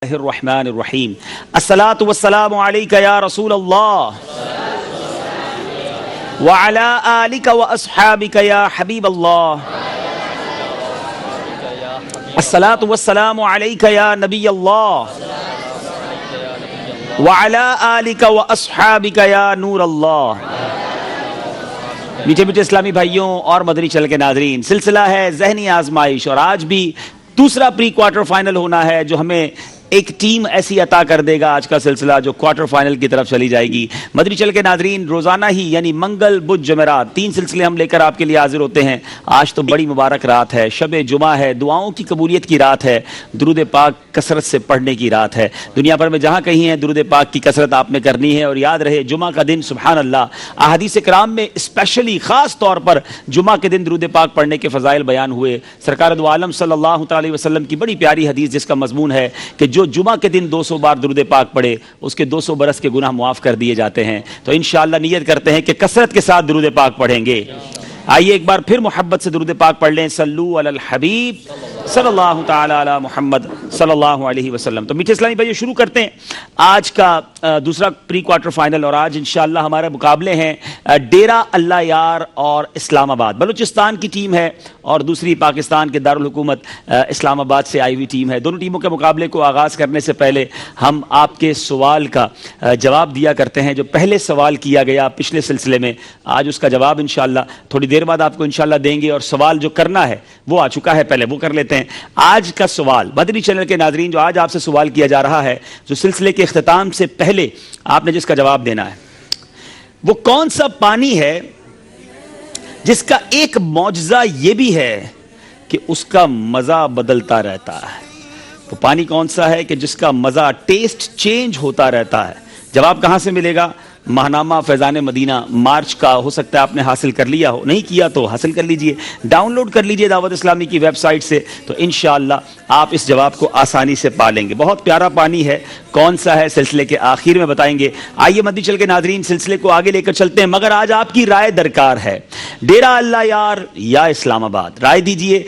الرحمن الرحیم الصلاۃ والسلام علیک یا رسول اللہ وعلی آلک واصحابک یا حبیب اللہ الصلاۃ والسلام علیک یا نبی اللہ وعلی آلک واصحابک یا نور اللہ۔ میٹھے میٹھے اسلامی بھائیوں اور مدنی چینل کے ناظرین، سلسلہ ہے ذہنی آزمائش، اور آج بھی دوسرا پری کوارٹر فائنل ہونا ہے جو ہمیں ایک ٹیم ایسی عطا کر دے گا، آج کا سلسلہ جو کوارٹر فائنل کی طرف چلی جائے گی۔ مدنی چینل کے ناظرین، روزانہ ہی یعنی منگل بدھ جمعرات 3 سلسلے ہم لے کر آپ کے لیے حاضر ہوتے ہیں۔ آج تو بڑی مبارک رات ہے، شب جمعہ ہے، دعاؤں کی قبولیت کی رات ہے، درود پاک کثرت سے پڑھنے کی رات ہے۔ دنیا بھر میں جہاں کہیں ہیں درود پاک کی کثرت آپ نے کرنی ہے، اور یاد رہے جمعہ کا دن سبحان اللہ احادیث کرام میں اسپیشلی خاص طور پر جمعہ کے دن درود پاک پڑھنے کے فضائل بیان ہوئے۔ سرکار دو عالم صلی اللہ تعالی وسلم کی بڑی پیاری حدیث جس کا مضمون ہے کہ جو جمعہ کے دن 200 بار درود پاک پڑھے اس کے 200 برس کے گناہ معاف کر دیے جاتے ہیں۔ تو انشاءاللہ نیت کرتے ہیں کہ کثرت کے ساتھ درود پاک پڑھیں گے۔ آئیے ایک بار پھر محبت سے درود پاک پڑھ لیں، صلو علی الحبیب صلی اللہ تعالی علی محمد صلی اللہ علیہ وسلم۔ تو میٹھے اسلامی بھائیو، شروع کرتے ہیں آج کا دوسرا پری کوارٹر فائنل، اور آج انشاءاللہ ہمارے مقابلے ہیں ڈیرہ اللہ یار اور اسلام آباد۔ بلوچستان کی ٹیم ہے اور دوسری پاکستان کے دارالحکومت اسلام آباد سے آئی ہوئی ٹیم ہے۔ دونوں ٹیموں کے مقابلے کو آغاز کرنے سے پہلے ہم آپ کے سوال کا جواب دیا کرتے ہیں۔ جو پہلے سوال کیا گیا پچھلے سلسلے میں، آج اس کا جواب انشاءاللہ تھوڑی دیر بعد آپ کو انشاءاللہ دیں گے، اور سوال جو کرنا ہے وہ آ چکا ہے، پہلے وہ کر لیتے ہیں۔ آج کا سوال مدنی چینل کے ناظرین، جو آج آپ سے سوال کیا جا رہا ہے، جو سلسلے کے اختتام سے پہلے آپ نے جس کا جواب دینا ہے، وہ کون سا پانی ہے جس کا ایک معجزہ یہ بھی ہے کہ اس کا مزہ بدلتا رہتا ہے؟ وہ پانی کون سا ہے کہ جس کا مزہ، ٹیسٹ چینج ہوتا رہتا ہے؟ جواب کہاں سے ملے گا؟ ماہنامہ فیضان مدینہ مارچ کا ہو سکتا ہے آپ نے حاصل کر لیا ہو، نہیں کیا تو حاصل کر لیجئے، ڈاؤن لوڈ کر لیجئے دعوت اسلامی کی ویب سائٹ سے، تو انشاءاللہ آپ اس جواب کو آسانی سے پا لیں گے۔ بہت پیارا پانی ہے، کون سا ہے سلسلے کے آخر میں بتائیں گے۔ آئیے مدنی چل کے ناظرین سلسلے کو آگے لے کر چلتے ہیں، مگر آج آپ کی رائے درکار ہے، ڈیرہ اللہ یار یا اسلام آباد؟ رائے دیجئے۔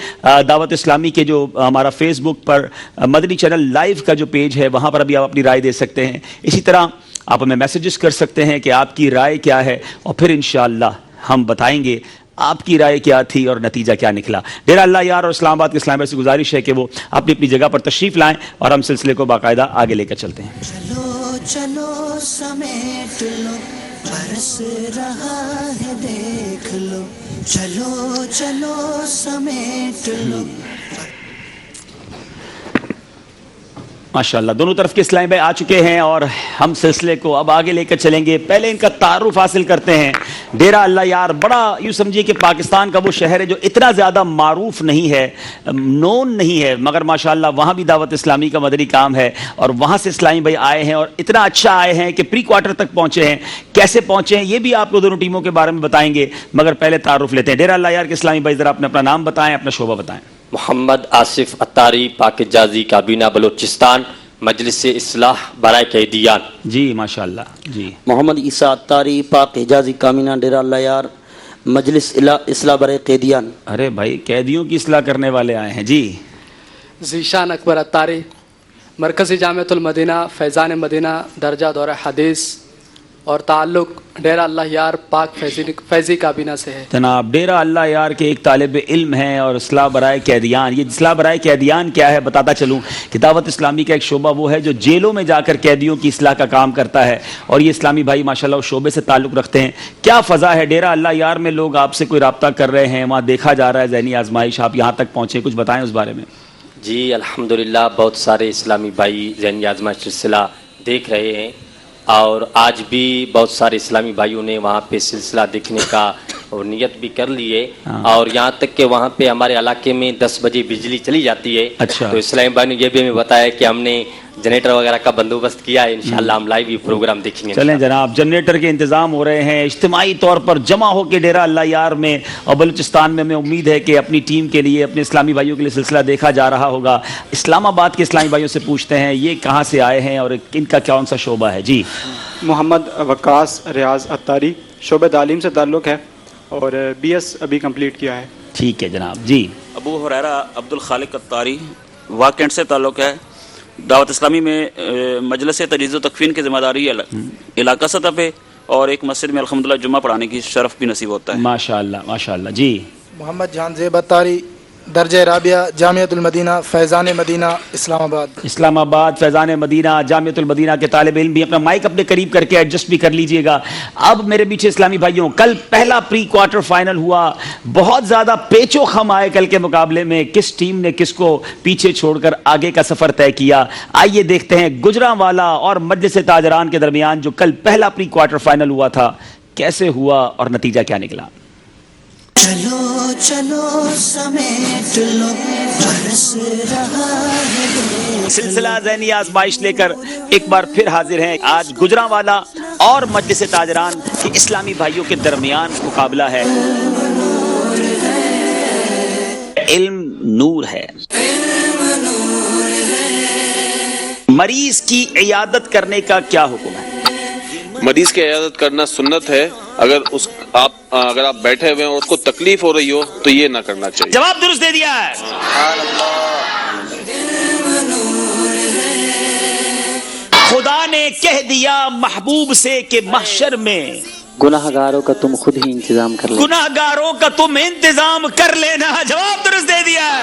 دعوت اسلامی کے جو ہمارا فیس بک پر مدنی چینل لائیو کا جو پیج ہے، وہاں پر بھی آپ اپنی رائے دے سکتے ہیں۔ اسی طرح آپ ہمیں میسیجز کر سکتے ہیں کہ آپ کی رائے کیا ہے، اور پھر انشاءاللہ ہم بتائیں گے آپ کی رائے کیا تھی اور نتیجہ کیا نکلا۔ ڈیرہ اللہ یار اور اسلام آباد کے اسلام بھائی سے گزارش ہے کہ وہ اپنی اپنی جگہ پر تشریف لائیں، اور ہم سلسلے کو باقاعدہ آگے لے کر چلتے ہیں۔ چلو چلو سمیٹ لو، برس رہا ہے دیکھ لو، چلو چلو سمیٹ لو۔ ماشاءاللہ دونوں طرف کے اسلامی بھائی آ چکے ہیں، اور ہم سلسلے کو اب آگے لے کر چلیں گے۔ پہلے ان کا تعارف حاصل کرتے ہیں۔ ڈیرہ اللہ یار بڑا یوں سمجھیے کہ پاکستان کا وہ شہر ہے جو اتنا زیادہ معروف نہیں ہے، نون نہیں ہے، مگر ماشاءاللہ وہاں بھی دعوت اسلامی کا مدنی کام ہے، اور وہاں سے اسلامی بھائی آئے ہیں اور اتنا اچھا آئے ہیں کہ پری کوارٹر تک پہنچے ہیں۔ کیسے پہنچے ہیں یہ بھی آپ کو دونوں ٹیموں کے بارے میں بتائیں گے، مگر پہلے تعارف لیتے ہیں۔ ڈیرہ اللہ یار کے اسلامی بھائی ذرا اپنا نام بتائیں، اپنا شعبہ بتائیں۔ محمد آصف عطاری، پاک جازی کابینہ بلوچستان، مجلس اصلاح برائے قیدیان۔ جی ماشاءاللہ جی۔ محمد عیسیٰ عطاری، پاک حجازی کامینہ ڈیرہ اللہ یار، مجلس اصلاح برائے قیدیان۔ ارے بھائی قیدیوں کی اصلاح کرنے والے آئے ہیں جی۔ ذیشان اکبر عطاری، مرکزی جامعۃ المدینہ فیضان مدینہ، درجہ دورہ حدیث، اور تعلق ڈیرہ اللہ یار پاک فیضی کابینہ سے ہے۔ جناب ڈیرہ اللہ یار کے ایک طالب علم ہیں، اور اصلاح برائے قیدیان، یہ اصلاح برائے قیدیان کیا ہے بتاتا چلوں کہ دعوت اسلامی کا ایک شعبہ وہ ہے جو جیلوں میں جا کر قیدیوں کی اصلاح کا کام کرتا ہے، اور یہ اسلامی بھائی ماشاءاللہ اس شعبے سے تعلق رکھتے ہیں۔ کیا فضا ہے ڈیرہ اللہ یار میں؟ لوگ آپ سے کوئی رابطہ کر رہے ہیں، وہاں دیکھا جا رہا ہے ذہنی آزمائش، آپ یہاں تک پہنچے، کچھ بتائیں اس بارے میں۔ جی الحمدللہ بہت سارے اسلامی بھائی ذہنی آزمائش سلسلہ دیکھ رہے ہیں، اور آج بھی بہت سارے اسلامی بھائیوں نے وہاں پہ سلسلہ دیکھنے کا نیت بھی کر لی ہے، اور یہاں تک کہ وہاں پہ ہمارے علاقے میں 10 بجے بجلی چلی جاتی ہے۔ اچھا۔ تو اسلامی بھائی نے یہ بھی ہمیں بتایا کہ ہم نے جنریٹر وغیرہ کا بندوبست کیا ہے، انشاءاللہ ہم لائیو بھی پروگرام دیکھیں گے۔ چلیں جناب، جنریٹر کے انتظام ہو رہے ہیں، اجتماعی طور پر جمع ہو کے ڈیرہ اللہ یار میں اور بلوچستان میں ہمیں امید ہے کہ اپنی ٹیم کے لیے، اپنے اسلامی بھائیوں کے لیے سلسلہ دیکھا جا رہا ہوگا۔ اسلام آباد کے اسلامی بھائیوں سے پوچھتے ہیں یہ کہاں سے آئے ہیں اور ان کا کون سا شعبہ ہے؟ جی محمد وقاص ریاض عطاری، شعبہ تعلیم سے تعلق ہے، اور BS ابھی کمپلیٹ کیا ہے۔ ٹھیک ہے جناب جی۔ ابو ہریرہ عبد الخالق عطاری، واکنڈ سے تعلق ہے، दावत इस्लामी में मजलिस तजीज़ तकफ़ीन की ज़िम्मेदारी इलाका सतह पे और एक मस्जिद में अल्हम्दुलिल्लाह जुम्मा पढ़ाने की शरफ भी नसीब होता है। माशाअल्लाह माशाअल्लाह। जी मोहम्मद जान ज़ेब अत्तारी, दर्जा राबिया, जामियतुल मदीना, फैज़ान मदीना, इस्लामाबाद। इस्लामाबाद फैज़ान मदीना जामियतुल मदीना के तालिब इल्म भी अपना माइक अपने करीब करके एडजस्ट भी कर लीजिएगा। अब मेरे पीछे इस्लामी भाइयों, कल पहला प्री क्वार्टर फाइनल हुआ, बहुत ज़्यादा पेचो खम आए कल के मुकाबले में, किस टीम ने किसको पीछे छोड़कर आगे का सफ़र तय किया। आइए देखते हैं गुजरांवाला और मजलिस ताजरान के दरमियान जो कल पहला प्री क्वार्टर फाइनल हुआ था, कैसे हुआ और नतीजा क्या निकला। चलो चलो समेट लो बरस रहा है। सिलसिला ज़हनी आजमाइश लेकर एक बार फिर हाजिर हैं। आज गुजरांवाला और मजलिस ताजरान के इस्लामी भाइयों के दरमियान मुकाबला है। इल्म नूर है। मरीज की इयादत करने का क्या हुक्म है। मरीज की इयादत करना सुन्नत है। अगर आप बैठे हुए हैं और उसको तकलीफ हो रही हो तो ये ना करना चाहिए। जवाब दुरुस्त दे दिया है। खुदा ने कह दिया महबूब से कि महशर में गुनाहगारों का तुम खुद ही इंतजाम कर लेना। गुनाहगारों का तुम इंतजाम कर लेना। जवाब दुरुस्त दे दिया है।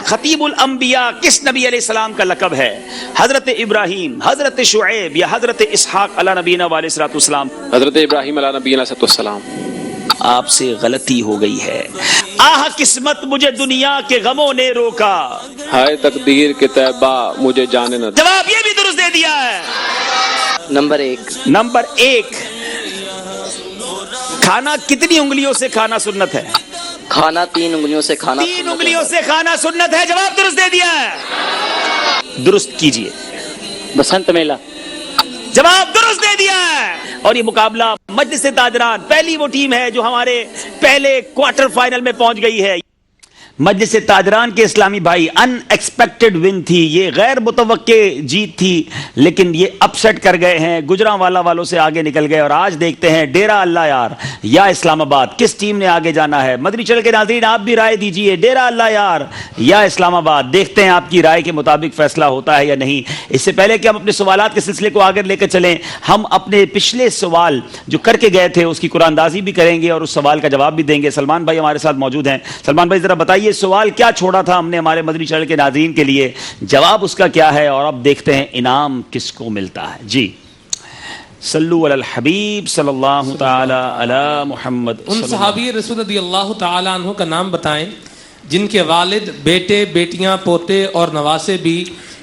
खतीबुल अंबिया किस नबी अलैहिस्सलाम का लक़ब है। हजरत इब्राहीम, हजरत शुएब या हजरत इसहाक अला नबीना व अलैहिस्सलाम। हजरत इब्राहीम अला नबीना अलैहिस्सलाम। आपसे गलती हो गई है। आह किस्मत मुझे दुनिया के गमों ने रोका, हाय तकदीर के तैबा मुझे जाने न। जवाब ये भी दुरुस्त दे दिया है। नंबर एक, खाना कितनी उंगलियों से खाना सुन्नत है। खाना 3 उंगलियों से खाना। 3 उंगलियों से खाना सुन्नत है। जवाब दुरुस्त दे दिया है। दुरुस्त कीजिए। बसंत मेला। जवाब दुरुस्त दे दिया है। और ये मुकाबला मजलिस ताजरान पहली वो टीम है जो हमारे पहले क्वार्टर फाइनल में पहुंच गई है। मजलिस ताजरान के इस्लामी भाई, अनएक्सपेक्टेड विन थी, ये गैर मुतवक्के जीत थी, लेकिन ये अपसेट कर गए हैं, गुजरांवाला वालों से आगे निकल गए। और आज देखते हैं डेरा अल्लाह यार या इस्लामाबाद, किस टीम ने आगे जाना है। मदनी चैनल के नाज़रीन आप भी राय दीजिए, डेरा अल्लाह यार या इस्लामाबाद। देखते हैं आपकी राय के मुताबिक फैसला होता है या नहीं। इससे पहले कि हम अपने सवालात के सिलसिले को आगे लेकर चलें, हम अपने पिछले सवाल जो करके गए थे उसकी कुरानदाजी भी करेंगे और उस सवाल का जवाब भी देंगे। सलमान भाई हमारे साथ मौजूद हैं। सलमान भाई जरा बताइए, सवाल क्या छोड़ा था हमने हमारे मदनी चैनल के नाज़रीन के लिए, जवाब उसका क्या है और अब देखते हैं इनाम किसको मिलता है। जी सल्लु अलल हबीब सल्लल्लाहु तआला अला मुहम्मद। उन सहाबी रसूल रज़ियल्लाहु तआला अन्हु का नाम बताएं जिनके वालिद, बेटे, बेटियां, पोते और नवासे भी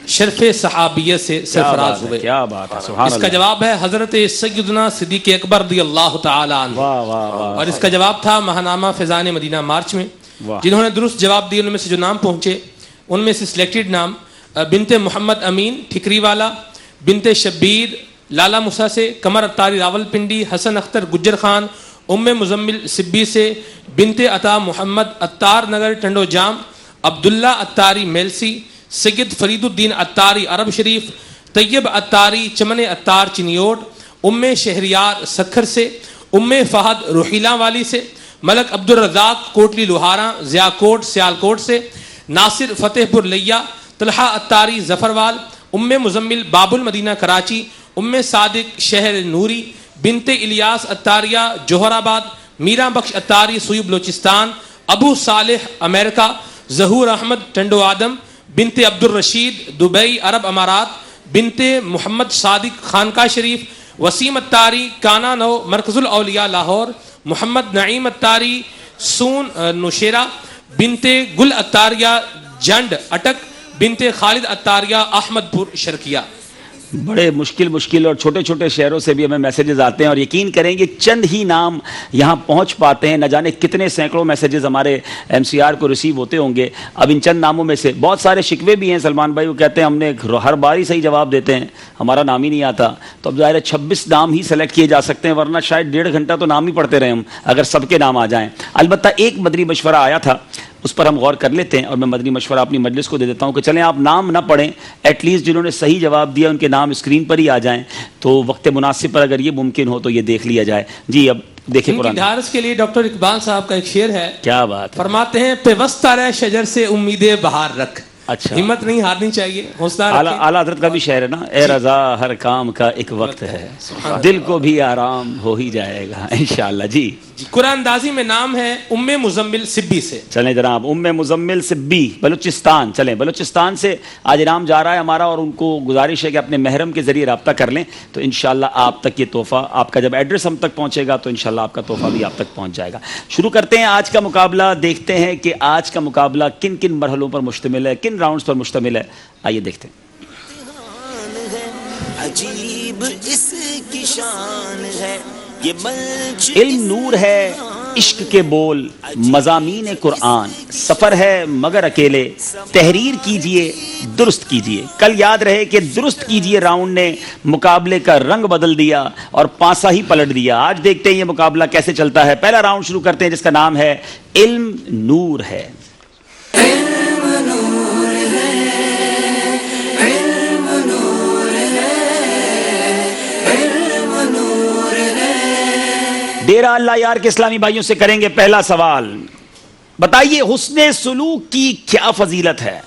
शर्फ़े सहाबियत से सरफराज हुए। क्या बात है, सुभान अल्लाह। इसका जवाब है हजरत सैयदना सिद्दीक़ अकबर रज़ियल्लाहु तआला अन्हु। और इसका जवाब था महानामा फैज़ान मदीना मार्च में। जिन्होंने दुरुस्त जवाब दिए उनमें से जो नाम पहुंचे उनमें से सिलेक्टेड नाम बिनते मोहम्मद अमीन ठिकरीवाला, बिनते शब्बीर लाला मूसा से, कमर अत्तारी रावलपिंडी, हसन अख्तर गुज्जर खान, उम्मे मुजम्मिल सिब्बी से, बिनते अता मोहम्मद अत्तार नगर टंडो जाम, अब्दुल्ला अत्तारी मेलसी, सैयद फरीदुद्दीन अत्तारी अरब शरीफ, तैयब अत्तारी चमन अत्तार चिनियोट, उम्मे शहरियार सखर से, उम्मे फहद रोहिला वाली से, मलक अब्दुल रज़ाक कोटली लोहारा ज़ियाकोट सियालकोट से, नासिर फतेहपुर लिया, तलहा अत्तारी जफरवाल, उम्मे मुजम्मिल बाबुल मदीना कराची, उम्मे सादिक शहर नूरी, बिनते इलियास अत्तारिया जोहराबाद, मीरा बख्श अत्तारी सुई बलोचिस्तान, अबू सालेह अमेरिका, जहूर अहमद टंडो आदम, बिनते अब्दुल रशीद दुबई अरब अमारात, बिनते मोहम्मद सादिक खानका शरीफ, वसीम अत्तारी काना नौ मरकजुल औलिया लाहौर, मोहम्मद नईम अत्तारी सून नुशेरा, बिनते गुल अत्तारिया जंड अटक, बिनते खालिद अत्तारिया अहमदपुर शर्किया। बड़े मुश्किल और छोटे छोटे शहरों से भी हमें मैसेजेस आते हैं और यकीन करेंगे चंद ही नाम यहाँ पहुँच पाते हैं। न जाने कितने सैकड़ों मैसेजेस हमारे एमसीआर को रिसीव होते होंगे। अब इन चंद नामों में से बहुत सारे शिकवे भी हैं। सलमान भाई वो कहते हैं हमने हर बार ही सही जवाब देते हैं, हमारा नाम ही नहीं आता। तो अब ज़ाहिर है 26 नाम ही सेलेक्ट किए जा सकते हैं, वरना शायद 1.5 घंटा तो नाम ही पढ़ते रहे हम अगर सबके नाम आ जाएँ। अलबत्ता एक मदनी मशवरा आया था, उस पर हम गौर कर लेते हैं और मैं मदनी मशवरा अपनी मजलिस को दे देता हूं कि चलें आप नाम ना पढ़ें, एटलीस्ट जिन्होंने सही जवाब दिया उनके नाम स्क्रीन पर ही आ जाएं, तो वक्त मुनासिब पर अगर ये मुमकिन हो तो ये देख लिया जाए। जी अब देखिए कुरान के लिए डॉक्टर इकबाल साहब का एक शेर है। क्या बात, फरमाते हैं पेवस्ता रह शजर से उम्मीदे बहार रख। اچھا हिम्मत नहीं हारनी चाहिए, हौसला आला रखें। आला हजरत का भी शेर है ना, ए रजा हर काम का एक वक्त है, दिल को भी आराम हो ही जाएगा इंशाअल्लाह। जी कुरानदाजी में नाम है उम्मे मुजम्मिल सिब्बी से। चलें जनाब, उम्मे मुजम्मिल सिब्बी बलूचिस्तान चलें। बलूचिस्तान से आज इनाम जा रहा है हमारा, और उनको गुजारिश है कि अपने महरम के जरिए रब्ता कर लें, तो इंशाअल्लाह आप तक ये तोहफा, आपका जब एड्रेस हम तक पहुंचेगा तो इंशाअल्लाह आपका तोहफा भी आप तक पहुंच जाएगा। शुरू करते हैं आज का मुकाबला, देखते हैं कि आज का मुकाबला किन किन मरहलों पर मुश्तमिल है, किन राउंड्स पर मुश्तमिल है, आइए देखते हैं। अजीब इसकी शान है ये मंच, इल्म नूर है इश्क के बोल, मज़ामीन कुरान, सफ़र है मगर अकेले, तहरीर कीजिए दुरुस्त कीजिए। कल याद रहे कि दुरुस्त कीजिए राउंड ने मुकाबले का रंग बदल दिया और पासा ही पलट दिया। आज देखते हैं ये मुकाबला कैसे चलता है। पहला राउंड शुरू करते हैं जिसका नाम है इल्म नूर है। डेरा अल्लाह यार के इस्लामी भाइयों से करेंगे पहला सवाल। बताइए हुस्ने सुलूक की क्या फजीलत है?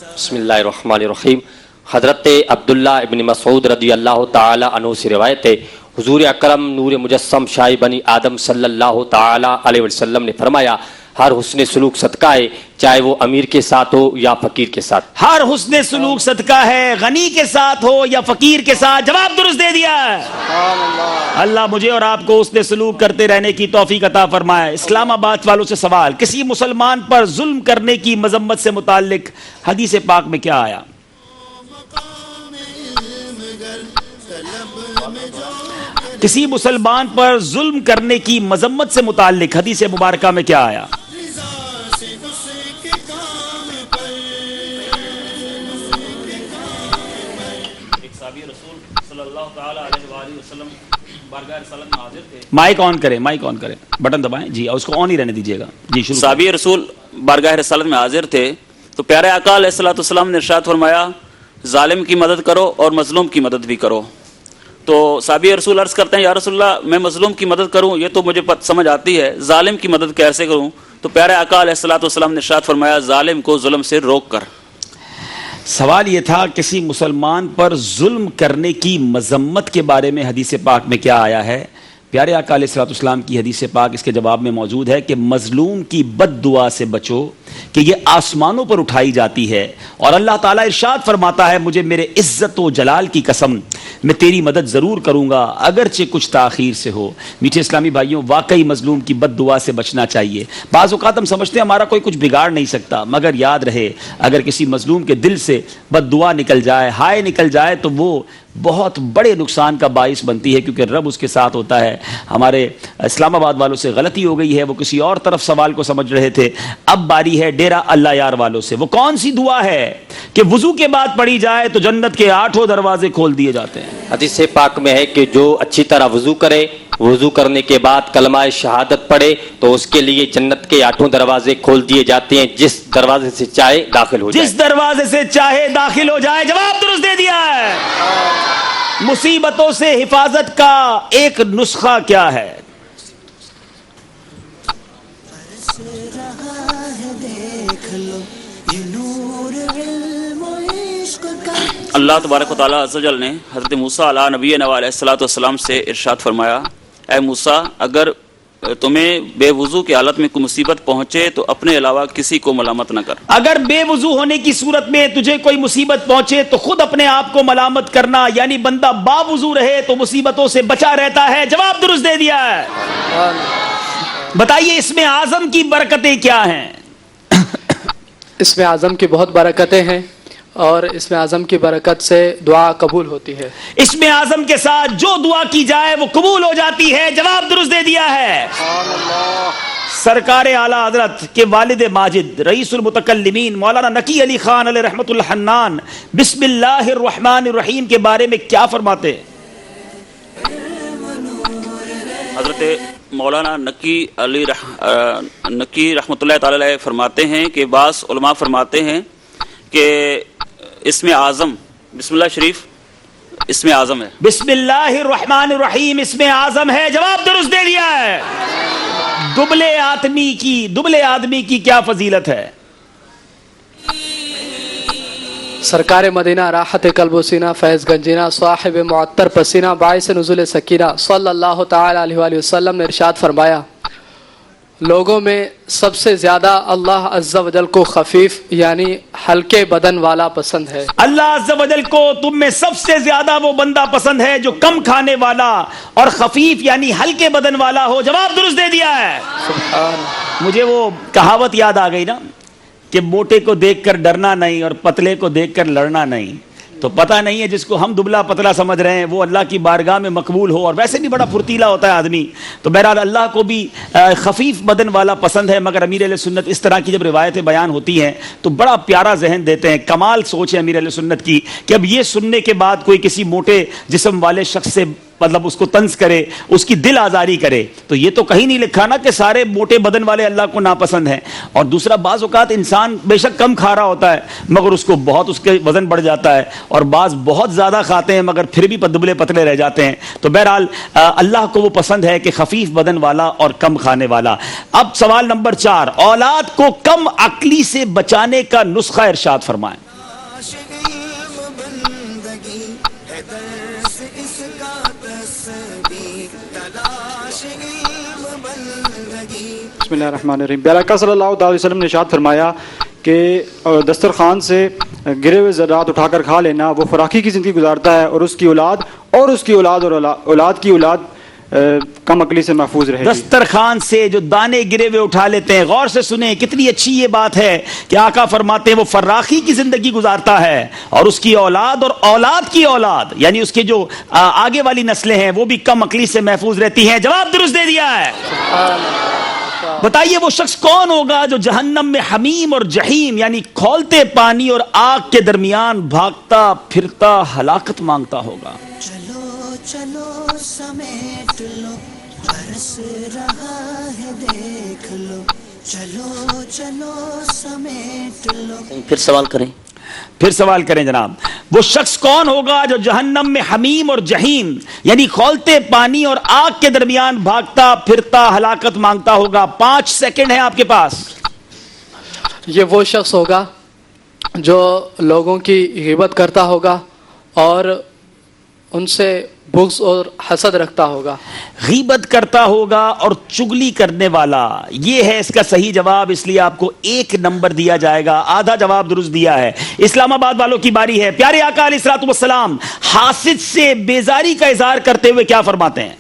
बिस्मिल्लाहिर्रहमानिर्रहीम। हज़रत अब्दुल्ला इब्न मसूद रदी अल्लाह ताला अन्हु से रिवायत है, हुजूर अकरम नूर मुजस्सम शाही बनी आदम सल्लल्लाहु ताला अलैहि वसल्लम ने फरमाया, हर हुस्ने सुलूक सदका है, चाहे वो अमीर के साथ हो या फकीर के साथ। हर हुस्ने सुलूक सदका है, गनी के साथ हो या फकीर के साथ। जवाब दुरुस्त दे दिया है। अल्लाह मुझे और आपको हुस्ने सुलूक करते रहने की तौफीक अता फरमाए। इस्लामाबाद वालों से सवाल, किसी मुसलमान पर जुल्म करने की मजम्मत से मुताल्लिक हदीस पाक में क्या आया? किसी मुसलमान पर जुल्म करने की मजम्मत से मुताल्लिक हदीस मुबारका में क्या आया? माइक ऑन करें, माइक ऑन करें, बटन दबाएं जी, और उसको ऑन ही रहने दीजिएगा जी। शुरू। साबी रसूल बारगाह रसालत में हाजिर थे तो प्यारे आका अलैहिस्सलाम ने इरशाद फरमाया, जालिम की मदद करो और मजलूम की मदद भी करो। तो साबी रसूल अर्ज करते हैं, या रसूलल्लाह मैं मजलूम की मदद करूं ये तो मुझे समझ आती है, जालिम की मदद कैसे करूं? तो प्यारे आका अलैहिस्सलाम ने इरशाद फरमाया, जालिम को जुल्म से रोक कर। सवाल ये था किसी मुसलमान पर जुल्म करने की मजम्मत के बारे में हदीस पाक में क्या आया है? प्यारे आका अलैहिस्सलाम की हदीस पाक इसके जवाब में मौजूद है कि मजलूम की बद्दुआ से बचो कि ये आसमानों पर उठाई जाती है, और अल्लाह ताला इरशाद फरमाता है, मुझे मेरे इज्जत व जलाल की कसम मैं तेरी मदद ज़रूर करूँगा अगरचे कुछ ताख़ीर से हो। मीठे इस्लामी भाइयों, वाकई मजलूम की बद्दुआ से बचना चाहिए। बाज़ औक़ात हम समझते हैं हमारा कोई कुछ बिगाड़ नहीं सकता, मगर याद रहे अगर किसी मजलूम के दिल से बद्दुआ निकल जाए, हाय निकल जाए, तो वो बहुत बड़े नुकसान का बाइस बनती है, क्योंकि रब उसके साथ होता है। हमारे इस्लामाबाद वालों से गलती हो गई है, वो किसी और तरफ सवाल को समझ रहे थे। अब बारी है डेरा अल्लाह यार वालों से। वो कौन सी दुआ है कि वुजू के बाद पढ़ी जाए तो जन्नत के 8 दरवाजे खोल दिए जाते हैं? हदीस पाक में है कि जो अच्छी तरह वजू करे, वजू करने के बाद कलमा शहादत पढ़े तो उसके लिए जन्नत के 8 दरवाजे खोल दिए जाते हैं, जिस दरवाजे से चाहे दाखिल हो जाए। जिस दरवाजे से चाहे दाखिल हो जाए। जवाब दुरुस्त दे दिया है। मुसीबतों से हिफाजत का एक नुस्खा क्या है? अल्लाह तबारक व तआला अज़्ज़ व जल ने हज़रत मूसा अला नबीना व अलैहिस्सलातु वस्सलाम से इरशाद फरमाया, ऐ मूसा अगर तुम्हें बेवुजू की हालत में कोई मुसीबत पहुंचे तो अपने अलावा किसी को मलामत न कर। अगर बेवुजू होने की सूरत में तुझे कोई मुसीबत पहुंचे तो खुद अपने आप को मलामत करना, यानी बंदा बावुजू रहे तो मुसीबतों से बचा रहता है। जवाब दुरुस्त दे दिया है। बताइए इसमें आजम की बरकतें क्या हैं? इसमें आज़म की बहुत बरकतें हैं और इसमें आज़म की बरकत से दुआ कबूल होती है। इसमें आज़म के साथ जो दुआ की जाए वो कबूल हो जाती है। जवाब दुरुस्त दे दिया है। सरकार आला हजरत के वालिद माजिद रईसुल मुतकल्लिमीन मौलाना नकी अली खान अलैहि रहमतुल हन्नान बिस्मिल्लाहिर रहमानिर रहीम के बारे में क्या फरमाते हैं? हजरत मौलाना नकी रहमतुल्लाह ताला अलैह फरमाते हैं कि बास उलमा फरमाते हैं कि इसमें आज़म बिस्मिल्लाह शरीफ इसमें आज़म है। बिस्मिल्लाहिर रहमानिर रहीम इसमें आज़म है। जवाब दुरुस्त दे दिया है। दुबले आदमी की क्या फजीलत है? सरकार मदीना राहत कल्बुसीना फैज़ गंजीना साहिब मुअत्तर पसीना बाइस नुज़ुल सकीना सल्लल्लाहु ताला अलैहि वसल्लम ने इरशाद फरमाया, लोगों में सबसे ज्यादा अल्लाह अज़्ज़ा वजल को खफीफ यानी हल्के बदन वाला पसंद है। अल्लाह अज़्ज़ा वजल को तुम में सबसे ज्यादा वो बंदा पसंद है जो कम खाने वाला और खफीफ यानी हल्के बदन वाला हो। जवाब दुरुस्त दे दिया है। मुझे वो कहावत याद आ गई ना कि मोटे को देखकर डरना नहीं और पतले को देखकर लड़ना नहीं। तो पता नहीं है जिसको हम दुबला पतला समझ रहे हैं वो अल्लाह की बारगाह में मकबूल हो, और वैसे भी बड़ा फुर्तीला होता है आदमी। तो बहरहाल अल्लाह को भी खफीफ बदन वाला पसंद है। मगर अमीर अहले सुन्नत इस तरह की जब रिवायतें बयान होती हैं तो बड़ा प्यारा जहन देते हैं। कमाल सोच है अमीर अहले सुन्नत की कि अब ये सुनने के बाद कोई किसी मोटे जिस्म वाले शख्स से मतलब उसको तंज करे, उसकी दिल आजारी करे, तो ये तो कहीं नहीं लिखा ना कि सारे मोटे बदन वाले अल्लाह को नापसंद हैं। और दूसरा, बाज़ औक़ात इंसान बेशक कम खा रहा होता है मगर उसको बहुत उसके वजन बढ़ जाता है, और बाज़ बहुत ज़्यादा खाते हैं मगर फिर भी दुबले पतले रह जाते हैं। तो बहरहाल अल्लाह को वो पसंद है कि खफीफ बदन वाला और कम खाने वाला। अब सवाल नंबर 4, औलाद को कम अक्ली से बचाने का नुस्खा इरशाद फरमाएं। बिस्मिल्लाहिर्रहमानिर्रहीम। प्यारा सल्लल्लाहु अलैहि वसल्लम ने इरशाद फरमाया कि दस्तरखान से गिरे हुए ज़रात उठाकर खा लेना वो फराखी की ज़िंदगी गुजारता है और उसकी औलाद और उसकी औलाद और औलाद की औलाद कम अकली से महफूज रहे। दस्तरखान से जो दाने गिरे हुए उठा लेते हैं, गौर से सुने कितनी अच्छी ये बात है कि आका फरमाते हैं वो फराखी की जिंदगी गुजारता है और उसकी औलाद और औलाद की औलाद यानी उसके जो आगे वाली नस्लें हैं वो भी कम अकली से महफूज रहती हैं। जवाब दुरुस्त दे दिया है। बताइए वो शख्स कौन होगा जो जहन्नम में हमीम और जहीम यानी खौलते पानी और आग के दरमियान भागता फिरता हलाकत मांगता होगा। चलो चलो समेट लो, बरस रहा है देख लो, चलो चलो समेट लो। फिर सवाल करें। फिर सवाल करें जनाब। वो शख्स कौन होगा जो जहन्नम में हमीम और जहीम यानी खौलते पानी और आग के दरमियान भागता फिरता हलाकत मांगता होगा। 5 सेकंड है आपके पास। ये वो शख्स होगा जो लोगों की गिबत करता होगा और उनसे बुग़्ज़ और हसद रखता होगा। गीबत करता होगा और चुगली करने वाला, ये है इसका सही जवाब, इसलिए आपको 1 नंबर दिया जाएगा। आधा जवाब दुरुस्त दिया है। इस्लामाबाद वालों की बारी है। प्यारे आका अलैहिस्सलातु वस्सलाम हासिद से बेजारी का इजहार करते हुए क्या फरमाते हैं?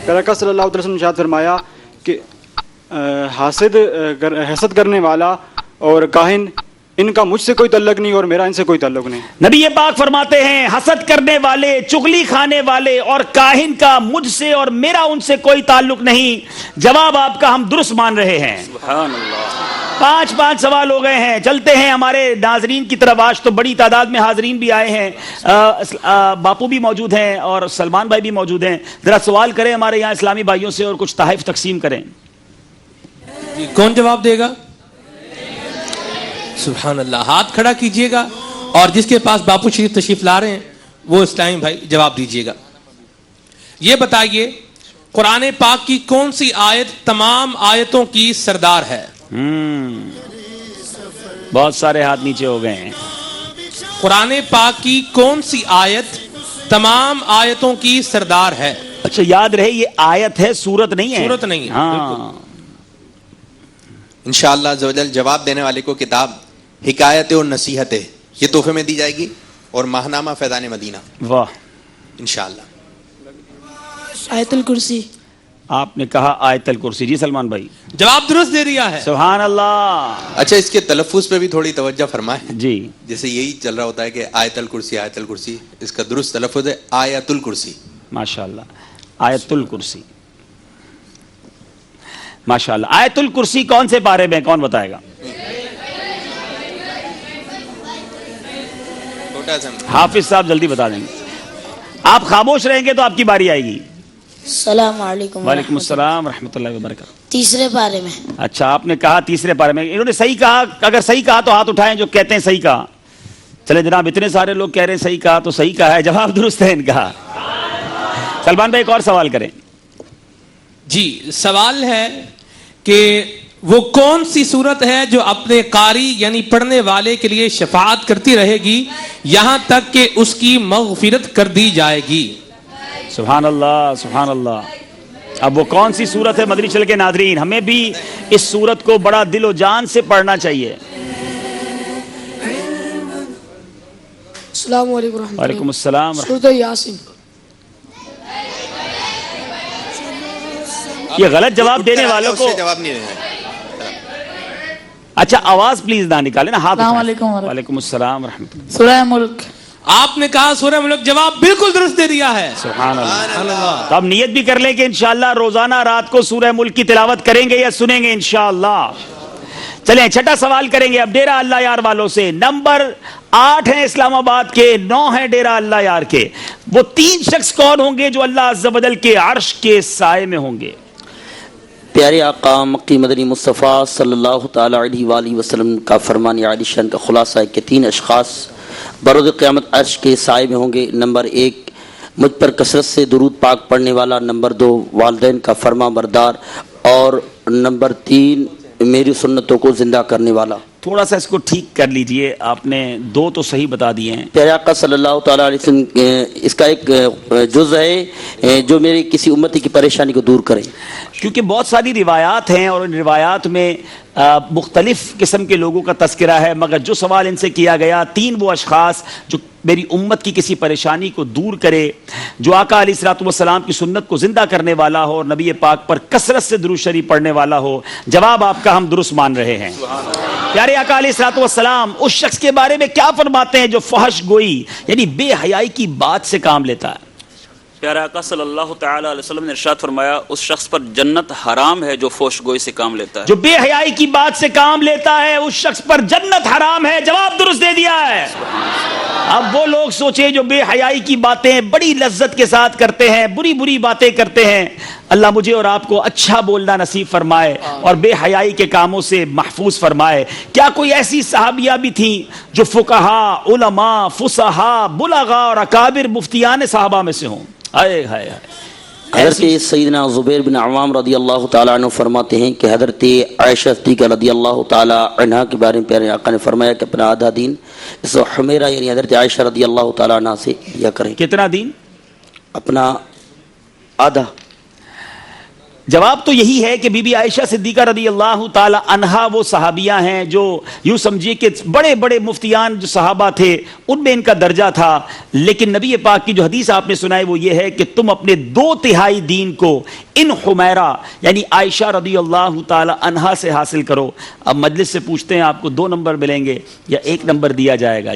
प्यारा सल्लल्लाहु अलैहि वसल्लम ने इरशाद फरमाया कि हसद करने वाला और काहिन इनका मुझसे कोई तल्लुक नहीं और मेरा इनसे कोई तल्लुक नहीं। नबी ये पाक फरमाते हैं हसद करने वाले, चुगली खाने वाले और काहिन का मुझसे और मेरा उनसे कोई ताल्लुक नहीं। जवाब आपका हम दुरुस्त मान रहे हैं। सुभान अल्लाह। 5 सवाल हो गए हैं। चलते हैं हमारे नाजरीन की तरफ। आज तो बड़ी तादाद में हाजरीन भी आए हैं। बापू भी मौजूद हैं और सलमान भाई भी मौजूद हैं। जरा सवाल करें हमारे यहाँ इस्लामी भाइयों से और कुछ तहफ़ तकसीम करें। कौन जवाब देगा? सुभान अल्लाह। हाथ खड़ा कीजिएगा और जिसके पास बापू शरीफ तशरीफ ला रहे हैं वो इस्लामी भाई जवाब दीजिएगा। ये बताइए कुरान पाक की कौन सी आयत तमाम आयतों की सरदार है? बहुत सारे हाथ नीचे हो गए हैं। कुरान पाक की कौन सी आयत तमाम आयतों की सरदार है? अच्छा याद रहे ये आयत है, सूरत नहीं है। सूरत नहीं है। हाँ। इंशाअल्लाह ज़वजल जवाब देने वाले को किताब हिकायत और नसीहत है ये तोहफे में दी जाएगी और माहनामा फैज़ान मदीना। वाह। इंशाअल्लाह। आयतुल कुर्सी। आपने कहा आयतुल कुर्सी। जी सलमान भाई जवाब दुरुस्त दे दिया है। सुभान अल्लाह। अच्छा इसके तलफ़्फ़ुज़ पे भी थोड़ी तवज्जो फरमाएं। जी। जैसे यही चल रहा होता है कि आयतुल कुर्सी, इसका दुरुस्त तलफ़्फ़ुज़ है आयतुल कुर्सी। माशाअल्लाह। आयतुल कुर्सी। माशाअल्लाह। आयतुल कुर्सी कौन से पारे में, कौन बताएगा? हाफिज साहब जल्दी बता देंगे। आप खामोश रहेंगे तो आपकी बारी आएगी। सलाम अलैकुम। वालेकुम अस्सलाम रहमतुल्लाहि व बरकातहू। तीसरे पारे में। अच्छा, आपने कहा तीसरे पारे में। इन्होंने सही कहा, अगर सही कहा तो हाथ उठाएं जो कहते हैं सही कहा। चले जनाब, इतने सारे लोग कह रहे हैं सही कहा, तो सही कहा है, जवाब दुरुस्त है इनका। सलमान भाई एक और सवाल करें। जी, सवाल है कि वो कौन सी सूरत है जो अपने कारी यानी पढ़ने वाले के लिए शफाअत करती रहेगी यहां तक कि उसकी मग़फ़िरत कर दी जाएगी? सुभान अल्लाह, सुभान अल्लाह। अब वो कौन सी सूरत है मदनी चल के नादरीन? हमें भी इस सूरत को बड़ा दिलो जान से पढ़ना चाहिए। अस्सलाम वालेकुम रहमतुल्लाह। वालेकुम अस्सलाम। सूरत यासीन। ये गलत जवाब देने वालों को जवाब नहीं देना। अच्छा, आवाज प्लीज ना निकाले ना, हाथ अस्सलाम उठाएं। वालेकुम। वालेकुम अस्सलाम रहमतुल्लाह। सूरह मुल्क। आपने कहा सूरह मुल्क, जवाब बिल्कुल दुरुस्त दे दिया है। सुभान अल्लाह। तो अब नियत भी कर लें कि इंशाअल्लाह रोजाना रात को सूरह मुल्क की तिलावत करेंगे या सुनेंगे इंशाअल्लाह। चलें, छठा सवाल करेंगे अब डेरा अल्लाह यार वालों से। नंबर 8 है इस्लामाबाद के, 9 है डेरा अल्लाह यार के। वो 3 शख्स कौन होंगे जो अल्लाह अज़्ज़ व जल के अर्श के साए में होंगे? प्यारे आका मक्की मदनी मुस्तफ़ा सल्लल्लाहु ताला अलैहि वसल्लम का फरमान आलिशान का खुलासा है कि 3 अशख़ास बरोज़ क़यामत अर्श के साए में होंगे। नंबर 1 मुझ पर कसरत से दुरूद पाक पढ़ने वाला। नंबर 2 वालिदैन का फरमा बरदार। और नंबर 3 मेरी सुन्नतों को जिंदा करने वाला। थोड़ा सा इसको ठीक कर लीजिए, आपने 2 तो सही बता दिए हैं। प्यारे आका सल्लल्लाहु ताला अलैहि वसल्लम इसका एक जुज़ है जो मेरी किसी उम्मती की परेशानी को दूर करे। क्योंकि बहुत सारी रिवायात हैं और इन रिवायात में मुख्तलिफ किस्म के लोगों का तस्करा है, मगर जो सवाल इनसे किया गया 3 वो अशख़ास जो मेरी उम्मत की किसी परेशानी को दूर करे, जो आका अलैहिस्सलातु वस्सलाम की सुन्नत को जिंदा करने वाला हो और नबी पाक पर कसरत से दुरूद शरीफ पढ़ने वाला हो। जवाब आपका हम दुरुस्त मान रहे हैं। प्यारे आका अलैहिस्सलातु वस्सलाम उस शख्स के बारे में क्या फरमाते हैं जो फहश गोई यानी बेहयाई की बात से काम लेता है? प्यारे आका सल्लल्लाहु तआला अलैहि वसल्लम ने इरशाद फरमाया, उस शख्स पर जन्नत हराम है जो फोश गोई से काम लेता है। जो बेहयाई की बात से काम लेता है उस शख्स पर जन्नत हराम है। जवाब दुरुस्त दे दिया है। अब वो लोग सोचे जो बेहयाई की बातें बड़ी लज्जत के साथ करते हैं, बुरी बुरी बातें करते हैं। अल्लाह मुझे और आपको अच्छा बोलना नसीब फरमाए और बेहयाई के कामों से महफूज फरमाए। क्या कोई ऐसी सहाबिया भी थी जो फुकहा, उलमा, फुसहा, बुलगा और अकाबिर मुफ्तियान सहाबा में से हों? आए हाय हाय। हज़रत सैयदना ज़ुबैर बिन अव्वाम रज़ियल्लाहु ताला अन्हु फरमाते हैं कि हज़रत आयशा सिद्दीक़ा रज़ियल्लाहु ताला अन्हा के बारे में प्यारे आका ने फरमाया कि अपना आधा दीन इस हुमैरा यानी हज़रत आयशा रज़ियल्लाहु ताला अन्हा से लिया करें। कितना दीन? अपना आधा। जवाब तो यही है कि बीबी आयशा सिद्दीका रज़ियल्लाहु ताला अन्हा वो सहाबियां हैं जो यूँ समझिए कि बड़े बड़े मुफ्तियान जो सहाबा थे उनमें इनका दर्जा था। लेकिन नबी पाक की जो हदीस आपने सुनाई वो ये है कि तुम अपने 2/3 दीन को इन हुमैरा यानी आयशा रज़ियल्लाहु ताला अन्हा से हासिल करो। अब मजलिस से पूछते हैं आपको 2 नंबर मिलेंगे या 1 नंबर दिया जाएगा?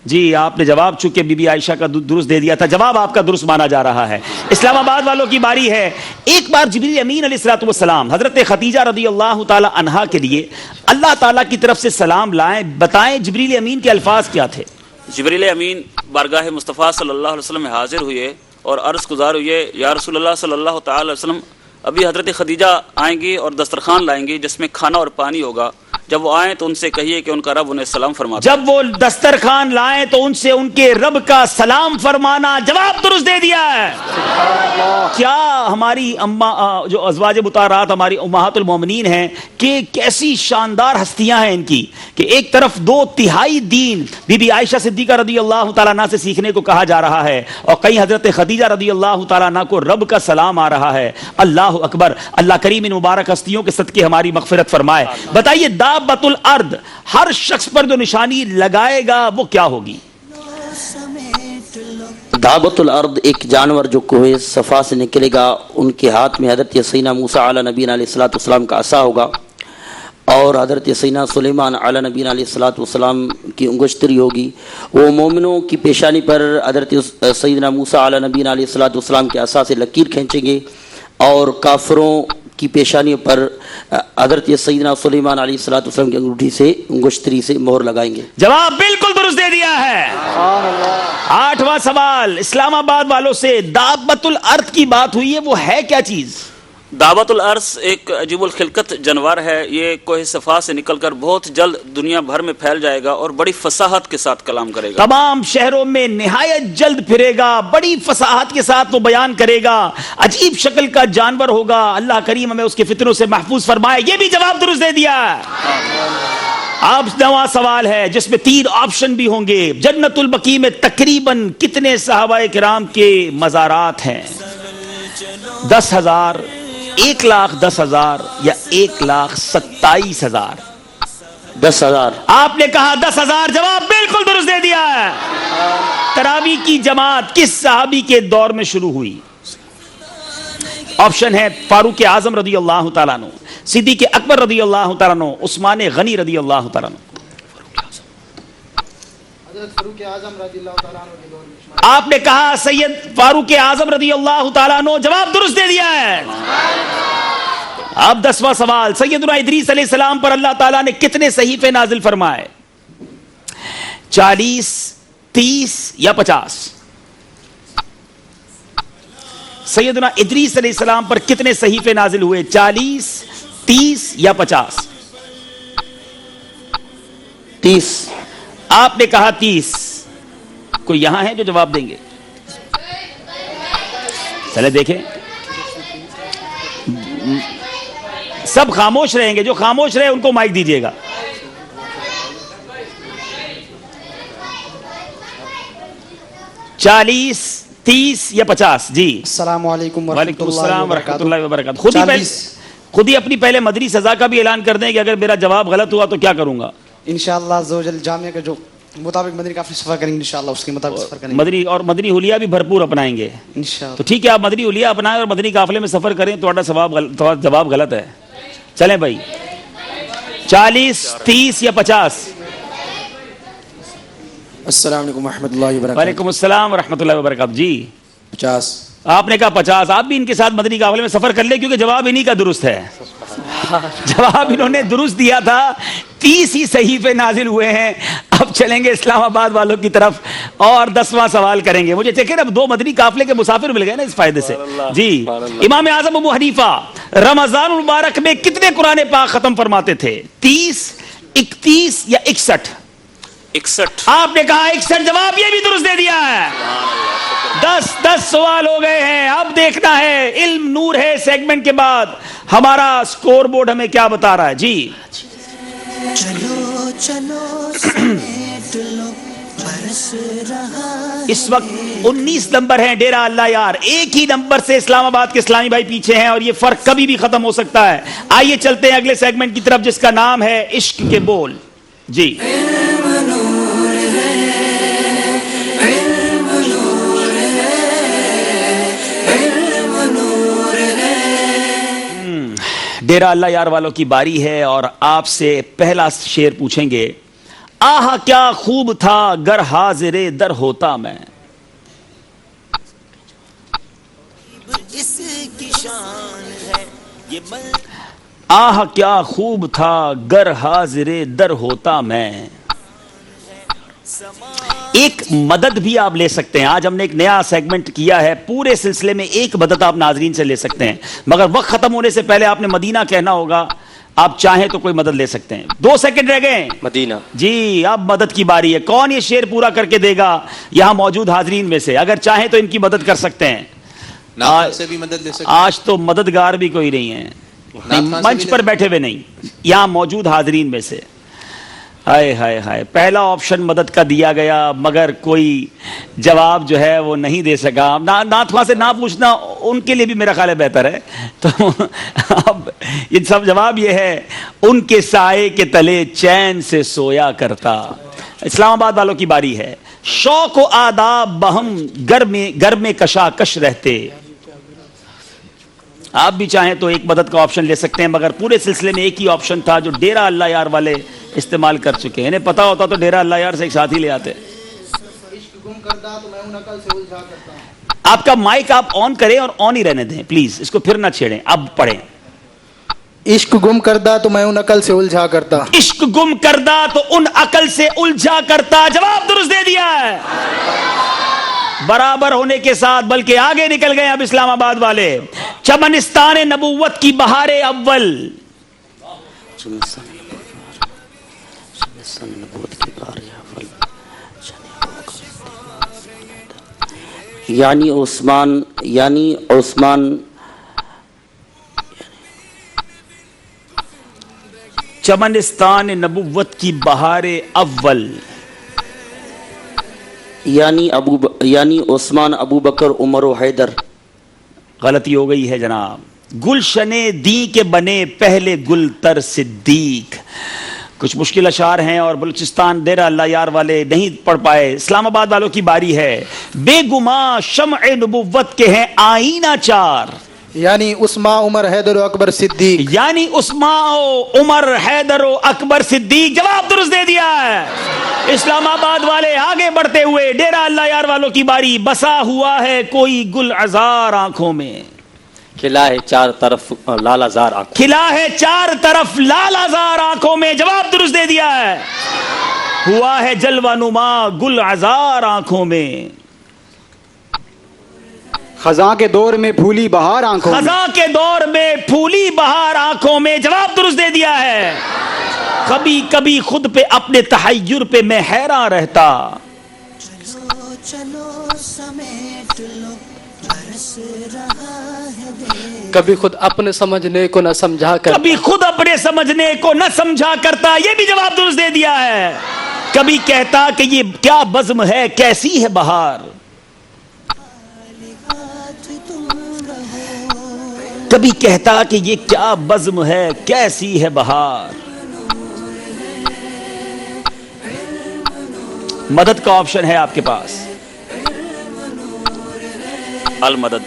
जी आपने जवाब चूंकि बीबी आयशा का दुरुस्त दे दिया था, जवाब आपका दुरुस्त माना जा रहा है। इस्लामाबाद वालों की बारी है। एक बार जिब्रील अमीन अलैहिस्सलातु वस्सलाम हजरत खदीजा रज़ियल्लाहु ताला अन्हा के लिए अल्लाह ताला की तरफ से सलाम लाएं। बताएं जिब्रील अमीन के अल्फाज क्या थे? जिब्रील अमीन बारगाह मुस्तफ़ा सल्लल्लाहु अलैहि वसल्लम में हाजिर हुए और अर्ज़ गुज़ार हुए, या रसूलल्लाह सल्लल्लाहु ताला अलैहि वसल्लम अभी हजरत खदीजा आएंगी और दस्तरखान लाएंगी जिसमें खाना और पानी होगा। जब वो आए तो उनसे कहिए कि उनका रब उन्हें सलाम फरमाता। जब वो दस्तरखान लाएं तो उनसे उनके रब का सलाम फरमाना। जवाब दुरुस्त दे दिया है। क्या हमारी अम्मा जो अज़वाज मुताहरात हमारी उम्महातुल मोमिनीन हैं कि कैसी शानदार हस्तियां हैं इनकी कि एक तरफ 2/3 दीन बीबी आयशा सिद्दीका रज़ियल्लाहु ताला अन्हा से सीखने को कहा जा रहा है और कहीं हजरत खदीजा रज़ियल्लाहु ताला अन्हा को रब का सलाम आ रहा है। अल्लाह अकबर। अल्लाह करीम इन मुबारक हस्तियों के सदके हमारी मग़फ़िरत फरमाए। बताइए दाबतुल अर्द हर शख्स पर जो निशानी लगाएगा वो क्या होगी? दाबतुल अर्द एक जानवर जो कोहे सफा से निकलेगा, उनके हाथ में हजरत सैयदना मूसा अला नबीना अलैहिस्सलातु वस्सलाम का असा होगा और हजरत सैयदना सुलेमान अला नबीना अलैहिस्सलातु वस्सलाम की अंगुश्तरी होगी। वो मोमिनों की पेशानी पर हजरत सैयदना मूसा अला नबीना अलैहिस्सलातु वस्सलाम के असा से लकीर खींचेंगे और काफिरों की पेशानियों पर हजरत सैयदना सुलेमान अलैहिस्सलातु वस्सलाम की अंगूठी से अंगुश्तरी से मोहर लगाएंगे। जवाब बिल्कुल दुरुस्त दे दिया है। 8वां सवाल इस्लामाबाद वालों से। दाबतुल अर्द की बात हुई है, वो है क्या चीज? दावत उल अर्स एक अजीबुल खिलकत जानवर है। ये कोह सफा से निकलकर बहुत जल्द दुनिया भर में फैल जाएगा और बड़ी फसाहत के साथ कलाम करेगा। तमाम शहरों में निहायत जल्द फिरेगा, बड़ी फसाहत के साथ वो बयान करेगा, अजीब शक्ल का जानवर होगा। अल्लाह करीम हमें उसके फितरों से महफूज फरमाए। ये भी जवाब दुरुस्त दे दिया। अब नवा सवाल है जिसमें 3 ऑप्शन भी होंगे। जन्नतुल बकी में तकरीबन कितने सहाबाए किराम के मज़ारात हैं? 10,000, 1,10,000 या 1,27,000? 10,000। आपने कहा 10,000, जवाब बिल्कुल दुरुस्त दे दिया है। तरावी की जमात किस सहाबी के दौर में शुरू हुई? ऑप्शन है फारूक आजम रदी अल्लाह तआला अन्हु, सिद्दीक अकबर रदी अल्लाह तआला अन्हु, उस्मान गनी रदी अल्लाह तआला अन्हु। आपने कहा सैयद फारूक आजम रदी अल्लाह तआला अन्हु, जवाब दुरुस्त दे दिया है। अब 10वां सवाल, सैयदना इदरीस अलैहिस्सलाम पर अल्लाह ताला ने कितने सहीफे नाजिल फरमाए? 40, 30 या 50? सैयदना इदरीस अलैहिस्सलाम पर कितने सहीफे नाजिल हुए? 40, 30 या 50? 30। आपने कहा 30। कोई यहां है जो जवाब देंगे? चले देखें। सब खामोश रहेंगे, जो खामोश रहे उनको माइक दीजिएगा। चालीस, 30 या 50? जी। अस्सलाम वालेकुम वरहमतुल्लाहि वबरकातुहू। खुद ही अपनी पहले मदनी सजा का भी ऐलान कर दें कि अगर मेरा जवाब गलत हुआ तो क्या करूंगा। इंशाअल्लाह ज़ोजल जामिया का जो मुताबिक मदनी काफी सफर करेंगे इंशाअल्लाह, उसके मुताबिक सफर करेंगे। मदनी और मदनी हुलिया भी भरपूर अपनाएंगे इंशाअल्लाह। तो ठीक है, आप मदनी हुलिया अपनाएं और मदनी काफिले में सफर करें। तो जवाब गलत है। चलें भाई, 40, 30 या 50? अस्सलाम वालेकुम रहमतुल्लाहि व बरकातहू। वालेकुम अस्सलाम व रहमतुल्लाहि व बरकातहू। जी 50। आपने कहा 50। आप भी इनके साथ मदनी काफिले में सफर कर ले क्योंकि जवाब इन्हीं का दुरुस्त है। जवाब इन्होंने दुरुस्त दिया था। 30 ही सहीफे नाजिल हुए हैं। अब चलेंगे इस्लामाबाद वालों की तरफ और 10वां सवाल करेंगे। मुझे चेक अब 2 मदनी काफिले के मुसाफिर मिल गए ना इस फायदे से। जी, इमाम आजम अबू हनीफा रमजान मुबारक में कितने कुरान पाक खत्म फरमाते थे? 30, 31 या 61? 61। आपने कहा 61, जवाब ये भी दुरुस्त दे दिया है। 10 सवाल हो गए हैं। अब देखना है इल्म नूर है सेगमेंट के बाद हमारा स्कोर बोर्ड हमें क्या बता रहा है। जी, चलो चलो समेट लो, बरस रहा। इस वक्त 19 नंबर है डेरा अल्लाह यार। एक ही नंबर से इस्लामाबाद के इस्लामी भाई पीछे हैं और ये फर्क कभी भी खत्म हो सकता है। आइए चलते हैं अगले सेगमेंट की तरफ जिसका नाम है इश्क के बोल। जी, डेरा अल्लाह यार वालों की बारी है और आपसे पहला शेर पूछेंगे। आह क्या खूब था गर हाजिरे दर होता मैं। इसकी शान है ये आह क्या खूब था गर हाजिरे दर होता मैं। एक मदद भी आप ले सकते हैं। आज हमने एक नया सेगमेंट किया है, पूरे सिलसिले में एक मदद आप नाजरीन से ले सकते हैं, मगर वक्त खत्म होने से पहले आपने मदीना कहना होगा। आप चाहें तो कोई मदद ले सकते हैं। 2 सेकंड रह गए। मदीना। जी, अब मदद की बारी है। कौन ये शेर पूरा करके देगा यहां मौजूद हाजरीन में से? अगर चाहें तो इनकी मदद कर सकते हैं। से भी मदद ले सकते हैं। आज तो मददगार भी कोई नहीं है, मंच पर बैठे हुए नहीं, यहां मौजूद हाजरीन में से। हाय हाय हाय, पहला ऑप्शन मदद का दिया गया मगर कोई जवाब जो है वो नहीं दे सका। नाथ वहां से ना पूछना उनके लिए भी मेरा ख्याल है बेहतर है। तो अब ये सब जवाब ये है, उनके साए के तले चैन से सोया करता। इस्लामाबाद वालों की बारी है। शौक व आदाब बहम घर में कशाकश रहते। आप भी चाहें तो एक मदद का ऑप्शन ले सकते हैं, मगर पूरे सिलसिले में एक ही ऑप्शन था जो डेरा अल्लाह यार वाले इस्तेमाल कर चुके हैं। इन्हें पता होता तो डेरा अल्लाह यार से एक साथ ही ले आते। आपका माइक आप ऑन करें और ऑन ही रहने दें प्लीज, इसको फिर ना छेड़ें। अब पढ़ें। इश्क गुम करदा तो मैं उन अकल से उलझा करता। इश्क गुम करदा तो उन अकल से उलझा करता। जवाब दुरुस्त दे दिया है। बराबर होने के साथ बल्कि आगे निकल गए अब इस्लामाबाद वाले। चमनिस्तान नबुव्वत की बहारे अव्वल, यानी उस्मान चमनिस्तान नबुव्वत की बहारे अव्वल, यानी उस्मान, अबू बकर, उमर और हैदर। गलती हो गई है जनाब। गुलशने दी के बने पहले गुलतर सिद्दीक। कुछ मुश्किल अशार हैं और बलूचिस्तान डेरा अल्लाह यार वाले नहीं पढ़ पाए। इस्लामाबाद वालों की बारी है। बेगुमा शम्अ नबुव्वत के हैं आईना चार, यानी उस्मा, उमर, हैदर, अकबर, सिद्दीक। यानी उस्मा, उमर, हैदर, अकबर, सिद्दीक। जवाब दुरुस्त दे दिया है। इस्लामाबाद वाले आगे बढ़ते हुए, डेरा अल्लाह यार वालों की बारी। बसा हुआ है कोई गुल अजार आंखों में, खिला है चार तरफ लाल आजार आंखों, खिला है चार तरफ लाल आजार आंखों में। जवाब दुरुस्त दे दिया है। हुआ है जलवा नुमा गुल अजार आंखों में, खजा के दौर में फूली बहार आंखों में, खजा के दौर में फूली बहार आंखों में। जवाब दुरुस्त दे दिया है। कभी कभी खुद पे अपने तहय्युर पे मैं हैरान रहता, चलो चलो समेट लो बरस रहा है देर। कभी खुद अपने समझने को न समझा कर, कभी खुद अपने समझने को न समझा करता। ये भी जवाब दुरुस्त दे दिया है। कभी कहता कि ये क्या बज़्म है, कैसी है बहार। कभी कहता कि ये क्या बज़्म है, कैसी है बहार। मदद का ऑप्शन है आपके पास, अल मदद।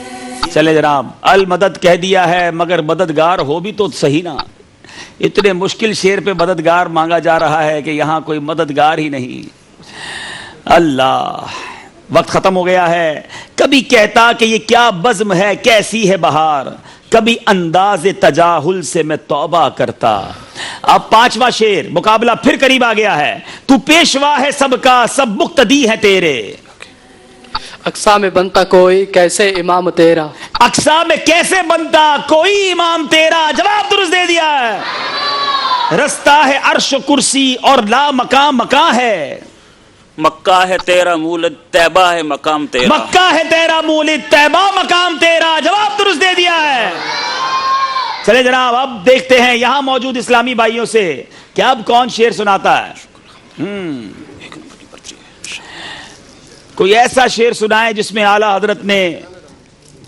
चले जनाब, अल मदद कह दिया है, मगर मददगार हो भी तो सही ना। इतने मुश्किल शेर पे मददगार मांगा जा रहा है कि यहां कोई मददगार ही नहीं। अल्लाह, वक्त खत्म हो गया है। कभी कहता कि ये क्या बज़्म है, कैसी है बहार। कभी अंदाज़े तजाहुल से मैं तौबा करता। अब पांचवा शेर, मुकाबला फिर करीब आ गया है। तू पेशवा है सबका, सब मुक्तदी है तेरे। अक्सा में बनता कोई कैसे इमाम तेरा, अक्सा में कैसे बनता कोई इमाम तेरा। जवाब दुरुस्त दे दिया है। रस्ता है अर्श कुर्सी और ला मकाम मकां है। मक्का है तेरा मूल, तैबा है मकाम तेरा। मक्का है तेरा मूल, तैबा मकाम तेरा। जवाब दुरुस्त दे दिया है। चले जनाब, अब देखते हैं यहां मौजूद इस्लामी भाइयों से कि अब कौन शेर सुनाता है। कोई ऐसा शेर सुनाए जिसमें आला हजरत ने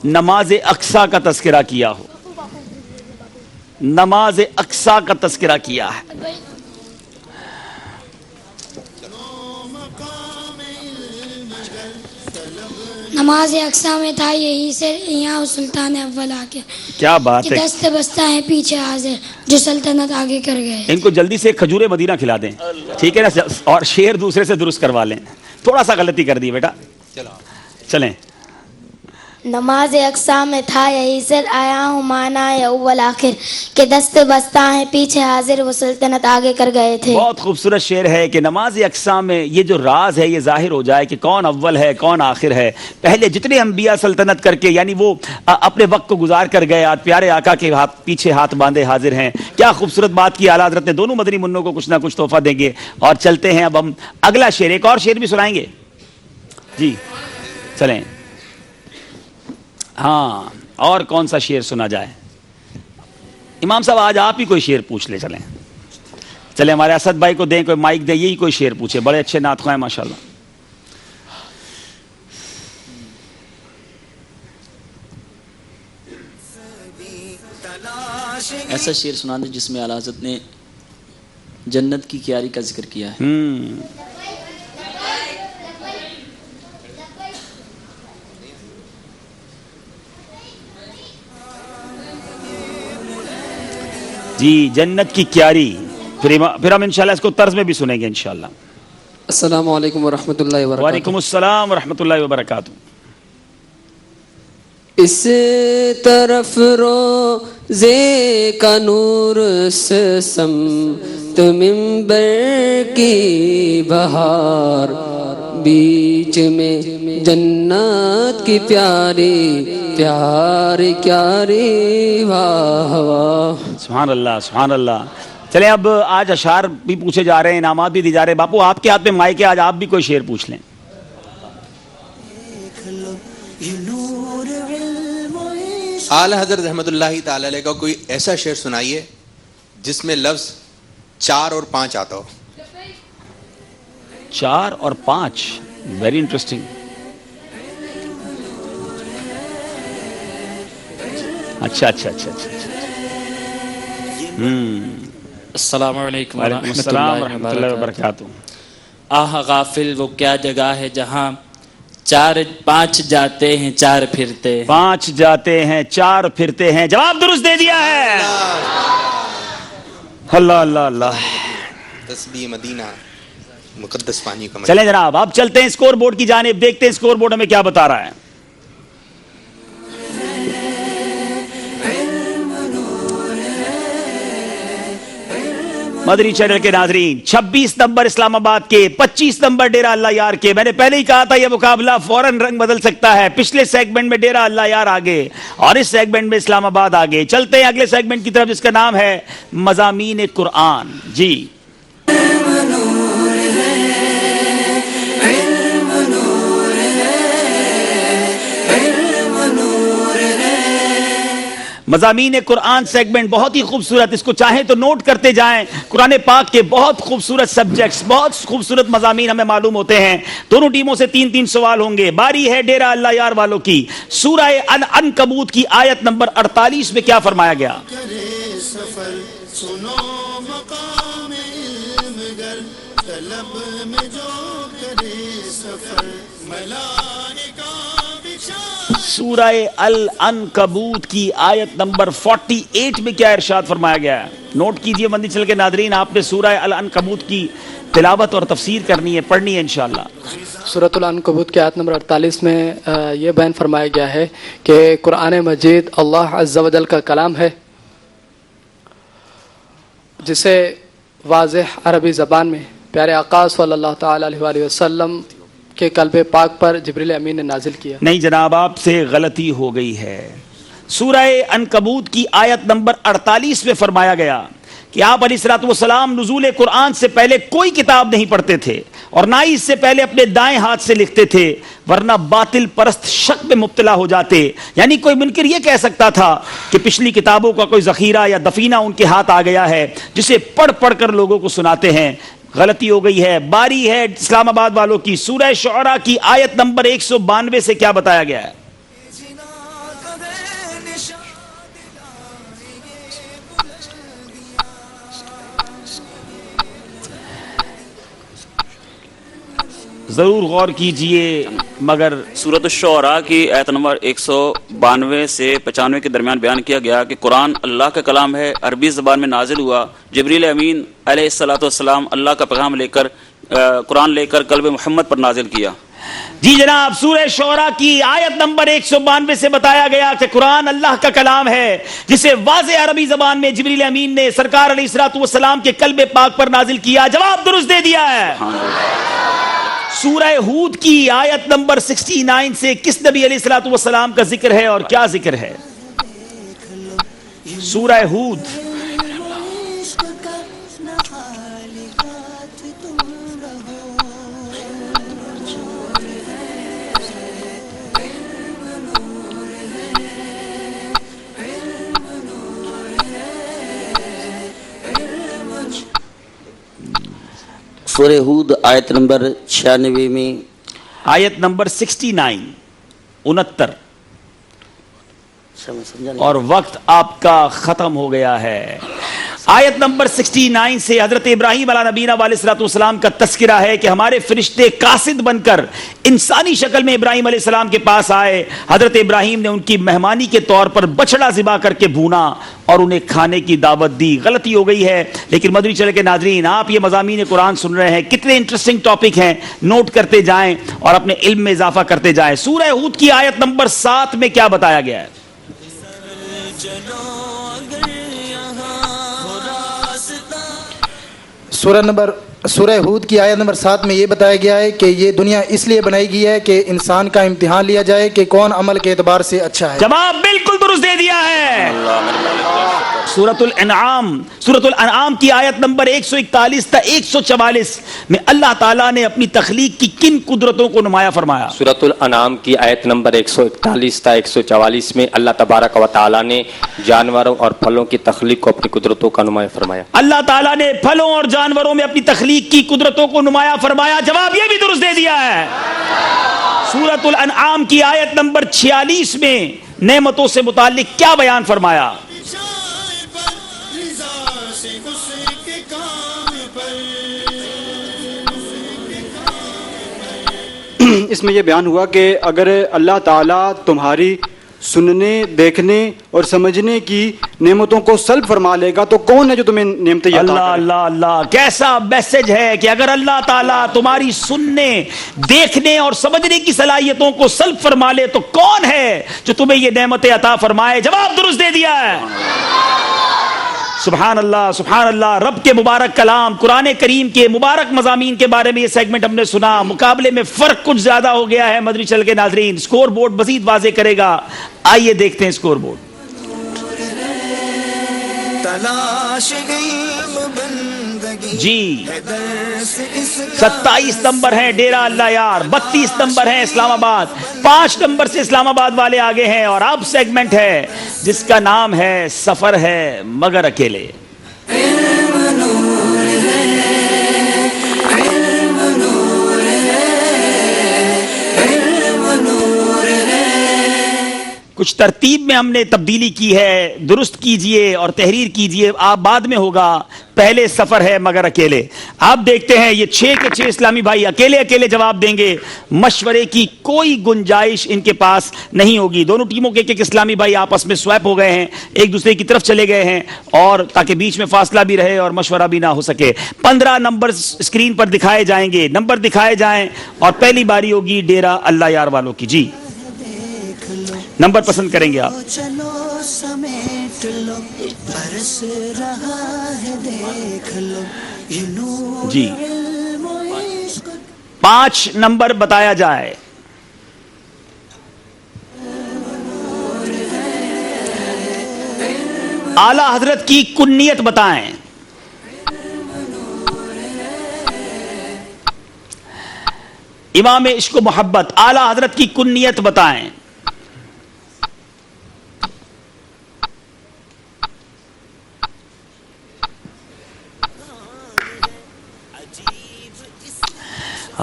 नमाज अक्सा का तस्करा किया हो। नमाज अक्सा का तस्करा किया है। नमाज अक्सा में था यही से यहाँ सुल्तान अव्वल आके। क्या बात है। दस्त बस्ता है पीछे हाजिर, जो सल्तनत आगे कर गए। इनको जल्दी से खजूरे मदीना खिला दें, ठीक है ना, और शेर दूसरे से दुरुस्त करवा लें। थोड़ा सा गलती कर दी बेटा। चलें। नमाज अक्सा में था यही से आया हूँ माना है अव्वल आखिर, के दस्त बस्ता है पीछे हाजिर, वो सल्तनत आगे कर गए थे। बहुत खूबसूरत शेर है कि नमाज अक्सा में ये जो राज है ये जाहिर हो जाए कि कौन अव्वल है कौन आखिर है। पहले जितने अंबिया सल्तनत करके यानी वो अपने वक्त को गुजार कर गए, आज प्यारे आका के हाथ पीछे हाथ बांधे हाजिर हैं। क्या खूबसूरत बात की आला हज़रत ने। दोनों मदनी मुन्नों को कुछ ना कुछ तोहफा देंगे। और चलते हैं अब हम अगला शेर, एक और शेर भी सुनाएंगे जी। चलें। हाँ, और कौन सा शेर सुना जाए। इमाम साहब आज आप ही कोई शेर पूछ ले। चलें चलें, हमारे असद भाई को दें, कोई माइक दे, यही कोई शेर पूछे। बड़े अच्छे नात ख्वाह हैं माशाल्लाह। ऐसा शेर सुना दे जिसमें आला हज़रत ने जन्नत की क्यारी का जिक्र किया है। जी, जन्नत की क्यारी। फिर हम इंशाल्लाह इसको तर्ज में भी सुनेंगे इंशाल्लाह। अस्सलामु अलैकुम व रहमतुल्लाहि व बरकातुहू। वालेकुम अस्सलाम व रहमतुल्लाहि व बरकातुहू। इस तरफ रोज़े का नूर से समत मिंबर की बहार, بیچ میں جنت کی پیاری پیاری پیاری واہ واہ. سبحان اللہ سبحان اللہ. چلیں اب آج اشعار بھی پوچھے جا رہے ہیں, انعامات بھی دی جا رہے ہیں. باپو آپ کے ہاتھ میں مائک ہے, آج آپ بھی کوئی شعر پوچھ لیں. اعلی حضرت رحمۃ اللہ تعالی علیہ کا کوئی ایسا شعر سنائیے جس میں لفظ 4 اور 5 آتا ہو. 4 اور 5, ویری انٹرسٹنگ. اچھا اچھا اچھا اچھا. السلام علیکم وعلیکم السلام ورحمۃ اللہ وبرکاتہ. آہ غافل وہ کیا جگہ ہے جہاں 4-5 جاتے ہیں 4 پھرتے. 5 جاتے ہیں 4 پھرتے ہیں. جواب درست دے دیا ہے. اللہ اللہ اللہ. تسبیح مدینہ مقدس پانی کا. چلیں جناب اب چلتے ہیں اسکور بورڈ کی جانب, دیکھتے ہیں اسکور بورڈ ہمیں کیا بتا رہا ہے. مدری چینل کے ناظرین, 26 نمبر اسلام آباد کے, 25 نمبر ڈیرہ اللہ یار کے. میں نے پہلے ہی کہا تھا یہ مقابلہ فوراً رنگ بدل سکتا ہے. پچھلے سیگمنٹ میں ڈیرہ اللہ یار آگے اور اس سیگمنٹ میں اسلام آباد آگے. چلتے ہیں اگلے سیگمنٹ کی طرف جس کا نام ہے مضامین قرآن. جی مضامین قرآن سیگمنٹ بہت ہی خوبصورت, اس کو چاہیں تو نوٹ کرتے جائیں. قرآن پاک کے بہت خوبصورت سبجیکٹس, بہت خوبصورت مضامین ہمیں معلوم ہوتے ہیں. دونوں ٹیموں سے 3-3 سوال ہوں گے. باری ہے ڈیرہ اللہ یار والوں کی. سورہ العنکبوت کی آیت نمبر 48 میں کیا فرمایا گیا؟ سورہ العنکبوت کی آیت نمبر 48 میں کیا ارشاد فرمایا گیا ہے؟ نوٹ کیجئے مندی چل کے ناظرین, آپ نے سورہ العنکبوت کی تلاوت اور تفسیر کرنی ہے, پڑھنی ہے انشاءاللہ. سورۃ العنکبوت کی آیت نمبر 48 میں یہ بیان فرمایا گیا ہے کہ قرآن مجید اللہ عز و جل کا کلام ہے جسے واضح عربی زبان میں پیارے آقا صلی اللہ تعالی علیہ وآلہ وسلم کہ قلب پاک پر جبریل امین نے نازل کیا. نہیں جناب, آپ سے غلطی ہو گئی ہے. سورہ عنکبوت کی آیت نمبر 48 میں فرمایا گیا کہ آپ علیہ الصلوۃ والسلام نزول قرآن سے پہلے کوئی کتاب نہیں پڑھتے تھے اور نہ ہی اس سے پہلے اپنے دائیں ہاتھ سے لکھتے تھے, ورنہ باطل پرست شک میں مبتلا ہو جاتے. یعنی کوئی منکر یہ کہہ سکتا تھا کہ پچھلی کتابوں کا کوئی ذخیرہ یا دفینہ ان کے ہاتھ آ گیا ہے جسے پڑھ پڑھ کر لوگوں کو سناتے ہیں. غلطی ہو گئی ہے. باری ہے اسلام آباد والوں کی. سورہ شعراء کی آیت نمبر 192 سے کیا بتایا گیا ہے؟ ضرور غور کیجئے مگر سورۃ الشعراء کی آیت نمبر 192 سے 95 کے درمیان بیان کیا گیا کہ قرآن اللہ کا کلام ہے, عربی زبان میں نازل ہوا. جبریل امین علیہ الصلوۃ والسلام اللہ کا پیغام لے کر قرآن لے کر قلب محمد پر نازل کیا. جی جناب, سورہ شعراء کی آیت نمبر 192 سے بتایا گیا کہ قرآن اللہ کا کلام ہے جسے واضح عربی زبان میں جبریل امین نے سرکار علیہ الصلوۃ والسلام کے قلب پاک پر نازل کیا. جواب درست دے دیا ہے. سورہ ہود کی آیت نمبر 69 سے کس نبی علیہ الصلوۃ والسلام کا ذکر ہے اور کیا ذکر ہے؟ سورہ ہود سورہ ہود آیت نمبر 96 میں آیت نمبر 69 اور وقت آپ کا ختم ہو گیا ہے. آیت نمبر 69 سے حضرت ابراہیم علیہ نبینا علیہ الصلوۃ والسلام کا تذکرہ ہے کہ ہمارے فرشتے قاصد بن کر انسانی شکل میں ابراہیم علیہ السلام کے پاس آئے. حضرت ابراہیم نے ان کی مہمانی کے طور پر بچڑا ذبح کر کے بھونا اور انہیں کھانے کی دعوت دی. غلطی ہو گئی ہے, لیکن مدنی چینل کے ناظرین آپ یہ مضامین قرآن سن رہے ہیں, کتنے انٹرسٹنگ ٹاپک ہیں, نوٹ کرتے جائیں اور اپنے علم میں اضافہ کرتے جائیں. سورہ ہود کی آیت نمبر 7 میں کیا بتایا گیا ہے؟ سورہ نمبر سورہ ہود کی آیت نمبر 7 میں یہ بتایا گیا ہے کہ یہ دنیا اس لیے بنائی گئی ہے کہ انسان کا امتحان لیا جائے کہ کون عمل کے اعتبار سے اچھا ہے. جواب بالکل درست دے دیا ہے. سورۃ الانعام کی آیت نمبر 141 تا 144 میں اللہ تعالیٰ نے اپنی تخلیق کی کن قدرتوں کو نمایاں فرمایا؟ سورۃ الانعام کی آیت نمبر 141 تا 144 میں اللہ تبارک و تعالیٰ نے جانوروں اور پھلوں کی تخلیق کو اپنی قدرتوں کا نمایاں فرمایا. اللہ تعالیٰ نے پھلوں اور جانوروں میں اپنی تخلیق کی قدرتوں کو نمایاں فرمایا. جواب یہ بھی درست دے دیا ہے. سورۃ الانعام کی آیت نمبر 46 میں نعمتوں سے متعلق کیا بیان فرمایا؟ اس میں یہ بیان ہوا کہ اگر اللہ تعالیٰ تمہاری سننے، دیکھنے اور سمجھنے کی نعمتوں کو سلب فرما لے گا تو کون ہے جو تمہیں نعمتیں عطا کرے؟ اللہ اللہ اللہ، کیسا میسج ہے کہ اگر اللہ تعالیٰ تمہاری سننے، دیکھنے اور سمجھنے کی صلاحیتوں کو سلب فرما لے تو کون ہے جو تمہیں یہ نعمتیں عطا فرمائے؟ جواب درست دے دیا ہے. سبحان اللہ سبحان اللہ. رب کے مبارک کلام قرآن کریم کے مبارک مضامین کے بارے میں یہ سیگمنٹ ہم نے سنا. مقابلے میں فرق کچھ زیادہ ہو گیا ہے مدنی چل کے ناظرین. سکور بورڈ مزید واضح کرے گا. آئیے دیکھتے ہیں سکور بورڈ. جی 27 نمبر ہیں ڈیرہ اللہ یار، 32 نمبر ہیں اسلام آباد، 5 نمبر سے اسلام آباد والے آگے ہیں. اور اب سیگمنٹ ہے جس کا نام ہے سفر ہے مگر اکیلے. کچھ ترتیب میں ہم نے تبدیلی کی ہے، درست کیجئے اور تحریر کیجئے. آپ بعد میں ہوگا، پہلے سفر ہے مگر اکیلے. آپ دیکھتے ہیں یہ 6 کے 6 اسلامی بھائی اکیلے اکیلے جواب دیں گے. مشورے کی کوئی گنجائش ان کے پاس نہیں ہوگی. دونوں ٹیموں کے ایک اسلامی بھائی آپس میں سویپ ہو گئے ہیں، ایک دوسرے کی طرف چلے گئے ہیں، اور تاکہ بیچ میں فاصلہ بھی رہے اور مشورہ بھی نہ ہو سکے. 15 نمبر اسکرین پر دکھائے جائیں گے، نمبر دکھائے جائیں، اور پہلی باری ہوگی ڈیرہ اللہ یار والوں کی. جی نمبر پسند کریں گے آپ. چلو سمیٹ لو برس رہا ہے دیکھ لو یہ نور جی علم و عشق. 5 نمبر بتایا جائے. اعلی حضرت کی کنیت بتائیں. امام عشق و محبت اعلی حضرت کی کنیت بتائیں.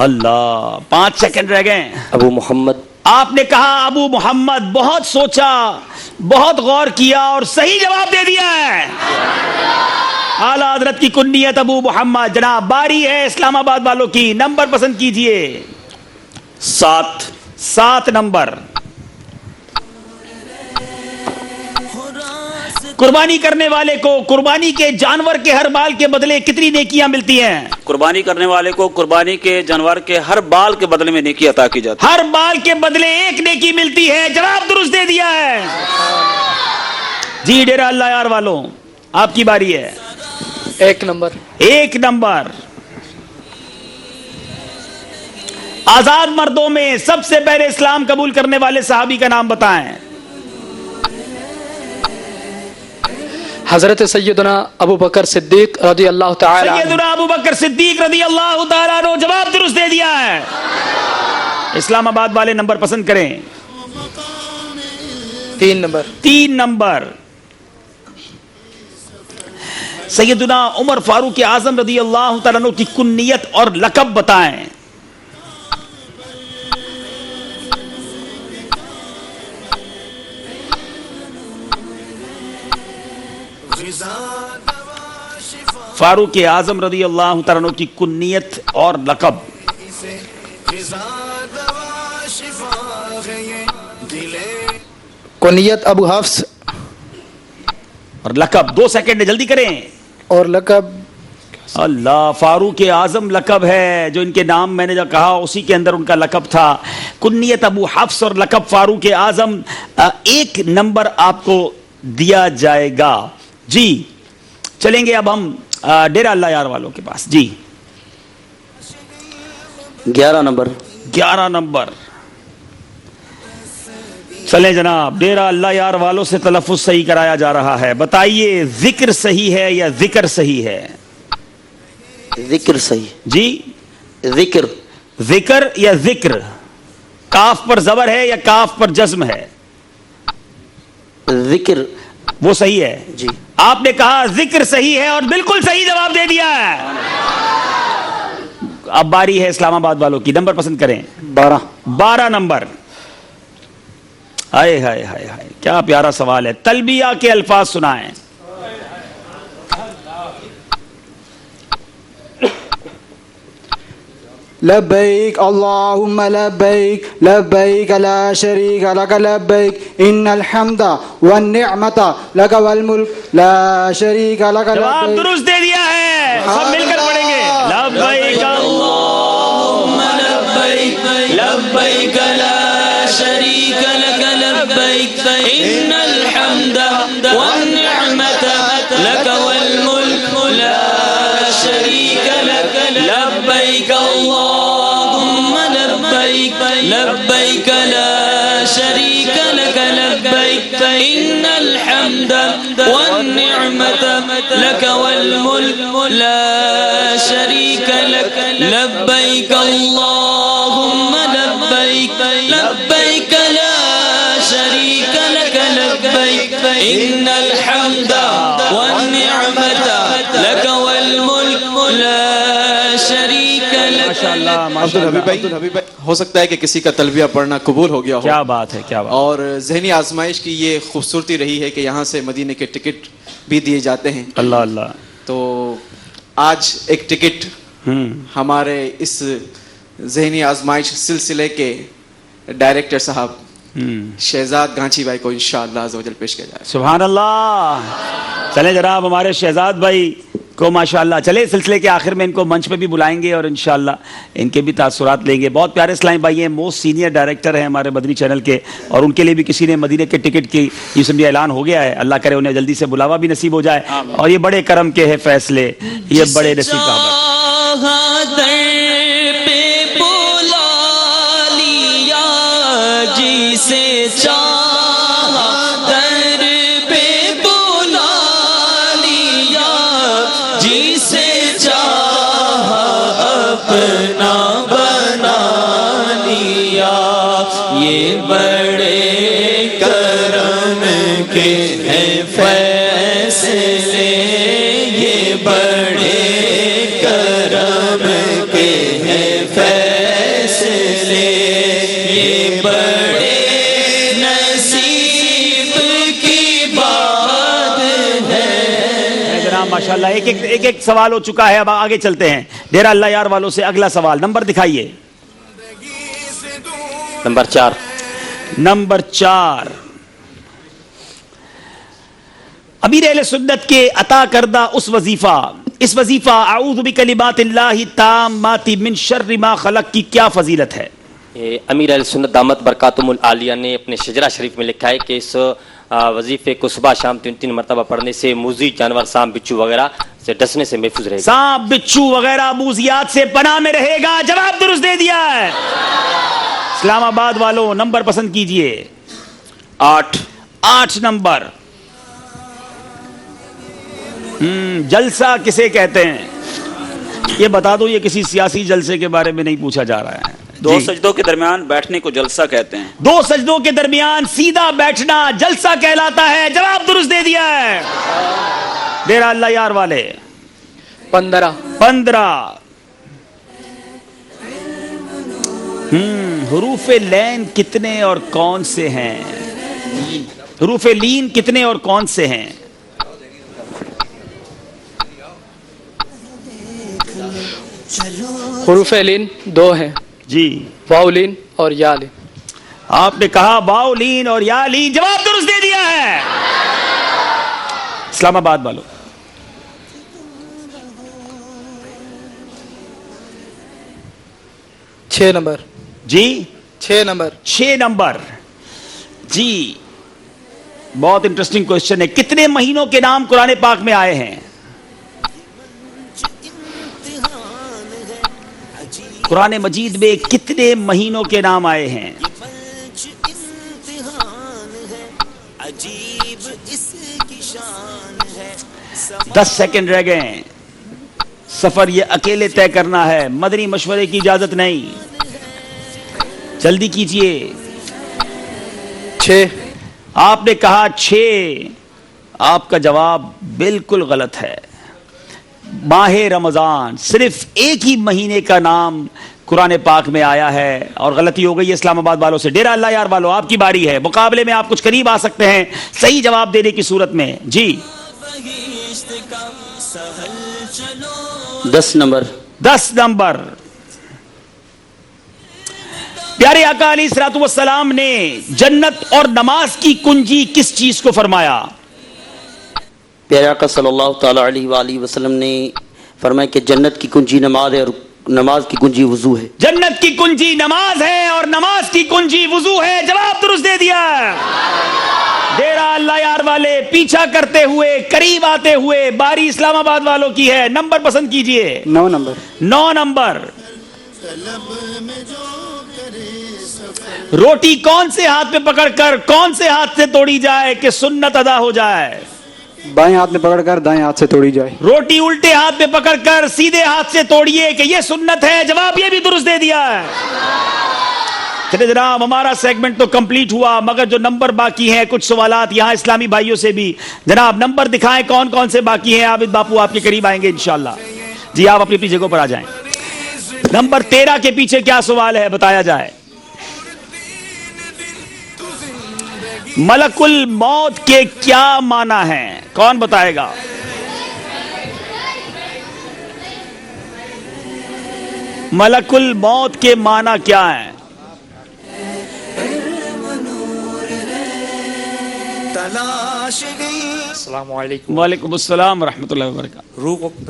اللہ 5 سیکنڈ رہ گئے. ابو محمد. آپ نے کہا ابو محمد. بہت سوچا، بہت غور کیا اور صحیح جواب دے دیا ہے. اعلیٰ حضرت کی کنیت ابو محمد. جناب باری ہے اسلام آباد والوں کی. نمبر پسند کیجئے. 7 نمبر. قربانی کرنے والے کو قربانی کے جانور کے ہر بال کے بدلے کتنی نیکیاں ملتی ہیں؟ قربانی کرنے والے کو قربانی کے جانور کے ہر بال کے بدلے میں نیکی عطا کی جاتی ہے. ہر بال کے بدلے 1 نیکی ملتی ہے. جواب درست دے دیا ہے. جی ڈیرہ اللہ یار والوں آپ کی باری ہے. 1 نمبر. آزاد مردوں میں سب سے پہلے اسلام قبول کرنے والے صحابی کا نام بتائیں. حضرت سیدنا ابو بکر صدیق رضی اللہ تعالی عنہ. سیدنا ابو بکر صدیق رضی اللہ تعالیٰ عنہ. جواب درست دے دیا ہے. اسلام آباد والے نمبر پسند کریں. 3 نمبر. سیدنا عمر فاروق اعظم رضی اللہ تعالیٰ عنہ کی کنیت اور لقب بتائیں. فاروق اعظم رضی اللہ تعالیٰ عنہ کی کنیت اور لقب. کنیت ابو حفص اور لقب 2 سیکنڈ جلدی کریں. اور لقب اللہ فاروق اعظم لقب ہے جو ان کے نام میں نے جو کہا اسی کے اندر ان کا لقب تھا. کنیت ابو حفص اور لقب فاروق اعظم. 1 نمبر آپ کو دیا جائے گا. جی چلیں گے اب ہم ڈیرہ اللہ یار والوں کے پاس. جی 11 नंबर 11 नंबर। चले जनाब, डेरा अल्लाह यार वालों से तलफ़ुज़ सही कराया जा रहा है। बताइए जिक्र सही है या जिक्र सही है? जिक्र सही जी, जिक्र जिक्र या जिक्र? काफ पर जबर है या काफ पर जज्म है? जिक्र वो सही है जी। आपने कहा जिक्र सही है और बिल्कुल सही जवाब दे दिया है। अब बारी है इस्लामाबाद वालों की। नंबर पसंद करें। 12 नंबर। हाय हाय हाय हाय, क्या प्यारा सवाल है। तलबिया के अल्फाज सुनाएं। लब्बैक अल्लाहुम्मा लब्बैक लब्बैक ला शरीका लक लब्बैक इन्नल हम्दा वन निअमता लक वल मुल्क ला शरीका लक जवाब दुरुस्त दे दिया है। सब मिलकर पढ़ेंगे। लब्बैक अल्लाहुम्मा लब्बैक लब्बैक ला शरीका लक लब्बैक इन्नल हम्दा वन निअमता लक वल मुल्क ला शरीका लक लब्बैक अल्लाहुम्मा लब्बैक लब्बैक ला शरीका लक लब्बैक इन्नल हम्दा वन निअमता लक वल मुल्क ला शरीका लक लब्बैक अल्लाहुम्मा लब्बैक लब्बैक ला शरीका लक लब्बैक इन्नल हम्दा वन निअमता लक वल मुल्क ला शरीका लक। अब्दुल हबीब भाई, हो सकता है कि किसी का तलबिया पढ़ना कबूल हो गया हो। क्या बात है, क्या बात। और ज़हनी आजमाइश की ये खूबसूरती रही है कि यहाँ से मदीने के टिकट भी दिए जाते हैं। अल्लाह अल्लाह। तो आज एक टिकट हमारे इस ज़हनी आजमाइश सिलसिले के डायरेक्टर साहब शहजाद गांची भाई को इंशाअल्लाह अज़्ज़ व जल पेश किया जाए। सुभान अल्लाह। चले जनाब, हमारे शहजाद भाई को माशाअल्लाह। चले सिलसिले के आखिर में इनको मंच पे भी बुलाएंगे और इंशाअल्लाह इनके भी तासुरात लेंगे। बहुत प्यारे इस्लामी भाई हैं, मोस्ट सीनियर डायरेक्टर हैं हमारे मदनी चैनल के, और उनके लिए भी किसी ने मदीने के टिकट की ये समझिए ऐलान हो गया है। अल्लाह करे उन्हें जल्दी से बुलावा भी नसीब हो जाए। और ये बड़े करम के हैं फैसले, ये बड़े नसीब का जिसे चाहा दर पे बुला लिया, जिसे चाहा अपना बना लिया। ये बड़े करम के हैं फैसले, ये बड़े करम के हैं फैसले, ये बड़े नसीब की बात है। जनाब माशाअल्लाह। एक एक सवाल हो चुका है, अब आगे चलते हैं डेरा अल्लाह यार वालों से। अगला सवाल, नंबर दिखाइए। नंबर 4। नंबर 4। अमीर अहले सुन्नत के अता करदा उस वजीफा, इस वजीफा आऊज़ु बिकलिमातिल्लाहि ताम्माति मिन शर्रि मा खलक की क्या फजीलत है? अमीर अहले सुन्नत दामत बरकातुमुल आलिया ने अपने शजरा शरीफ में लिखा है कि इस वजीफे को सुबह शाम 3-3 मरतबा पढ़ने से मूजी जानवर सांप बिच्छू वगैरह से डसने से महफूज रहेगा। सांप बिच्छू वगैरह मूजियात से पनाह में रहेगा। जवाब दुरुस्त दे दिया है। इस्लामाबाद वालों नंबर पसंद कीजिए। 8 नंबर। जलसा किसे कहते हैं? ये बता दो, ये किसी सियासी जलसे के बारे में नहीं पूछा जा रहा है। 2 सजदों के दरमियान बैठने को जलसा कहते हैं। 2 सजदों के दरमियान सीधा बैठना जलसा कहलाता है। जवाब दुरुस्त दे दिया है। डेरा अल्लाह यार वाले 15। हुरूफे लैन कितने और कौन से हैं? हुरूफे लीन कितने और कौन से हैं? हुरूफे लीन 2 हैं जी, वाउलीन और यालीन। आपने कहा वाउलीन और यालीन। जवाब दुरुस्त दे दिया है। इस्लामाबाद वालों 6 नंबर जी। 6 नंबर 6 नंबर जी। बहुत इंटरेस्टिंग क्वेश्चन है। कितने महीनों के नाम कुरान पाक में आए हैं? قرآن مجید میں کتنے مہینوں کے نام آئے ہیں؟ عجیب اس کی شان ہے 10 سیکنڈ رہ گئے ہیں. سفر یہ اکیلے طے کرنا ہے، مدنی مشورے کی اجازت نہیں. جلدی کیجئے. 6. آپ نے کہا 6. آپ کا جواب بالکل غلط ہے. ماہ رمضان صرف ایک ہی مہینے کا نام قرآن پاک میں آیا ہے، اور غلطی ہو گئی اسلام آباد والوں سے. ڈیرہ اللہ یار والوں، آپ کی باری ہے. مقابلے میں آپ کچھ قریب آ سکتے ہیں صحیح جواب دینے کی صورت میں. جی 10 نمبر. 10 نمبر. پیارے آقا علیہ الصلوۃ والسلام نے جنت اور نماز کی کنجی کس چیز کو فرمایا؟ پیارے آقا صلی اللہ تعالی علیہ وآلہ وسلم نے فرمایا کہ جنت کی کنجی نماز ہے اور نماز کی کنجی وضو ہے. جنت کی کنجی نماز ہے اور نماز کی کنجی وضو ہے. جواب درست دے دیا. ڈیرہ اللہ یار والے پیچھا کرتے ہوئے قریب آتے ہوئے باری اسلام آباد والوں کی ہے. نمبر پسند کیجئے. 9 نمبر. 9 نمبر. روٹی کون سے ہاتھ میں پکڑ کر کون سے ہاتھ سے توڑی جائے کہ سنت ادا ہو جائے؟ بائیں ہاتھ میں پکڑ کر دائیں ہاتھ سے توڑی جائے. روٹی الٹے ہاتھ میں پکڑ کر سیدھے ہاتھ سے توڑیے کہ یہ سنت ہے. جواب یہ بھی درست دے دیا ہے. چلے جناب، ہمارا سیگمنٹ تو کمپلیٹ ہوا، مگر جو نمبر باقی ہیں کچھ سوالات یہاں اسلامی بھائیوں سے بھی. جناب نمبر دکھائیں کون کون سے باقی ہیں. عابد باپو آپ کے قریب آئیں گے انشاءاللہ. جی آپ اپنی اپنی جگہوں پر آ جائیں. نمبر 13 کے پیچھے کیا سوال ہے بتایا جائے. ملک الموت کے کیا معنی ہیں؟ کون بتائے گا؟ ملک الموت کے معنی کیا ہیں؟ السلام علیکم. وعلیکم السلام ورحمۃ اللہ وبرکاتہ.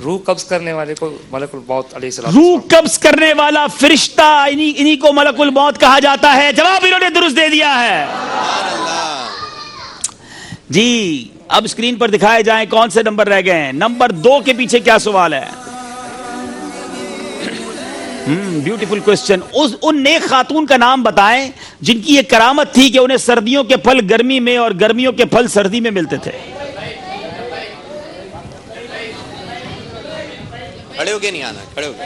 روح قبض کرنے والے کو ملک الموت علیہ السلام. روح قبض کرنے والا فرشتہ انہی کو ملک الموت کہا جاتا ہے. جواب انہوں نے درست دے دیا ہے. جی اب اسکرین پر دکھائے جائیں کون سے نمبر رہ گئے ہیں. نمبر 2 کے پیچھے کیا سوال ہے؟ Beautiful question. ان نیک خاتون کا نام بتائیں جن کی یہ کرامت تھی کہ انہیں سردیوں کے پھل گرمی میں اور گرمیوں کے پھل سردی میں ملتے تھے. کھڑے ہو کے نہیں آنا، کھڑے ہو کے.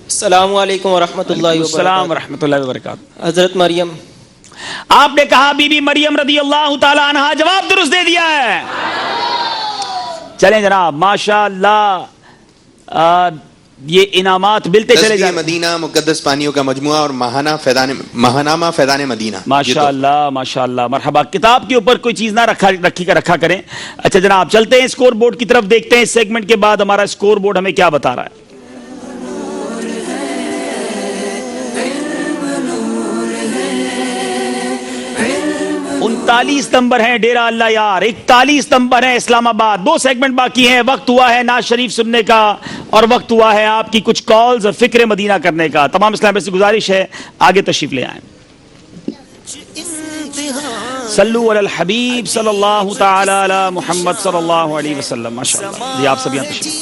السلام علیکم ورحمۃ اللہ وبرکاتہ. السلام ورحمۃ اللہ وبرکاتہ. حضرت مریم. آپ نے کہا بی بی مریم رضی اللہ تعالی عنہا. جواب درست دے دیا ہے. چلیں جناب ماشاء اللہ یہ انعامات ملتے چلے جائیں. مدینہ مقدس پانیوں کا مجموعہ اور ماہنامہ فیضان مدینہ. ماشاء اللہ ماشاء اللہ مرحبا. کتاب کے اوپر کوئی چیز نہ رکھا کریں. اچھا جناب چلتے ہیں اسکور بورڈ کی طرف، دیکھتے ہیں اس سیگمنٹ کے بعد ہمارا اسکور بورڈ ہمیں کیا بتا رہا ہے. 39 نمبر ہیں ڈیرہ اللہ یار، 41 نمبر ہیں اسلام آباد. 2 سیگمنٹ باقی ہیں. وقت ہوا ہے ناز شریف سننے کا اور وقت ہوا ہے آپ کی کچھ کالز اور فکر مدینہ کرنے کا. تمام اسلام سے گزارش ہے آگے تشریف لے آئیں. صلو علی الحبیب صلی اللہ تعالی علی محمد صلی اللہ علیہ وسلم. ماشاءاللہ جی آپ سب یہاں تشریف.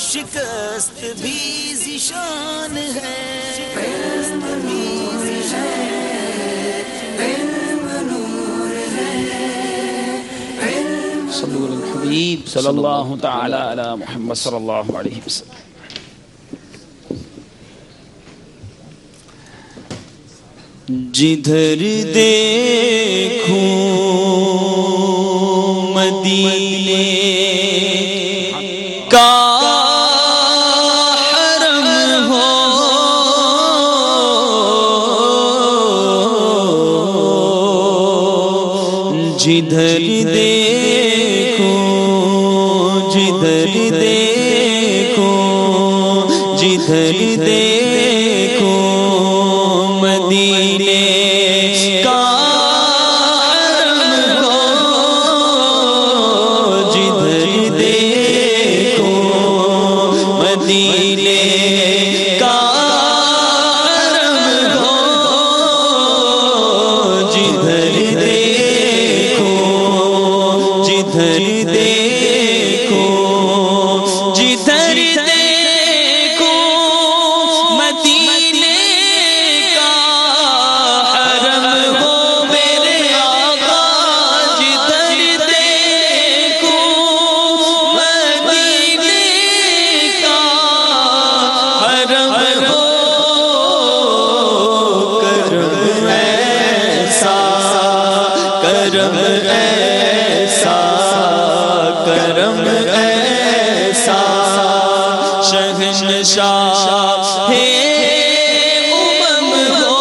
شکست بھی ذیشان ہے. صلو علی الحبیب صلی اللہ تعالی علی محمد صلی اللہ علیہ وسلم. جدھر دیکھوں مدینے کا حرم ہو، جدھر دیکھوں جدھر دیکھوں جدھر دیکھوں مدینے کا حرم ہو، جدھر دیکھوں مدینے کا حرم ہو، جدھر دیکھوں جدھر دیکھوں کرم ایسا شہنشاہ ہے امم ہو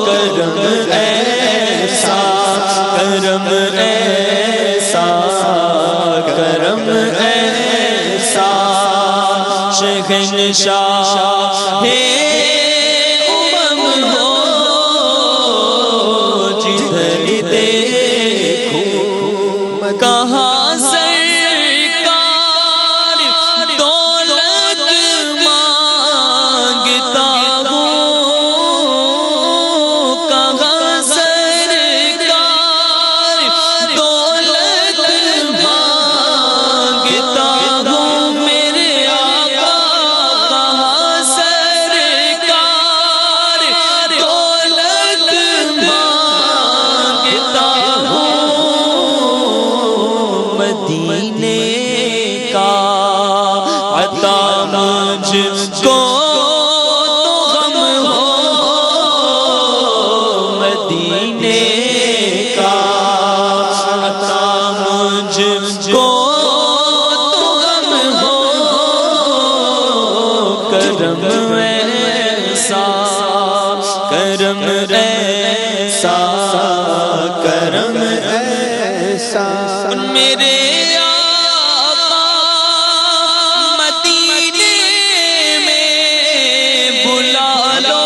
کرم ایسا کرم ایسا کرم ایسا شہنشاہ ہے امم ہو جدھر دیکھو کہاں سرکار دولت مانگتا ہوں کہاں سرکار دولت مانگتا ہوں میرے آقا کہاں سرکار دولت مانگتا ہوں مدینے کا عطا مجھ کو تو غم ہو مدینے کا عطا مجھ کو تو غم ہو کرم ایسا کرم ایسا کرم ایسا میرے آقا مدینے میں بلا لو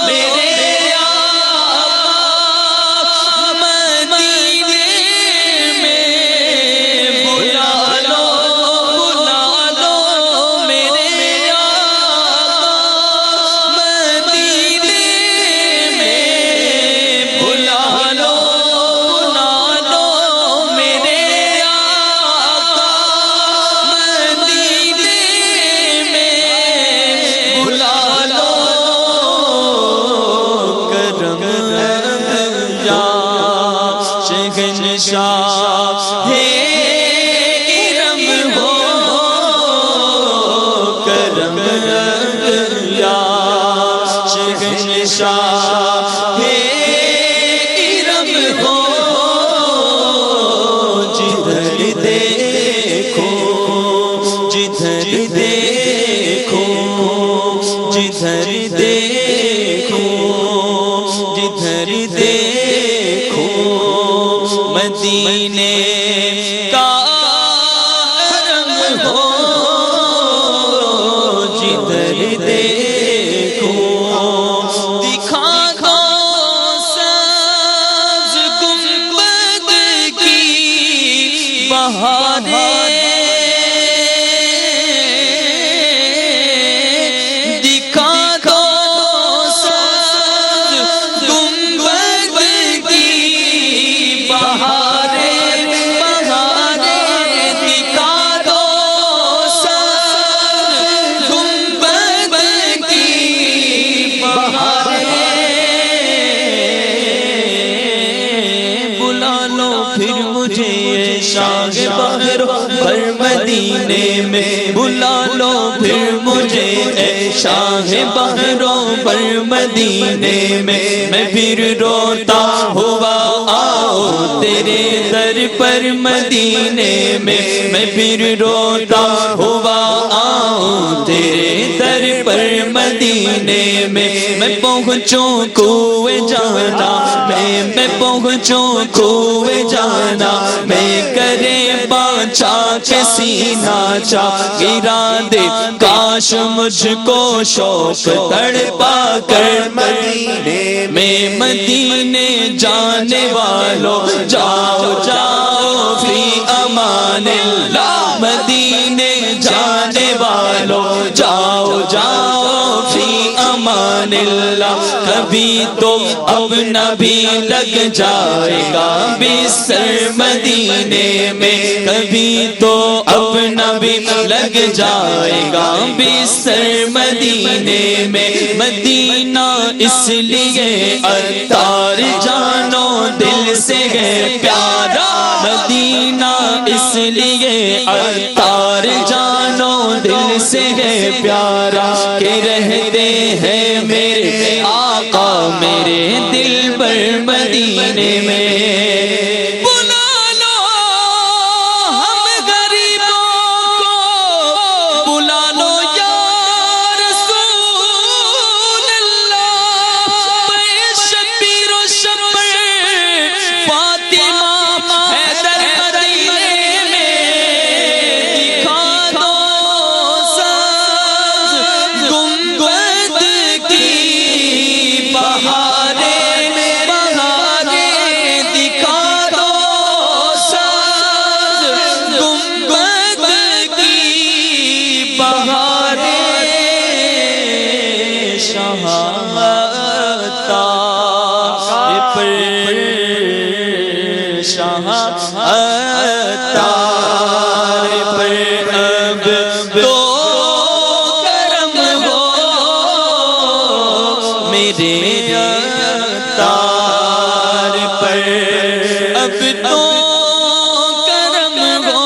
میرے آقا مدینے میں بلا لو میرے آقا مدینے میں بلا لو میرے آقا مدینے میں بلا لو کرم یا شہنشاہ ہے ارم ہو کرم یا شہنشاہ ہے ارم ہو جدھر دیکھو جدھر دیکھو جدھر دیکھو جدھر دیکھو مدینے کا حرم ہو جدھر دیکھو دکھا دو سبز گنبد کی بہاریں دکھا دو سبز گنبد کی بہاریں دکھا دو سبز گنبد کی بہاریں بلا لو پھر مجھے شاہ بحر پر مدینے میں بلا لو پھر مجھے اے شاہ بحروں پر مدینے میں پھر روتا ہوا آؤ تیرے در پر مدینے میں پھر روتا ہوا آؤ تیرے در پر مدینے میں پہنچوں کوئے جانا میں پہنچوں کوئے جانا میں کرے بانچا کے سینہ چا گرا دے کاش مجھ کو شوق تڑپا کر مدینے میں مدینے جانے والوں جاؤ جاؤ فی امان اللہ مدینے جانے والوں جاؤ جاؤ فی امان اللہ کبھی تو اپنا بھی لگ جائے گا بستر مدینے میں کبھی تو اپنا بھی لگ جائے گا بستر مدینے میں مدینہ اس لیے عطار جانو دل سے ہے پیارا مدینہ اس لیے عطار جانو دل سے ہے پیارا کہ رہتے ہیں میرے آقا میرے دل پر مدینے میں عطار پر اب تو کرم ہو میرے عطار پر اب تو کرم ہو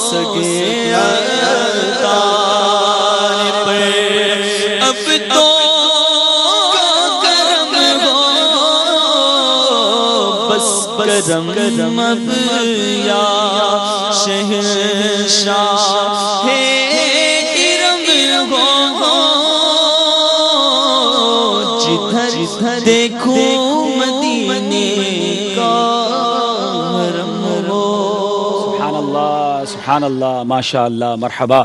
سگے عطار پر اب تو کرم اب یا شہنشاہ کرم ہو جدھر دیکھوں مدینے کا حرم ہو. سبحان اللہ ماشاء اللہ مرحبا.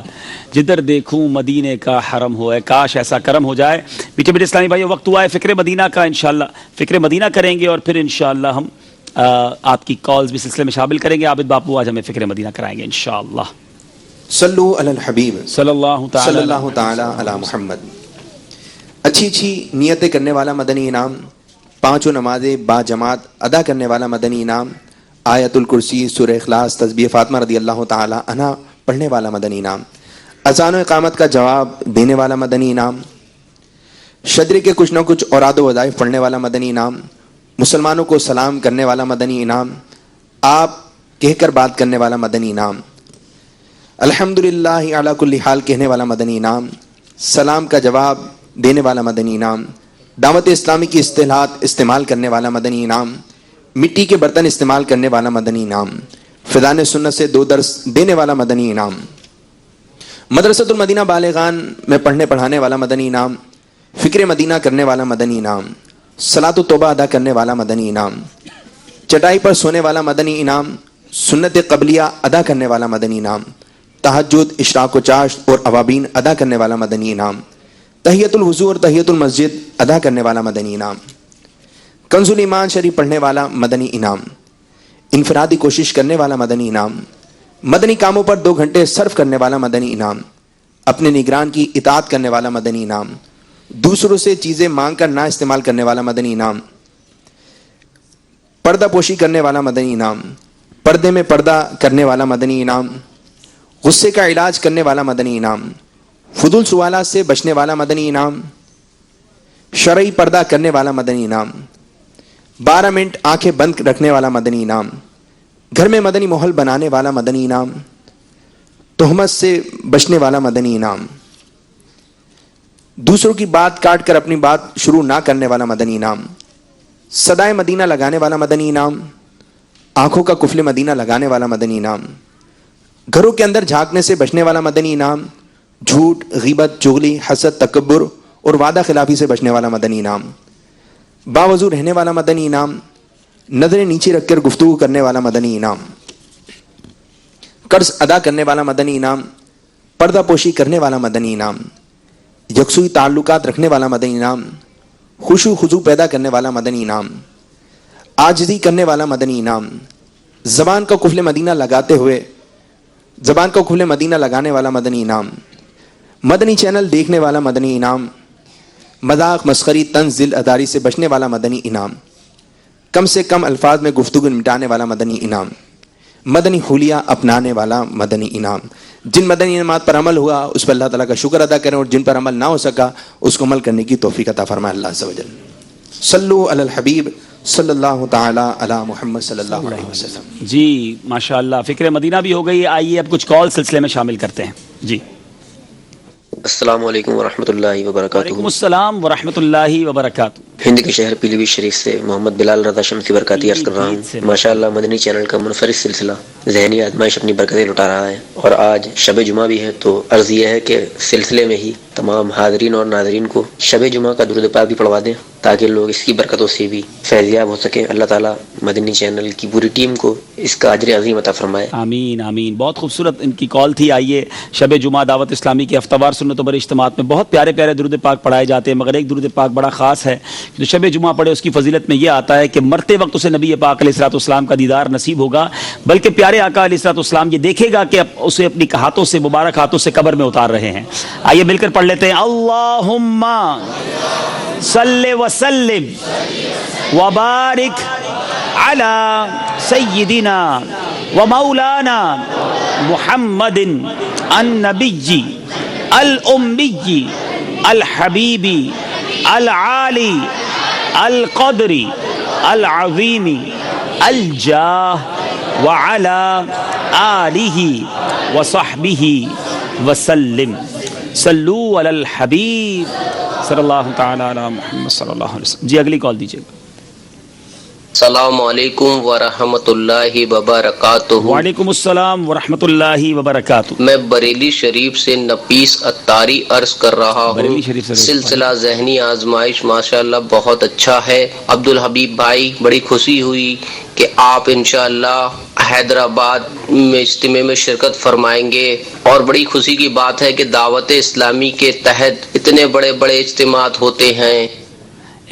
جدھر دیکھوں مدینے کا حرم ہو. اے کاش ایسا کرم ہو جائے. میٹھے میٹھے اسلامی بھائیو وقت ہوا ہے فکر مدینہ کا. انشاءاللہ فکر مدینہ کریں گے اور پھر انشاءاللہ ہم آپ کی کالز بھی سلسلے میں شامل کریں گے. عابد باپو آج ہمیں فکر مدینہ کرائیں گے انشاءاللہ. صلو علی الحبیب صلی اللہ تعالی علی محمد. اچھی اچھی نیتیں کرنے والا مدنی انعام, پانچوں نمازیں با جماعت ادا کرنے والا مدنی انعام, آیت الکرسی, سورہ اخلاص, تسبیح فاطمہ رضی اللہ تعالی عنہ پڑھنے والا مدنی انعام, اذان و اقامت کا جواب دینے والا مدنی انعام, شجرے کے کچھ نہ کچھ اوراد و وظائف پڑھنے والا مدنی انعام, مسلمانوں کو سلام کرنے والا مدنی انعام, آپ کہہ کر بات کرنے والا مدنی انعام, الحمدللہ علی کل حال کہنے والا مدنی انعام, سلام کا جواب دینے والا مدنی انعام, دعوت اسلامی کی اصطلاحات استعمال کرنے والا مدنی انعام, مٹی کے برتن استعمال کرنے والا مدنی انعام, فیضان سنت سے 2 درس دینے والا مدنی انعام, مدرسۃ المدینہ بالغان میں پڑھنے پڑھانے والا مدنی انعام, فکر مدینہ کرنے والا مدنی انعام, صلاۃ و توبہ ادا کرنے والا مدنی انعام, چٹائی پر سونے والا مدنی انعام, سنت قبلیہ ادا کرنے والا مدنی انعام, تہجد, اشراق و چاشت اور اوابین ادا کرنے والا مدنی انعام, تحیۃ الوضو اور تحیۃ المسجد ادا کرنے والا مدنی انعام, کنز الایمان شریف پڑھنے والا مدنی انعام, انفرادی کوشش کرنے والا مدنی انعام, مدنی کاموں پر 2 گھنٹے صرف کرنے والا مدنی انعام, اپنے نگران کی اطاعت کرنے والا مدنی انعام, دوسروں سے چیزیں مانگ کر نہ استعمال کرنے والا مدنی انعام, پردہ پوشی کرنے والا مدنی انعام, پردے میں پردہ کرنے والا مدنی انعام, غصے کا علاج کرنے والا مدنی انعام, فضول سوالات سے بچنے والا مدنی انعام, شرعی پردہ کرنے والا مدنی انعام, 12 منٹ آنکھیں بند رکھنے والا مدنی انعام, گھر میں مدنی ماحول بنانے والا مدنی انعام, تہمت سے بچنے والا مدنی انعام, دوسروں کی بات کاٹ کر اپنی بات شروع نہ کرنے والا مدنی انعام, صدائے مدینہ لگانے والا مدنی انعام, آنکھوں کا کفل مدینہ لگانے والا مدنی انعام, گھروں کے اندر جھانکنے سے بچنے والا مدنی انعام, جھوٹ, غیبت, چغلی, حسد, تکبر اور وعدہ خلافی سے بچنے والا مدنی انعام, باوضو رہنے والا مدنی انعام, نظریں نیچے رکھ کر گفتگو کرنے والا مدنی انعام, قرض ادا کرنے والا مدنی انعام, پردہ پوشی کرنے والا مدنی انعام, یکسوئی تعلقات رکھنے والا مدنی انعام, خشوع خضوع پیدا کرنے والا مدنی انعام, عاجزی کرنے والا مدنی انعام, زبان کا کفل مدینہ لگانے والا مدنی انعام, مدنی چینل دیکھنے والا مدنی انعام, مذاق, مسخری, طنز, ذل اداری سے بچنے والا مدنی انعام, کم سے کم الفاظ میں گفتگو مٹانے والا مدنی انعام, مدنی حلیہ اپنانے والا مدنی انعام. جن مدنی انعامات پر عمل ہوا اس پر اللہ تعالیٰ کا شکر ادا کریں, اور جن پر عمل نہ ہو سکا اس کو عمل کرنے کی توفیق عطا فرمائے اللہ عز و جل. صلو علی الحبیب صلی اللہ تعالی علی محمد صلی اللہ علیہ وسلم. جی ماشاءاللہ فکر مدینہ بھی ہو گئی. آئیے اب کچھ کال سلسلے میں شامل کرتے ہیں. جی السلام علیکم ورحمۃ اللہ وبرکاتہ. وعلیکم السلام ورحمۃ اللہ وبرکاتہ. ہند کے شہر پیلی بھیت شریف سے محمد بلال رضا شمسی برکاتی عرض کر رہا ہوں. ماشاءاللہ مدنی چینل کا منفرد سلسلہ ذہنی آزمائش اپنی برکتیں لٹا رہا ہے, اور آج شب جمعہ بھی ہے, تو عرض یہ ہے کہ سلسلے میں ہی تمام حاضرین اور ناظرین کو شب جمعہ کا درود پاک بھی پڑھوا دیں تاکہ لوگ اس کی برکتوں سے بھی فیضیاب ہو سکیں. اللہ تعالیٰ مدنی چینل کی پوری ٹیم کو اس کا اجر عظیم عطا فرمائے. آمین آمین. بہت خوبصورت ان کی کال تھی. آئیے شب جمعہ دعوت اسلامی کے ہفتہ وار سنت و بر اجتماعات میں بہت پیارے پیارے درود پاک پڑھائے جاتے ہیں, مگر ایک درود پاک بڑا خاص ہے جو شب جمعہ پڑھے اس کی فضیلت میں یہ آتا ہے کہ مرتے وقت اسے نبی پاک علیہ الصلوۃ والسلام کا دیدار نصیب ہوگا, بلکہ پیارے آقا علیہ الصلوۃ والسلام یہ دیکھے گا کہ اسے اپنی ہاتھوں سے مبارک ہاتھوں سے قبر میں اتار رہے ہیں. آئیے مل کر پڑھ لیتے ہیں. اللہم صلی وسلم وبارک अला सय्यिदिना व मौलाना मुहम्मदिन अन्नबिय्यी अल उम्मिय्यी अल हबीबी अल आली अल क़द्री अल अज़ीमी अल जाह व अला आलिही व सहबिही वसल्लिम सल्लू अलल हबीब सल्लल्लाहु तआला अला मुहम्मद सल्लल्लाहु अलैहि वसल्लम। जी अगली कॉल दीजिएगा। अस्सलामु अलैकुम व रहमतुल्लाहि व बरकातुहू। वालेकुम अस्सलाम व रहमतुल्लाहि व बरकातुहू। मैं बरेली शरीफ से नफीस अत्तारी अर्ज कर रहा हूँ। सिलसिला ज़हनी आजमाइश माशाअल्लाह बहुत अच्छा है। अब्दुल हबीब भाई, बड़ी खुशी हुई कि आप इंशाअल्लाह हैदराबाद में इज्तिमे में शिरकत फरमाएंगे और बड़ी खुशी की बात है कि दावत इस्लामी के तहत इतने बड़े बड़े इज्तिमात होते हैं।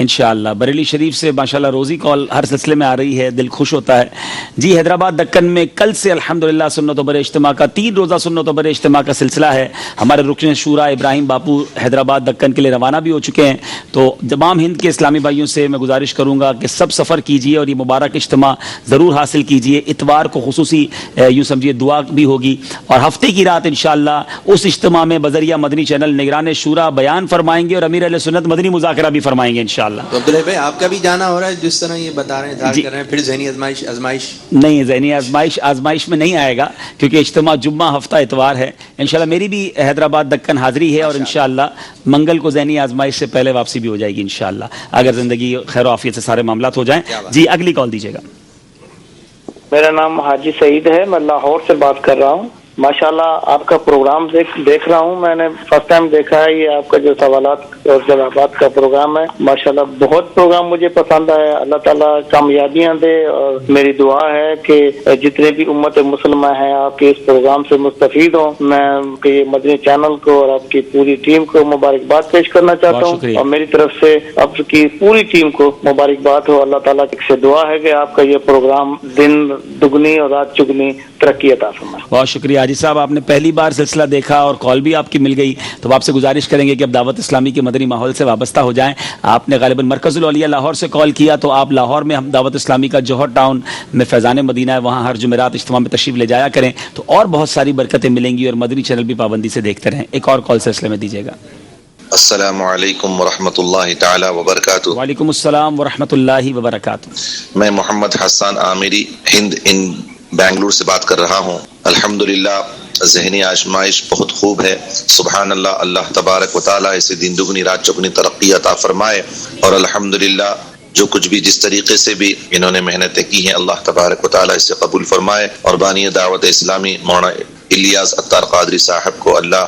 इंशाअल्लाह बरेली शरीफ से माशाअल्लाह रोज़ी कॉल हर सिलसिले में आ रही है, दिल खुश होता है। जी हैदराबाद दक्कन में कल से अल्हम्दुलिल्लाह सुन्नत व बर इज्तिमा का 3 रोज़ा सुन्नत व बर इज्तिमा का सिलसिला है। हमारे रुकन शूरा इब्राहिम बापू हैदराबाद दक्कन के लिए रवाना भी हो चुके हैं। तो तमाम हिंद के इस्लामी भाइयों से मैं गुजारिश करूँगा कि सब सफ़र कीजिए और ये मुबारक इज्तिमा ज़रूर हासिल कीजिए। इतवार को खुसूसी यूँ समझिए दुआ भी होगी और हफ्ते की रात इंशाअल्लाह उस इज्तिमा में बज़रिया मदनी चैनल निगरान शूरा बयान फरमाएंगे और अमीर अहले सुन्नत मदनी मुज़ाकरा भी फरमाएंगे इंशाअल्लाह। तो अब्दुल्ला भाई आपका भी जाना हो रहा है जिस तरह ये बता रहे हैं, धार कर रहे हैं, फिर ज़हनी आजमाइश नहीं, ज़हनी आजमाइश में नहीं आएगा क्योंकि इज्तिमा जुम्मा हफ्ता इतवार है। इंशाल्लाह मेरी भी हैदराबाद दक्कन हाजिरी है और इंशाल्लाह मंगल को ज़हनी आजमाइश से पहले वापसी भी हो जाएगी इंशाल्लाह, अगर ज़िंदगी खैर आफियत से सारे मामलात हो जाएं। जी अगली कॉल दीजिएगा। मेरा नाम हाजी सईद है, मैं लाहौर से बात कर रहा हूँ। माशाल्लाह आपका प्रोग्राम देख रहा हूँ, मैंने फर्स्ट टाइम देखा है ये आपका जो सवालात और जवाबात का प्रोग्राम है। माशाल्लाह बहुत प्रोग्राम मुझे पसंद आया। अल्लाह ताला कामयाबियां दे और मेरी दुआ है कि जितने भी उम्मत मुसलमा हैं आपके इस प्रोग्राम से मुस्तफीद हों। मैं आपके मदनी चैनल को और आपकी पूरी टीम को मुबारकबाद पेश करना चाहता हूँ और मेरी तरफ से आपकी पूरी टीम को मुबारकबाद हो। अल्लाह ताला से दुआ है कि आपका ये प्रोग्राम दिन दुगनी और रात चुगनी तरक्की अता फरमाए। बहुत शुक्रिया हाजी साहब, आपने पहली बार सिलसिला देखा और कॉल भी आपकी मिल गई, तो आपसे गुजारिश करेंगे कि अब दावत इस्लामी के मदनी माहौल से वाबस्ता हो जाएं। आपने गालिबन मरकज़ुल औलिया लाहौर से कॉल किया, तो आप लाहौर में हम दावत इस्लामी का जौहर टाउन में फैज़ान मदीना है, वहाँ हर जुमेरात इज्तिमा में तशरीफ़ ले जाया करें तो और बहुत सारी बरकतें मिलेंगी और मदनी चैनल भी पाबंदी से देखते रहें। एक और कॉल सिलसिले में दीजिएगा। अस्सलामु अलैकुम वरहमतुल्लाहि ताला वबरकातुहू। वालेकुम अस्सलाम वरहमतुल्लाहि वबरकातुहू। मैं मोहम्मद हसन आमिरी हिंद इन बेंगलुरु से बात कर रहा हूँ। अल्हम्दुलिल्लाह ज़हनी आजमाइश बहुत खूब है। सुबहान अल्लाह, अल्लाह तबारक व तआला इसे दिन दुगनी रात चौगुनी तरक्की अता फरमाए और अल्हम्दुलिल्लाह जो कुछ भी जिस तरीके से भी इन्होंने मेहनतें की हैं अल्लाह तबारक व तआला इसे कबूल फरमाए और बानी दावत इस्लामी मौलाना इलियास अत्तार क़ादरी साहब को अल्लाह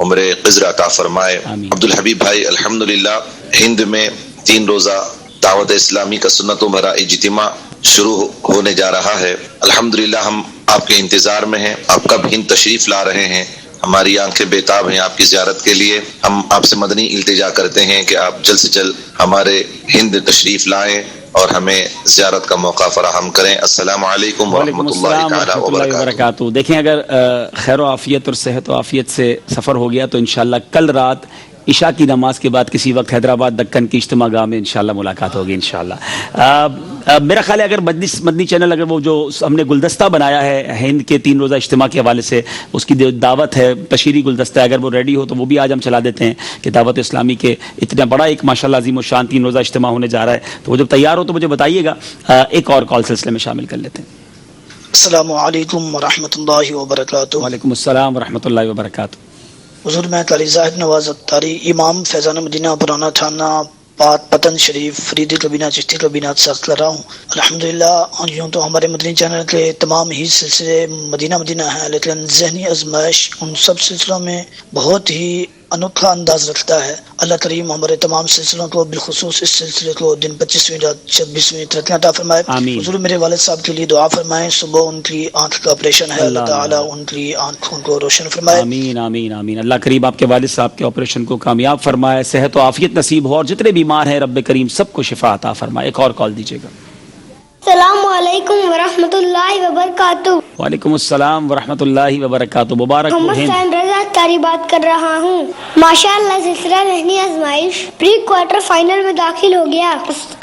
उम्र क़िज़्र अता फरमाए। अब्दुल हबीब भाई, अल्हम्दुलिल्लाह हिंद में 3 रोज़ा दावत इस्लामी का सुन्नतों भरा इज्तिमा शुरू होने जा रहा है। अल्हम्दुलिल्लाह हम आपके इंतजार में हैं, आप कब हिंद तशरीफ ला रहे हैं, हमारी आंखें बेताब हैं आपकी ज़ियारत के लिए। हम आपसे मदनी इल्तिजा करते हैं कि आप जल्द से जल्द हमारे हिंद तशरीफ लाएं और हमें ज़ियारत का मौका फराहम करें। अस्सलामु अलैकुम वरहमतुल्लाहि ताला वबरकातुहू। देखें, अगर खैर व आफियत और सेहत व आफियत से सफ़र हो गया तो इंशाअल्लाह कल रात इशा की नमाज के बाद किसी वक्त हैदराबाद दक्कन की इज्तिमा गाह में इंशाअल्लाह मुलाकात होगी इंशाअल्लाह। मेरा ख्याल है अगर मदनी चैनल अगर वो जो हमने गुलदस्ता बनाया है हिंद के 3 रोज़ा इज्तिमा के हवाले से, उसकी दावत है तशहीरी गुलदस्ता है, अगर वो रेडी हो तो वो भी आज हम चला देते हैं कि दावत इस्लामी के इतना बड़ा एक माशाअल्लाह अज़ीम व शान 3 रोज़ा इज्तिमा होने जा रहा है। तो वो जब तैयार हो तो मुझे बताइएगा। एक और कॉल सिलसिले में शामिल कर लेते हैं। अस्सलामु अलैकुम वरहमतुल्लाहि वबरकातुहू। वालेकुम अस्सलाम वरहमतुल्लाहि वबरकातुहू। हुजूर मैं काली ज़ाहिद नवाज़ अत्तारी इमाम फैज़ान मदीना पुराना थाना पतन शरीफ फरीदी कबीना चिश्ती कबीना से कर रहा हूँ। अल्हम्दुलिल्लाह यूँ तो हमारे मदनी चैनल के तमाम ही सिलसिले मदीना मदीना हैं, लेकिन ज़हनी आजमाइश उन सब सिलसिलों में बहुत ही अनोखा अंदाज रखता है। अल्लाह करीम हमारे तमाम सिलसिलों को बिलखुसूस इस सिलसिले को दिन 25वीं रात 26वीं तरक्की अता फरमाए। हुजूर मेरे वालिद साहब के लिए दुआ फरमाएं, सुबह उनकी आंख का ऑपरेशन है, अल्लाह ताला उनकी आंखों को रोशन फरमाए। आमीन आमीन आमीन। अल्लाह करीम आपके वालिद साहब के ऑपरेशन को कामयाब फरमाए, सेहत व आफियत नसीब हो और जितने बीमार हैं रब्बे करीम सबको शिफा अता फरमाए। एक और कॉल दीजिएगा। अस्सलामु अलैकुम वरहमतुल्लाहि वबरकातुहू। वालेकुम अस्सलाम वरहमतुल्लाहि वबरकातुहू। मुबारक हो हिंद। तारी बात कर रहा हूँ। माशाअल्लाह सिलसिला ज़हनी आजमाइश प्री क्वार्टर फाइनल में दाखिल हो गया।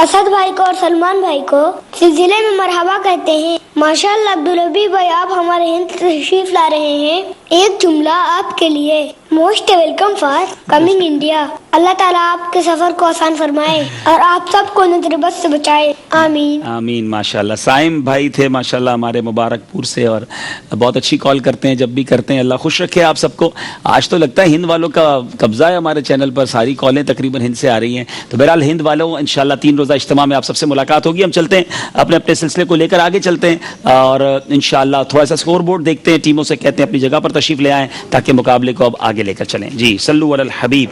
असद भाई को और सलमान भाई को सिलसिले में मरहबा कहते हैं। माशाअल्लाह अब्दुल हबीब भाई, आप हमारे हिंद तशरीफ ला रहे हैं। एक जुमला आपके लिए, most welcome for coming India. Allah ताला आपके सफर को आसान फरमाए और आप सबको नजर बद से बचाए, आमीन आमीन। माशाल्लाह साइम भाई थे माशाल्लाह हमारे मुबारकपुर से, और बहुत अच्छी कॉल करते हैं जब भी करते हैं। अल्लाह खुश रखे आप सबको। आज तो लगता है हिंद वालों का कब्जा है हमारे चैनल पर, सारी कॉलें तकरीबन हिंद से आ रही हैं। तो बहरहाल हिंद वालों, इंशाल्लाह 3 रोज़ा इज्तिमा में आप सबसे मुलाकात होगी। हम चलते हैं अपने अपने सिलसिले को लेकर आगे चलते हैं और इंशाल्लाह थोड़ा सा स्कोर बोर्ड देखते हैं, टीमों से कहते हैं अपनी जगह पर तशरीफ ले आएँ ताकि मुकाबले को अब आगे लेकर चलें। जी सल्लु अलल हबीब।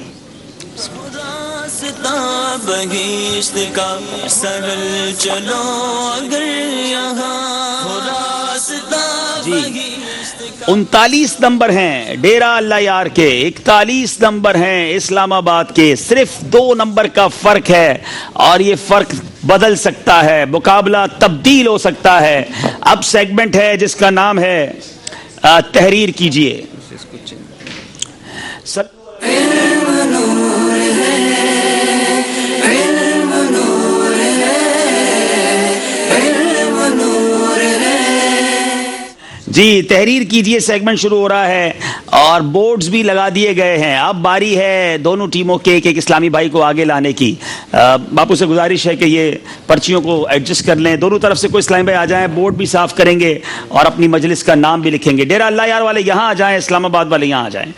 बहिश्त का सरल चलो अगर यहाँ रास्ता जी 39 नंबर हैं डेरा अल्लाह यार के, 41 नंबर हैं इस्लामाबाद के। सिर्फ 2 नंबर का फर्क है और ये फर्क बदल सकता है, मुकाबला तब्दील हो सकता है। अब सेगमेंट है जिसका नाम है तहरीर कीजिए। जी तहरीर कीजिए सेगमेंट शुरू हो रहा है और बोर्ड्स भी लगा दिए गए हैं। अब बारी है दोनों टीमों के एक इस्लामी भाई को आगे लाने की। बापू से गुजारिश है कि ये पर्चियों को एडजस्ट कर लें, दोनों तरफ से कोई इस्लामी भाई आ जाएं, बोर्ड भी साफ करेंगे और अपनी मजलिस का नाम भी लिखेंगे। डेरा अल्लाह यार वाले यहाँ आ जाएं, इस्लामाबाद वाले यहाँ आ जाएं।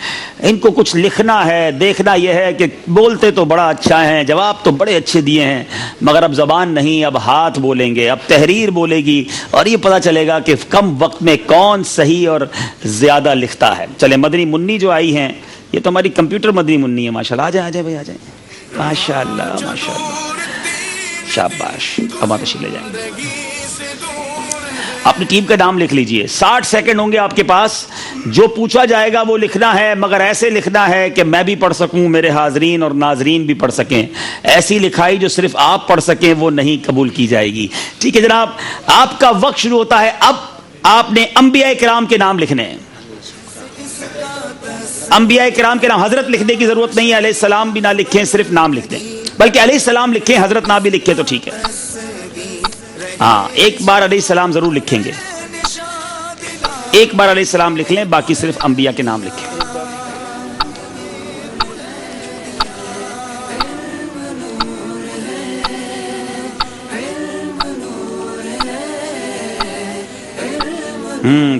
इनको कुछ लिखना है, देखना यह है कि बोलते तो बड़ा अच्छा है, जवाब तो बड़े अच्छे दिए हैं, मगर अब जबान नहीं, अब हाथ बोलेंगे, अब तहरीर बोलेगी और ये पता चलेगा कि कम वक्त में कौन सही और ज्यादा लिखता है। चले मदनी मुन्नी जो आई हैं, ये तो हमारी कंप्यूटर मदनी मुन्नी है माशाल्लाह। आ जाए भाई, आ जाए। माशाल्लाह माशाल्लाह, शाबाश। अब आप ले जाएंगे, अपनी टीम का नाम लिख लीजिए। 60 सेकंड होंगे आपके पास, जो पूछा जाएगा वो लिखना है, मगर ऐसे लिखना है कि मैं भी पढ़ सकूं, मेरे हाजरीन और नाजरीन भी पढ़ सकें। ऐसी लिखाई जो सिर्फ आप पढ़ सकें वो नहीं कबूल की जाएगी। ठीक है जनाब, आपका वक्त शुरू होता है। अब आपने अंबिया किराम के नाम लिखने हैं। अंबिया किराम के नाम, हजरत लिखने की जरूरत नहीं है, अलैहिस्सलाम भी ना लिखें, सिर्फ नाम लिख दें, बल्कि अलैहिस्सलाम लिखें, हजरत ना भी लिखे तो ठीक है। हाँ, एक बार अलैहिस्सलाम जरूर लिखेंगे, एक बार अलैहिस्सलाम लिख लें, बाकी सिर्फ अंबिया के नाम लिखें।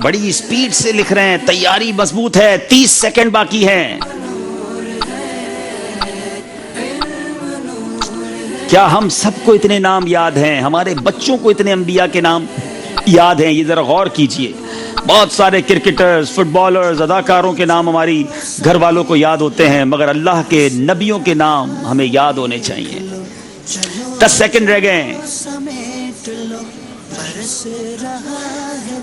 बड़ी स्पीड से लिख रहे हैं, तैयारी मजबूत है। 30 सेकंड बाकी हैं। क्या हम सबको इतने नाम याद हैं? हमारे बच्चों को इतने अंबिया के नाम याद हैं? ये जरा गौर कीजिए। बहुत सारे क्रिकेटर्स, फुटबॉलर्स, अदाकारों के नाम हमारी घर वालों को याद होते हैं, मगर अल्लाह के नबियों के नाम हमें याद होने चाहिए। 10 सेकंड रह गए।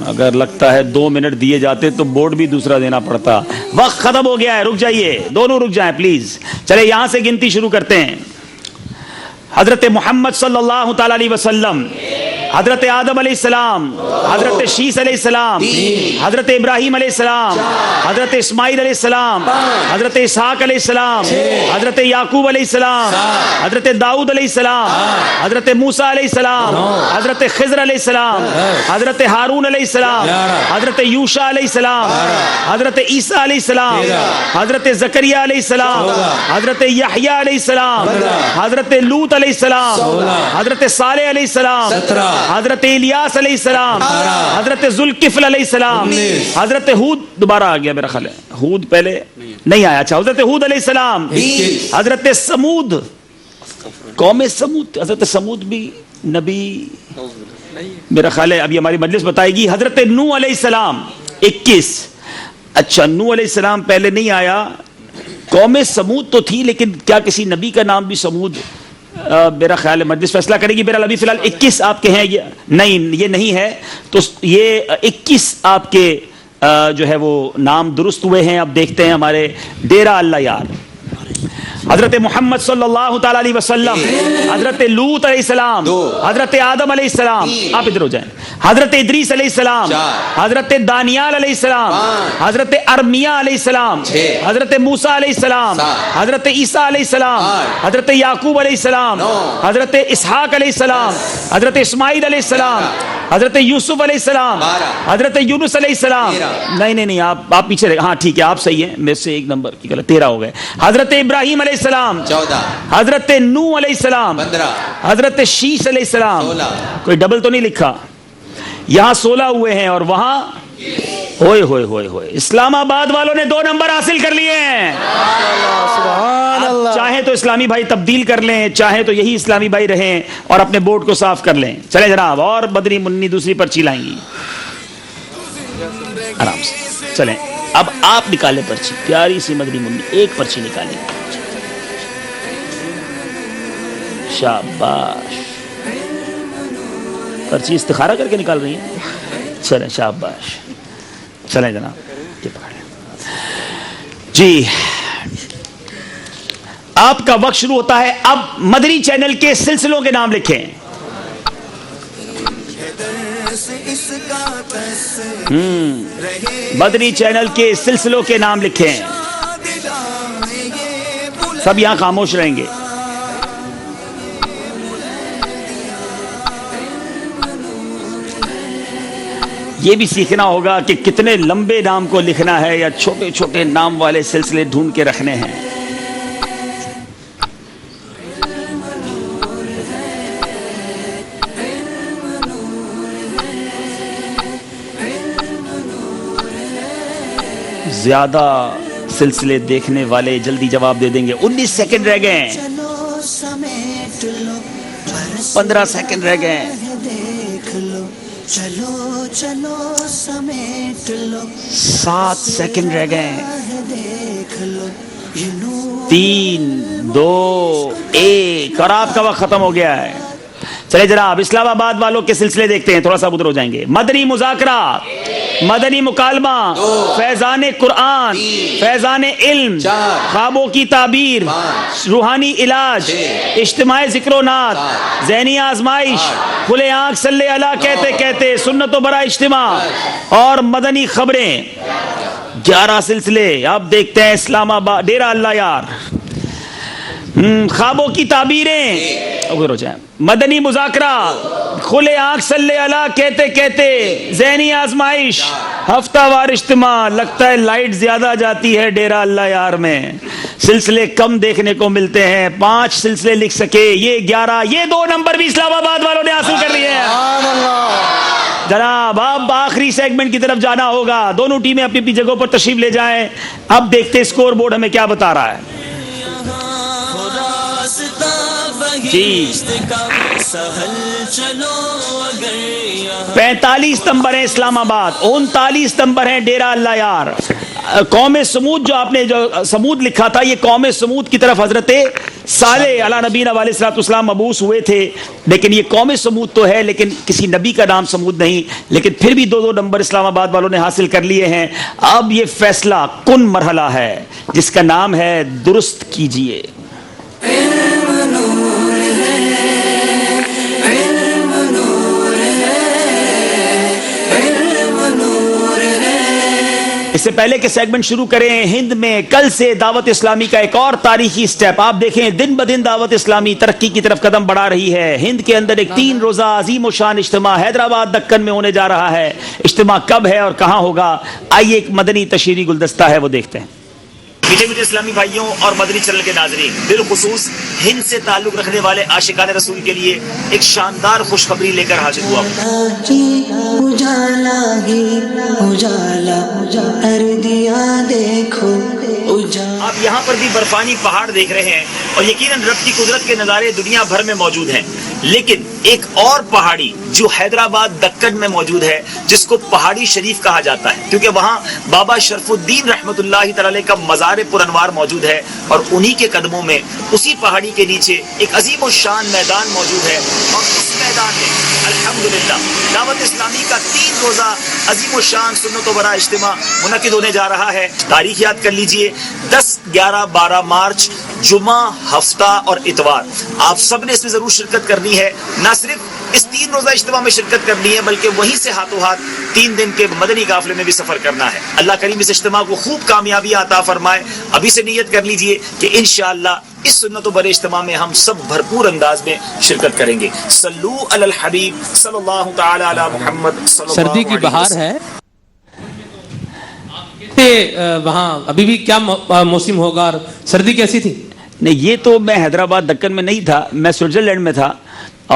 अगर लगता है 2 मिनट दिए जाते तो बोर्ड भी दूसरा देना पड़ता। वक्त खत्म हो गया है, रुक जाइए, दोनों रुक जाएं प्लीज। चले यहां से गिनती शुरू करते हैं। हजरत मोहम्मद सल्लल्लाहु ताला अलैहि वसल्लम, हजरत आदम अलैहिस्सलाम, हजरत शीस अलैहिस्सलाम, हजरत इब्राहिम अलैहिस्सलाम, हजरत इस्माइल अलैहिस्सलाम, हजरत इसहाक अलैहिस्सलाम, हजरत याकूब अलैहिस्सलाम, हजरत दाऊद अलैहिस्सलाम, हजरत मूसा अलैहिस्सलाम, हजरत खिज़र अलैहिस्सलाम, हजरत हारून अलैहिस्सलाम, हजरत यूशा अलैहिस्सलाम, हजरत ईसा अलैहिस्सलाम, हजरत ज़करिया अलैहिस्सलाम, हजरत यहया अलैहिस्सलाम, हजरत लूत अलैहिस्सलाम, हजरत सालेह अलैहिस्सलाम, हजरत इलियास अलैहिस्सलाम, हजरत जुल्किफ्ल अलैहिस्सलाम, हजरत हूद, दोबारा आ गया मेरा ख्याल है, हूद पहले नहीं आया। अच्छा, हजरत हूद अलैहिस्सलाम, हजरत समूद, कौम समूद, हजरत समूद भी नबी मेरा ख्याल है, अभी हमारी मजलिस बताएगी। हजरत नूह अलैहिस्सलाम 21। अच्छा, नूह अलैहिस्सलाम पहले नहीं आया, कौम समूद तो थी, लेकिन क्या किसी नबी का नाम भी समूद? मेरा ख्याल है मजलिस फैसला करेगी। मेरा अभी फिलहाल 21 आपके हैं, ये नहीं, ये नहीं है, तो ये 21 आपके जो है वो नाम दुरुस्त हुए हैं। अब देखते हैं हमारे डेरा अल्लाह यार। حضرت محمد صلی اللہ تعالی علیہ وسلم، حضرت لوط علیہ السلام، حضرت آدم علیہ السلام، آپ ادھر ہو جائیں، حضرت ادریس علیہ السلام، حضرت دانیال علیہ السلام، حضرت ارمیا علیہ السلام، حضرت موسیٰ علیہ السلام، حضرت عیسیٰ علیہ السلام، حضرت یعقوب علیہ السلام، حضرت اسحاق علیہ السلام، حضرت اسماعیل علیہ السلام، حضرت یوسف علیہ السلام، حضرت یونس علیہ السلام، نہیں آپ پیچھے رہے، ہاں ٹھیک ہے آپ صحیح ہیں، میرے سے ایک نمبر کی غلط، 13 ہو گئے، حضرت ابراہیم علیہ السلام، 14، حضرت نوح علیہ السلام، 15، حضرت شیش علیہ السلام، 16، کوئی ڈبل تو نہیں لکھا، یہاں 16 ہوئے ہیں اور وہاں ہوئے ہوئے ہوئے ہوئے اسلام آباد والوں نے 2 نمبر حاصل کر لیے ہیں. چاہیں تو اسلامی بھائی تبدیل کر لیں، چاہیں تو یہی اسلامی بھائی رہیں اور اپنے بورڈ کو صاف کر لیں. چلیں جناب، اور بدری منی دوسری پرچی لائیں گی آرام سے. چلیں اب آپ نکالیں پرچی، پیاری سی مدری منی ایک پرچی نکالیں. شاباش، پرچی استخارہ کر کے نکال رہی ہیں. چلیں شاباش، چلیں جناب یہ پکڑیں. جی آپ کا وقت شروع ہوتا ہے. اب مدری چینل کے سلسلوں کے نام لکھیں. مدری چینل کے سلسلوں کے نام لکھیں. سب یہاں خاموش رہیں گے. یہ بھی سیکھنا ہوگا کہ کتنے لمبے نام کو لکھنا ہے یا چھوٹے چھوٹے نام والے سلسلے ڈھونڈ کے رکھنے ہیں. زیادہ سلسلے دیکھنے والے جلدی جواب دے دیں گے. 19 سیکنڈ رہ گئے، 15 سیکنڈ رہ گئے. چلو چلو سمیٹ لو، 7 سیکنڈ رہ گئے. 3 2 1 اور آپ کا وقت ختم ہو گیا ہے. چلے جناب اسلام آباد والوں کے سلسلے دیکھتے ہیں، تھوڑا سا ادھر ہو جائیں گے. مدنی مذاکرہ، مدنی مکالمہ، فیضان قرآن، فیضان علم، خوابوں کی تعبیر، روحانی علاج، اجتماع ذکر و نعت، ذہنی آزمائش، کھلے آنکھ صلی اللہ کہتے کہتے، سنت و برا اجتماع اور مدنی خبریں. 11 سلسلے. اب دیکھتے ہیں اسلام آباد ڈیرہ اللہ یار، خوابوں کی تعبیریں، ادھر ہو جائیں. مدنی مذاکرہ، کھلے آنکھ صلی اللہ کہتے کہتے، ذہنی آزمائش، ہفتہ وار اجتماع. لگتا ہے لائٹ زیادہ جاتی ہے ڈیرہ اللہ یار میں، سلسلے کم دیکھنے کو ملتے ہیں. 5 سلسلے لکھ سکے، یہ 11. یہ 2 نمبر بھی اسلام آباد والوں نے حاصل کر لیے ہیں. جناب اب آخری سیگمنٹ کی طرف جانا ہوگا. دونوں ٹیمیں اپنی اپنی جگہوں پر تشریف لے جائیں. اب دیکھتے اسکور بورڈ ہمیں کیا بتا رہا ہے. جی 45 نمبر ہے اسلام آباد، 39 نمبر ہے ڈیرہ اللہ یار. قوم سمود، جو آپ نے جو سمود لکھا تھا، یہ قوم سمود کی طرف حضرت صالح علیہ نبینا علیہ الصلوۃ والسلام مبعوث ہوئے تھے. لیکن یہ قوم سمود تو ہے لیکن کسی نبی کا نام سمود نہیں. لیکن پھر بھی 2 نمبر اسلام آباد والوں نے حاصل کر لیے ہیں. اب یہ فیصلہ کن مرحلہ ہے جس کا نام ہے درست کیجئے. اس سے پہلے کہ سیگمنٹ شروع کریں، ہند میں کل سے دعوت اسلامی کا ایک اور تاریخی سٹیپ. آپ دیکھیں دن بدن دعوت اسلامی ترقی کی طرف قدم بڑھا رہی ہے. ہند کے اندر ایک 3 روزہ عظیم و شان اجتماع حیدرآباد دکن میں ہونے جا رہا ہے. اجتماع کب ہے اور کہاں ہوگا؟ آئیے ایک مدنی تشہیری گلدستہ ہے وہ دیکھتے ہیں. میٹھے اسلامی بھائیوں اور مدنی چینل کے ناظرین، بالخصوص ہند سے تعلق رکھنے والے عاشقان رسول کے لیے ایک شاندار خوشخبری لے کر حاضر ہوا. آپ یہاں پر بھی برفانی پہاڑ دیکھ رہے ہیں اور یقیناً رب کی قدرت کے نظارے دنیا بھر میں موجود ہیں. لیکن ایک اور پہاڑی جو حیدرآباد دکن میں موجود ہے، جس کو پہاڑی شریف کہا جاتا ہے، کیونکہ وہاں بابا شرف الدین رحمت اللہ تعالی کا مزار پر انوار موجود ہے اور انہی کے قدموں میں اسی پہاڑی کے نیچے ایک عظیم و شان میدان موجود ہے. اور اس میں میدان میں الحمدللہ دعوت اسلامی کا 3 روزہ عظیم الشان سنت و برا اجتماع منعقد ہونے جا رہا ہے. تاریخ یاد کر لیجئے 10, 11, 12 مارچ جمعہ, ہفتہ اور اتوار. آپ سب نے اس میں ضرور شرکت کرنی ہے. نہ صرف اس 3 روزہ اجتماع میں شرکت کرنی ہے بلکہ وہیں سے ہاتھوں ہاتھ 3 دن کے مدنی قافلے میں بھی سفر کرنا ہے. اللہ کریم اس اجتماع کو خوب کامیابی عطا فرمائے. ابھی سے نیت کر لیجئے کہ انشاءاللہ اس سنت و برے اجتماع میں ہم سب بھرپور انداز میں شرکت کریں گے. صلو علی الحبیب صلی اللہ تعالی علی محمد صلی اللہ سردی کی بہار ہے وہاں ابھی بھی کیا موسم ہوگا اور سردی کیسی تھی؟ نہیں, یہ تو میں حیدرآباد دکن میں نہیں تھا, میں سوئٹزرلینڈ میں تھا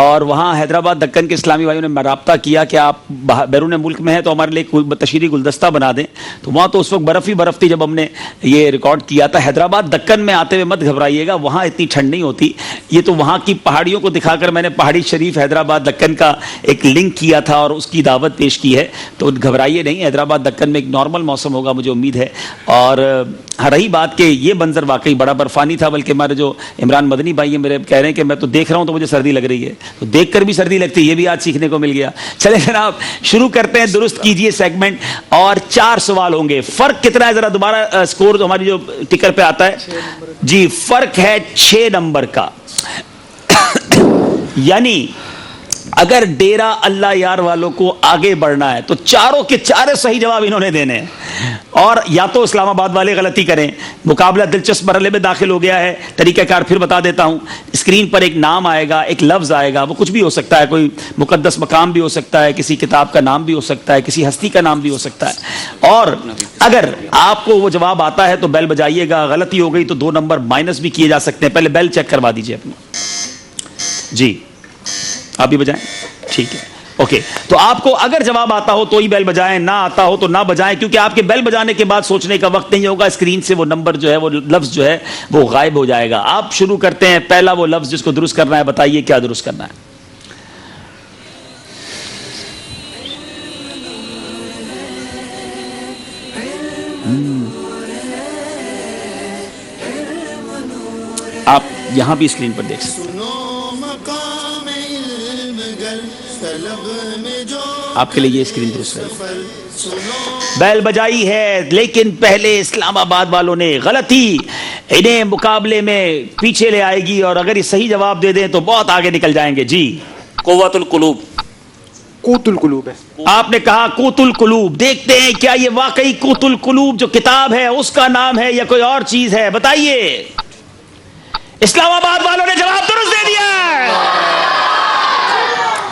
اور وہاں حیدرآباد دکن کے اسلامی بھائیوں نے رابطہ کیا کہ آپ بیرون ملک میں ہیں تو ہمارے لیے کوئی تشہیری گلدستہ بنا دیں. تو وہاں تو اس وقت برف ہی برف تھی جب ہم نے یہ ریکارڈ کیا تھا. حیدرآباد دکن میں آتے ہوئے مت گھبرائیے گا, وہاں اتنی ٹھنڈ نہیں ہوتی. یہ تو وہاں کی پہاڑیوں کو دکھا کر میں نے پہاڑی شریف حیدرآباد دکن کا ایک لنک کیا تھا اور اس کی دعوت پیش کی ہے. تو گھبرائیے نہیں, حیدرآباد دکن میں ایک نارمل موسم ہوگا مجھے امید ہے. اور رہی بات کہ یہ منظر واقعی بڑا برفانی تھا, بلکہ ہمارے جو عمران مدنی بھائی ہیں میرے کہہ رہے ہیں کہ میں تو دیکھ رہا ہوں تو مجھے سردی لگ رہی ہے, تو دیکھ کر بھی سردی لگتی ہے. یہ بھی آج سیکھنے کو مل گیا. چلیں جناب شروع کرتے ہیں, درست کیجئے سیگمنٹ. اور 4 سوال ہوں گے. فرق کتنا ہے ذرا دوبارہ سکور ہماری جو ٹکر پہ آتا ہے جی, فرق ہے 6 نمبر کا. یعنی اگر ڈیرا اللہ یار والوں کو آگے بڑھنا ہے تو چاروں کے چارے صحیح جواب انہوں نے دینے ہیں. اور یا تو اسلام آباد والے غلطی کریں. مقابلہ دلچسپ مرحلے میں داخل ہو گیا ہے. طریقہ کار پھر بتا دیتا ہوں. اسکرین پر ایک نام آئے گا, ایک لفظ آئے گا, وہ کچھ بھی ہو سکتا ہے, کوئی مقدس مقام بھی ہو سکتا ہے, کسی کتاب کا نام بھی ہو سکتا ہے, کسی ہستی کا نام بھی ہو سکتا ہے. اور اگر آپ کو وہ جواب آتا ہے تو بیل بجائیے گا. غلطی ہو گئی تو 2 نمبر مائنس بھی کیے جا سکتے ہیں. پہلے بیل چیک کروا دیجیے اپنی. جی آپ بھی بجائیں, ٹھیک ہے, اوکے. تو آپ کو اگر جواب آتا ہو تو ہی بیل بجائیں, نہ آتا ہو تو نہ بجائیں, کیونکہ آپ کے بیل بجانے کے بعد سوچنے کا وقت نہیں ہوگا. اسکرین سے وہ نمبر جو ہے, وہ لفظ جو ہے وہ غائب ہو جائے گا. آپ شروع کرتے ہیں. پہلا وہ لفظ جس کو درست کرنا ہے, بتائیے کیا درست کرنا ہے. آپ یہاں بھی اسکرین پر دیکھ سکتے ہیں. آپ کے لیے یہ اسکرین درست ہے. بیل بجائی ہے, لیکن پہلے اسلام آباد والوں نے غلطی انہیں مقابلے میں پیچھے لے آئے گی, اور اگر یہ صحیح جواب دے دیں تو بہت آگے نکل جائیں گے. جی قوت القلوب. قوت القلوب ہے. آپ نے کہا قوت القلوب. دیکھتے ہیں کیا یہ واقعی قوت القلوب جو کتاب ہے اس کا نام ہے یا کوئی اور چیز ہے. بتائیے. اسلام آباد والوں نے جواب درست دے دیا ہے.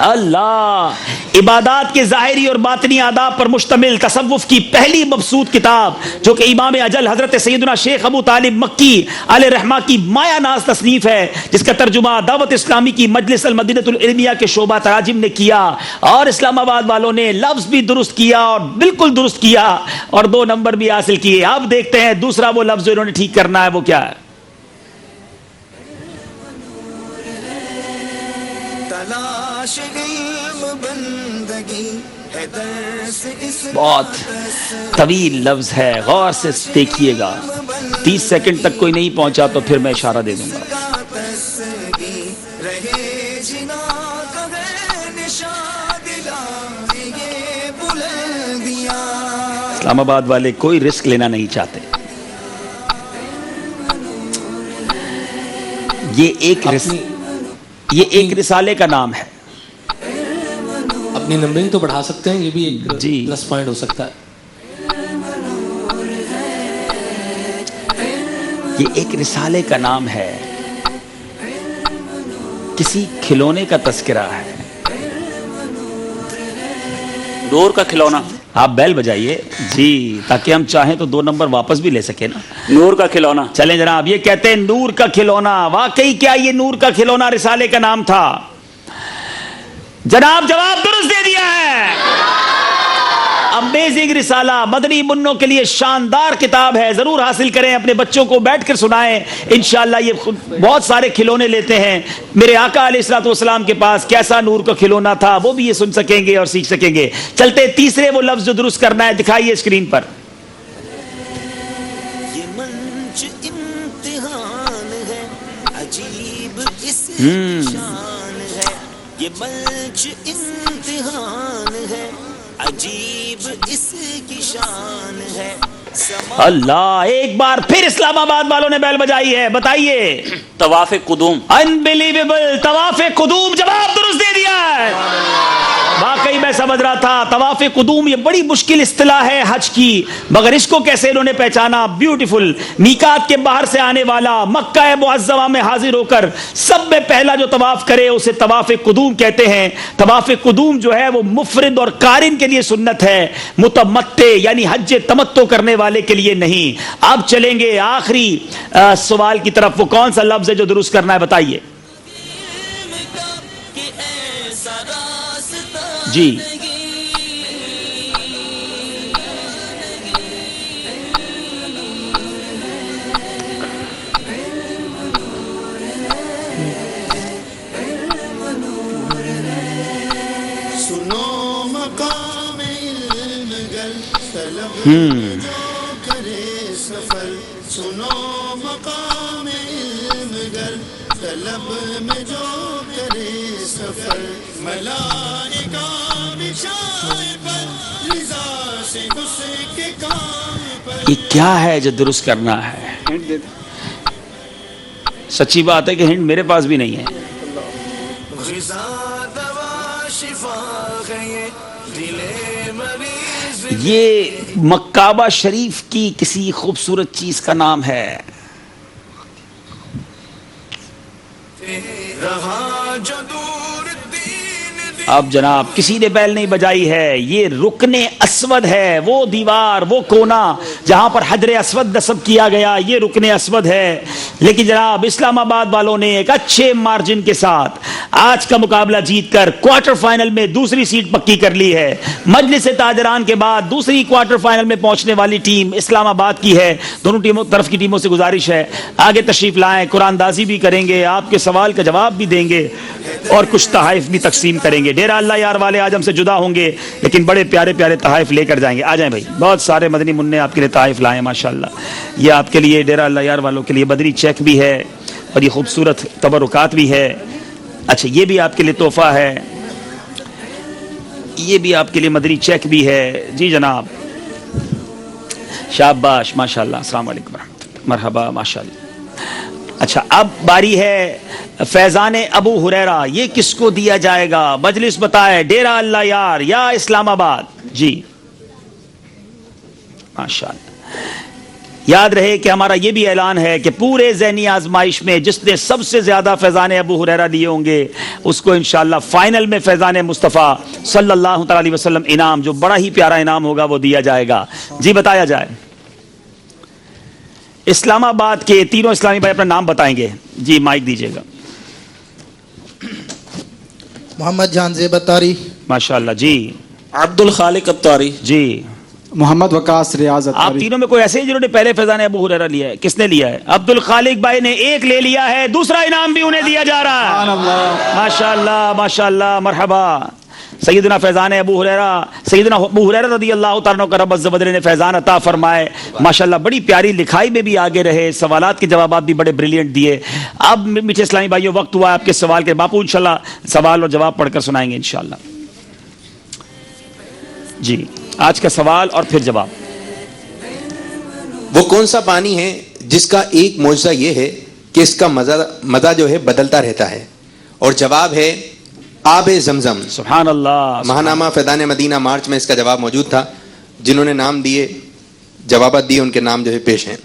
اللہ. عبادات کے ظاہری اور باطنی آداب پر مشتمل تصوف کی پہلی مبسوط کتاب, جو کہ امام اجل حضرت سیدنا شیخ ابو طالب مکی علیہ رحمہ کی مایا ناز تصنیف ہے, جس کا ترجمہ دعوت اسلامی کی مجلس المدینۃ العلمیہ کے شعبہ تراجم نے کیا. اور اسلام آباد والوں نے لفظ بھی درست کیا اور بالکل درست کیا, اور 2 نمبر بھی حاصل کیے. اب دیکھتے ہیں دوسرا وہ لفظ جو انہوں نے ٹھیک کرنا ہے وہ کیا ہے. بہت طویل لفظ ہے, غور سے دیکھیے گا. 30 سیکنڈ تک کوئی نہیں پہنچا تو پھر میں اشارہ دے دوں گا. اسلام آباد والے کوئی رسک لینا نہیں چاہتے. یہ ایک رسالے کا نام ہے. اپنی نمبرنگ تو بڑھا سکتے ہیں, یہ بھی ایک پلس پوائنٹ ہو سکتا ہے. یہ ایک رسالے کا نام ہے, کسی کھلونے کا تذکرہ ہے. نور کا کھلونا. آپ بیل بجائیے جی, تاکہ ہم چاہیں تو 2 نمبر واپس بھی لے سکیں نا. نور کا کھلونا. چلیں جناب, یہ کہتے ہیں نور کا کھلونا. واقعی کیا یہ نور کا کھلونا رسالے کا نام تھا؟ جناب جواب درست دے دیا ہے. امیزنگ رسالہ, مدنی منوں کے لیے شاندار کتاب ہے. ضرور حاصل کریں, اپنے بچوں کو بیٹھ کر سنائیں. انشاءاللہ یہ بہت سارے کھلونے لیتے ہیں. میرے آقا علیہ الصلوۃ والسلام کے پاس کیسا نور کا کھلونا تھا وہ بھی یہ سن سکیں گے اور سیکھ سکیں گے. چلتے تیسرے وہ لفظ جو درست کرنا ہے, دکھائیے اسکرین پر. یہ منچ امتحان ہے, عجیب اس شان ہے, ये मंच इम्तिहान है, अजीब इसकी शान है। اللہ، ایک بار پھر اسلام آباد والوں نے بیل بجائی ہے، بتائیے۔ طواف قدوم، انبلیویبل، طواف قدوم، جواب درست دے دیا ہے۔ واقعی میں سمجھ رہا تھا طواف قدوم یہ بڑی مشکل اصطلاح ہے حج کی، مگر اس کو کیسے انہوں نے پہچانا، بیوٹیفل۔ میقات کے باہر سے آنے والا مکہ معظمہ میں حاضر ہو کر سب میں پہلا جو طواف کرے اسے طواف قدوم کہتے ہیں۔ طواف قدوم جو ہے وہ مفرد اور قارن کے لیے سنت ہے، متمتع یعنی حج تمتع کرنے والے کے لیے نہیں۔ اب چلیں گے آخری سوال کی طرف، وہ کون سا لفظ ہے جو درست کرنا ہے، بتائیے جی۔ सुनो मकाम इल्म गल तलब जो करे सफर, सुनो मकाम इल्म गल तलब में जो करे सफर, मलाइका बिछाए पर रिजा से उसके काम पर। یہ کیا ہے جو درست کرنا ہے؟ سچی بات ہے کہ ہنٹ میرے پاس بھی نہیں ہے۔ غذا دوا شفا ہے دل مریض، یہ مکعبہ شریف کی کسی خوبصورت چیز کا نام ہے۔ رہا جو دور اب جناب کسی نے بیل نہیں بجائی ہے، یہ رکن اسود ہے، وہ دیوار، وہ کونا جہاں پر حجر اسود نصب کیا گیا، یہ رکن اسود ہے۔ لیکن جناب اسلام آباد والوں نے ایک اچھے مارجن کے ساتھ آج کا مقابلہ جیت کر کوارٹر فائنل میں دوسری سیٹ پکی کر لی ہے۔ مجلس تاجران کے بعد دوسری کوارٹر فائنل میں پہنچنے والی ٹیم اسلام آباد کی ہے۔ دونوں ٹیموں طرف کی ٹیموں سے گزارش ہے آگے تشریف لائیں، قرآن دازی بھی کریں گے، آپ کے سوال کا جواب بھی دیں گے اور کچھ تحائف بھی تقسیم کریں گے۔ ڈیرہ اللہ یار والے آج ہم سے جدا ہوں گے لیکن بڑے پیارے پیارے تحائف لے کر جائیں گے۔ آ جائیں بھائی، بہت سارے مدنی منع آپ کے لیے تحائف لائے ہیں ماشاءاللہ۔ یہ آپ کے لیے ڈیرہ اللہ یار والوں کے لیے بدری چیک بھی ہے اور یہ خوبصورت تبرکات بھی ہے۔ اچھا یہ بھی آپ کے لیے تحفہ ہے، یہ بھی آپ کے لیے مدنی چیک بھی ہے۔ جی جناب شاباش ماشاءاللہ، السلام علیکم ورحمۃ اللہ، مرحبا ماشاءاللہ۔ اچھا اب باری ہے فیضان ابو ہریرہ، یہ کس کو دیا جائے گا؟ مجلس بتائے، ڈیرہ اللہ یار یا اسلام آباد؟ جی ماشاءاللہ۔ یاد رہے کہ ہمارا یہ بھی اعلان ہے کہ پورے ذہنی آزمائش میں جس نے سب سے زیادہ فیضان ابو ہریرہ لیے ہوں گے اس کو انشاءاللہ فائنل میں فیضان مصطفیٰ صلی اللہ تعالی علیہ وسلم انعام، جو بڑا ہی پیارا انعام ہوگا، وہ دیا جائے گا۔ جی بتایا جائے۔ اسلام آباد کے تینوں اسلامی بھائی اپنا نام بتائیں گے۔ جی مائک دیجیے گا۔ محمد جان زیب اتاری، ماشاءاللہ۔ جی عبد الخالق اتاری، جی محمد وقاص ریاض آپ اتاری۔ تینوں میں کوئی ایسے ہیں جنہوں نے پہلے فیضان ابو ہریرہ لیا ہے؟ کس نے لیا ہے؟ عبد الخالق بھائی نے ایک لے لیا ہے، دوسرا انعام بھی انہیں دیا جا رہا ہے۔ ماشاءاللہ ماشاءاللہ، مرحبا۔ سیدنا فیضان ابو ہریرہ، سیدنا ابو ہریرہ رضی اللہ تعالیٰ عنہ کا رب عز و جل نے فیضان عطا فرمائے، ماشاءاللہ بڑی پیاری لکھائی میں بھی آگے رہے، سوالات کے جوابات بھی بڑے بریلینٹ دیے۔ اب میٹھے اسلامی بھائیوں وقت ہوا ہے آپ کے سوال کے، باپو انشاءاللہ سوال اور جواب پڑھ کر سنائیں گے انشاءاللہ۔ جی آج کا سوال اور پھر جواب۔ وہ کون سا پانی ہے جس کا ایک معجزہ یہ ہے کہ اس کا مزہ جو ہے بدلتا رہتا ہے؟ اور جواب ہے آب زمزم۔ سبحان اللہ۔ ماہنامہ فیضان مدینہ مارچ میں اس کا جواب موجود تھا، جنہوں نے نام دیے، جوابات دیے، ان کے نام جو ہے پیش ہیں۔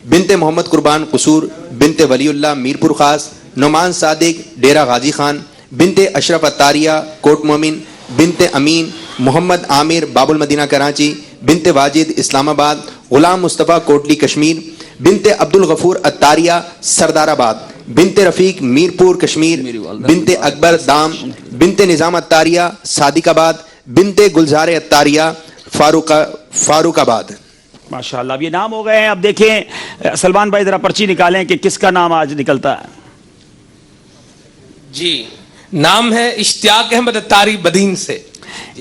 بنت محمد قربان قصور، بنت ولی اللہ میرپور خاص، نعمان صادق ڈیرہ غازی خان، بنت اشرف اتاریہ کوٹ مومن، بنت امین محمد عامر باب المدینہ کراچی، بنت واجد اسلام آباد، غلام مصطفیٰ کوٹلی کشمیر، بنت عبد الغفور اتاریہ سردار آباد، بنت رفیق میرپور کشمیر، بنت اکبر دام، بنت نظام اتاریہ صادق آباد، بنت گلزار اتاریہ فاروق آباد۔ ماشاءاللہ اب یہ نام ہو گئے ہیں۔ اب دیکھیں سلمان بھائی ذرا پرچی نکالیں کہ کس کا نام آج نکلتا ہے۔ جی نام ہے اشتیاق احمد اتاری بدین سے۔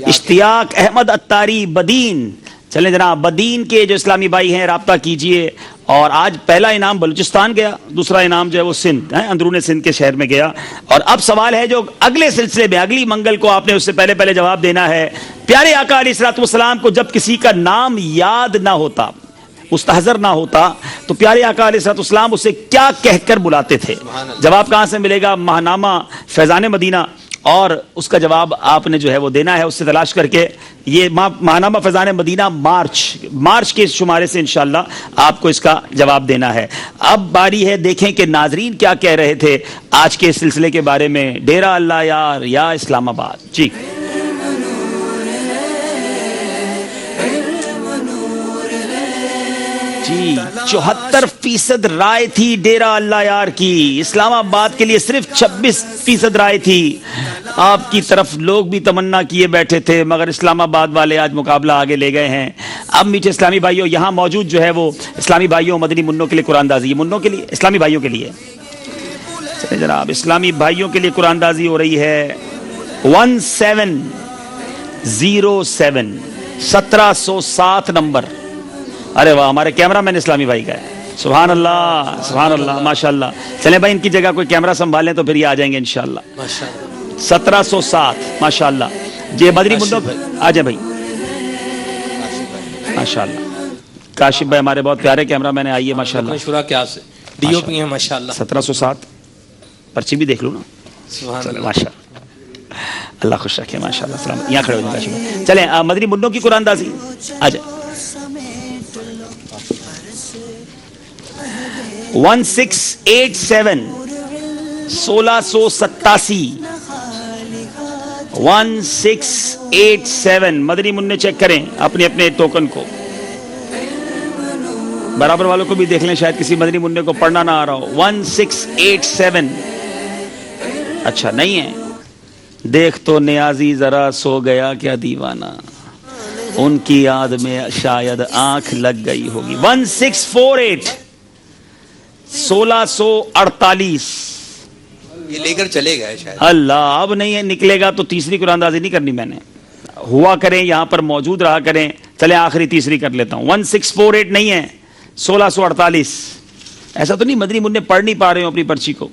اشتیاق احمد اتاری بدین، چلیں جناب بدین کے جو اسلامی بھائی ہیں رابطہ کیجئے اور آج پہلا انعام بلوچستان گیا, دوسرا انعام جو ہے وہ سندھ, اندرون سندھ کے شہر میں گیا. اور اب سوال ہے جو اگلے سلسلے میں اگلی منگل کو آپ نے اس سے پہلے جواب دینا ہے. پیارے آقا علیہ الصلوۃ والسلام کو جب کسی کا نام یاد نہ ہوتا, مستحضر نہ ہوتا, تو پیارے آقا علیہ الصلوۃ والسلام اسے کیا کہہ کر بلاتے تھے؟ جواب کہاں سے ملے گا؟ ماہنامہ فیضان مدینہ, اور اس کا جواب آپ نے جو ہے وہ دینا ہے اس سے تلاش کر کے. یہ ماہنامہ فیضان مدینہ مارچ کے شمارے سے انشاءاللہ آپ کو اس کا جواب دینا ہے. اب باری ہے دیکھیں کہ ناظرین کیا کہہ رہے تھے آج کے سلسلے کے بارے میں. ڈیرہ اللہ یار یا اسلام آباد. جی جی 74% رائے تھی ڈیرہ اللہ یار کی, اسلام آباد کے لیے صرف 26% رائے تھی. آپ کی طرف لوگ بھی تمنا کیے بیٹھے تھے مگر اسلام آباد والے آج مقابلہ آگے لے گئے ہیں. اب میٹھے اسلامی بھائیوں, یہاں موجود جو ہے وہ اسلامی بھائیوں مدنی منوں کے لیے قرآن دازی, منوں کے لیے, اسلامی بھائیوں کے لیے چلے جناب, اسلامی بھائیوں کے لیے قرآن دازی ہو رہی ہے. 1707 نمبر. ارے واہ, ہمارے کیمرہ مین اسلامی بھائی کا ہے. سبحان اللہ سبحان اللہ ماشاءاللہ. چلیں بھائی ان کی جگہ کوئی کیمرہ سنبھالیں تو پھر یہ آ جائیں گے انشاءاللہ. 1707 ماشاءاللہ. جی مدنی منوں آ جائیں بھائی ماشاءاللہ. کاشف بھائی ہمارے بہت پیارے کیمرہ مین آئیے ماشاءاللہ. شورا کیا سے ڈی او پی ہیں ماشاءاللہ. 1707 پرچی بھی دیکھ لو نا. سبحان اللہ ماشاءاللہ, اللہ خوش رکھے ماشاءاللہ. سلام, یہاں کھڑے ہو جائیں. چلیں مدنی منوں کی قرآن دازی آ جائیں. 1687 1687 مدنی منع چیک کریں اپنے اپنے ٹوکن کو. برابر والوں کو بھی دیکھ لیں, شاید کسی مدنی منع کو پڑھنا نہ آ رہا ہو. 1687 اچھا نہیں ہے. دیکھ تو نیازی ذرا سو گیا کیا دیوانہ, ان کی یاد میں شاید آنکھ لگ گئی ہوگی. 1648 1648 یہ لے کر چلے گئے شاید. اللہ, اب نہیں نکلے گا تو تیسری قرآن دازی نہیں کرنی میں نے. ہوا کریں یہاں پر موجود رہا کریں. چلیں آخری تیسری کر لیتا ہوں. 1648 نہیں ہے 1648. ایسا تو نہیں مدنی منع پڑھ نہیں پا رہے ہوں اپنی پرچی کو.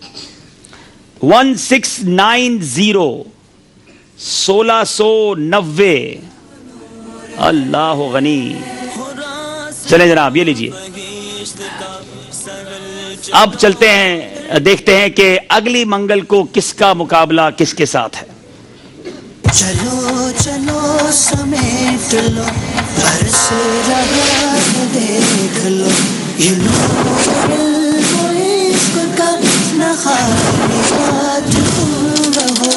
1690 1690 اللہ غنی. چلیں جناب یہ لیجئے. اب چلتے ہیں دیکھتے ہیں کہ اگلی منگل کو کس کا مقابلہ کس کے ساتھ ہے. چلو چلو سمیٹ لو گھر سے رہا دیکھ لو, یہ نور عشق کا نہ خالی بات تم رہو.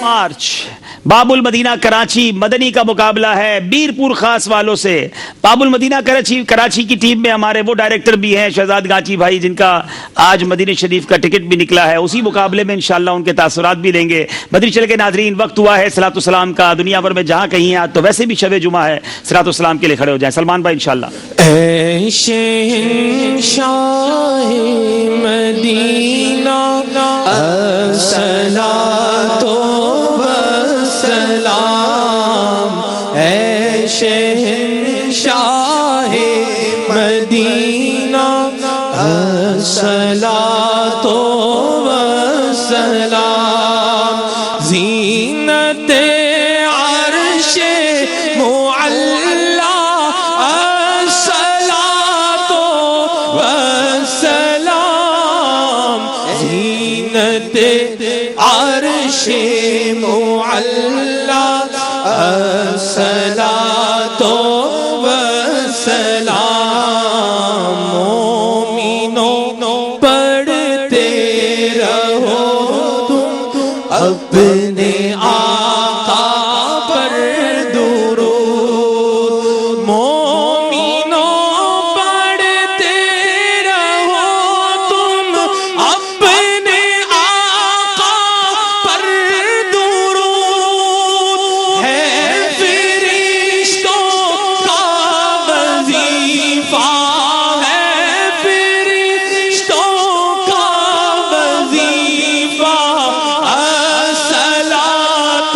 مارچ باب المدینہ کراچی مدنی کا مقابلہ ہے بیرپور خاص والوں سے. باب المدینہ کراچی کی ٹیم میں ہمارے وہ ڈائریکٹر بھی ہیں شہزاد گانچی بھائی, جن کا آج مدینہ شریف کا ٹکٹ بھی نکلا ہے. اسی مقابلے میں انشاءاللہ ان کے تاثرات بھی لیں گے. مدنی چل کے ناظرین, وقت ہوا ہے صلاۃ والسلام کا. دنیا بھر میں جہاں کہیں ہیں تو ویسے بھی شب جمعہ ہے, صلاۃ والسلام کے لیے کھڑے ہو جائیں. سلمان بھائی انشاءاللہ. اے شہنشاہ مدینہ الصلاۃ والسلام, اے شہنشاہ مدینہ الصلاۃ والسلام, زینت عرش معلا الصلاۃ والسلام, زینت عرش معلا الصلاۃ والسلام. مومنوں پڑھتے رہو تم اپنے آقا پر درود. مومنوں پڑھتے رہو تم اپنے آقا پر درود. ہے فرشتوں کا وظیفہ, ہے فرشتوں کا وظیفہ الصلاۃ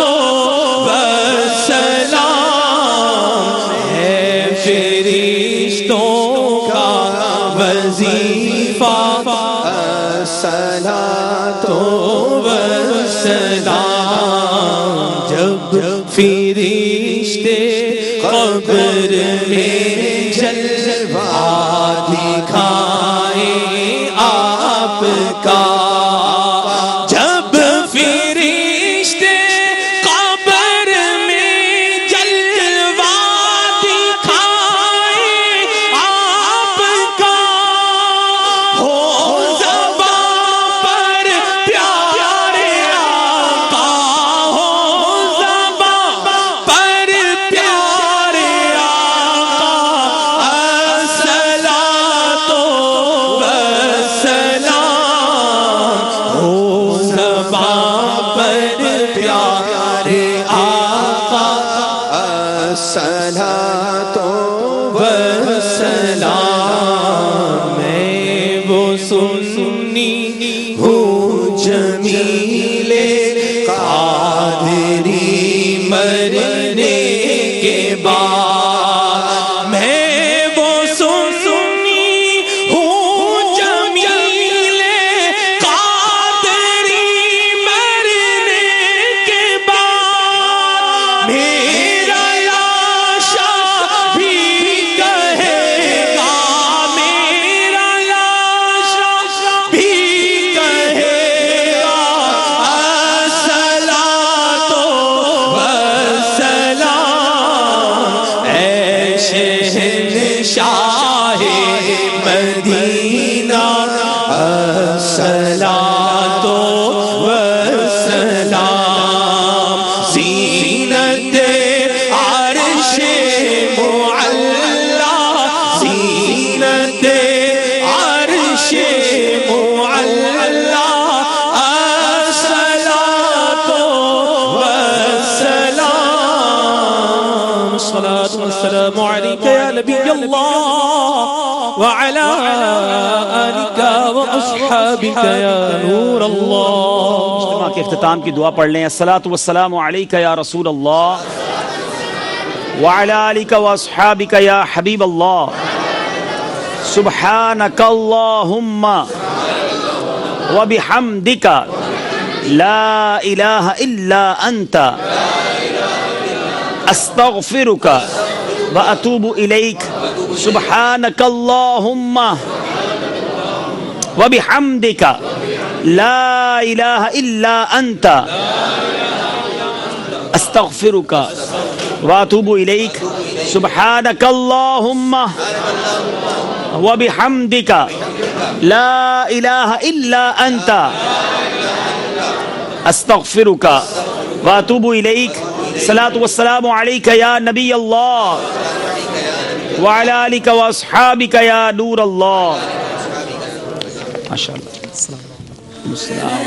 تو والسلام جب فرشتے قبر میں جلوہ دکھائیں آپ کا جب فرشتے قبر میں جلوہ دکھائیں آپ کا ہو زباں پر پیارے آقا ہو زباں پر پیارے آقا الصلاۃ والسلام ہو زباں پر پیارے آقا الصلاۃ والسلام میں وہ سنی ہوں جمیل قادری مرنے کے بعد میں وہ سنی ہوں جمیل قادری مرنے کے بعد میرا لاشا بھی کہے گا میرا لاشا بھی کہے گا الصلاۃ والسلام اے شہنشاہ مدینہ الصلاۃ والسلام زینت عرش معلا زینت عرش معلا الصلاۃ والسلام الصلاۃ والسلام علیک یا نبی اللہ وعلی آلک واصحابک یا نور اللہ. اجتماع کے اختتام کی دعا پڑھ لیں. الصلاۃ والسلام علیک یا رسول اللہ وعلی آلک واصحابک یا حبیب اللہ. سبحانک اللہم وبحمدک لا الہ الا انت استغفرک واتوب الیک. سبحانک اللہم وبحمدک لا الہ الا انت استغفرک واتوب الیک. سبحانک اللہم وبحمدک لا الہ الا انت استغفرک واتوب الیک. صلاۃ والسلام علیک یا نبی اللہ وعلی آلک واصحابک یا نور اللہ. ماشاء اللہ. السلام.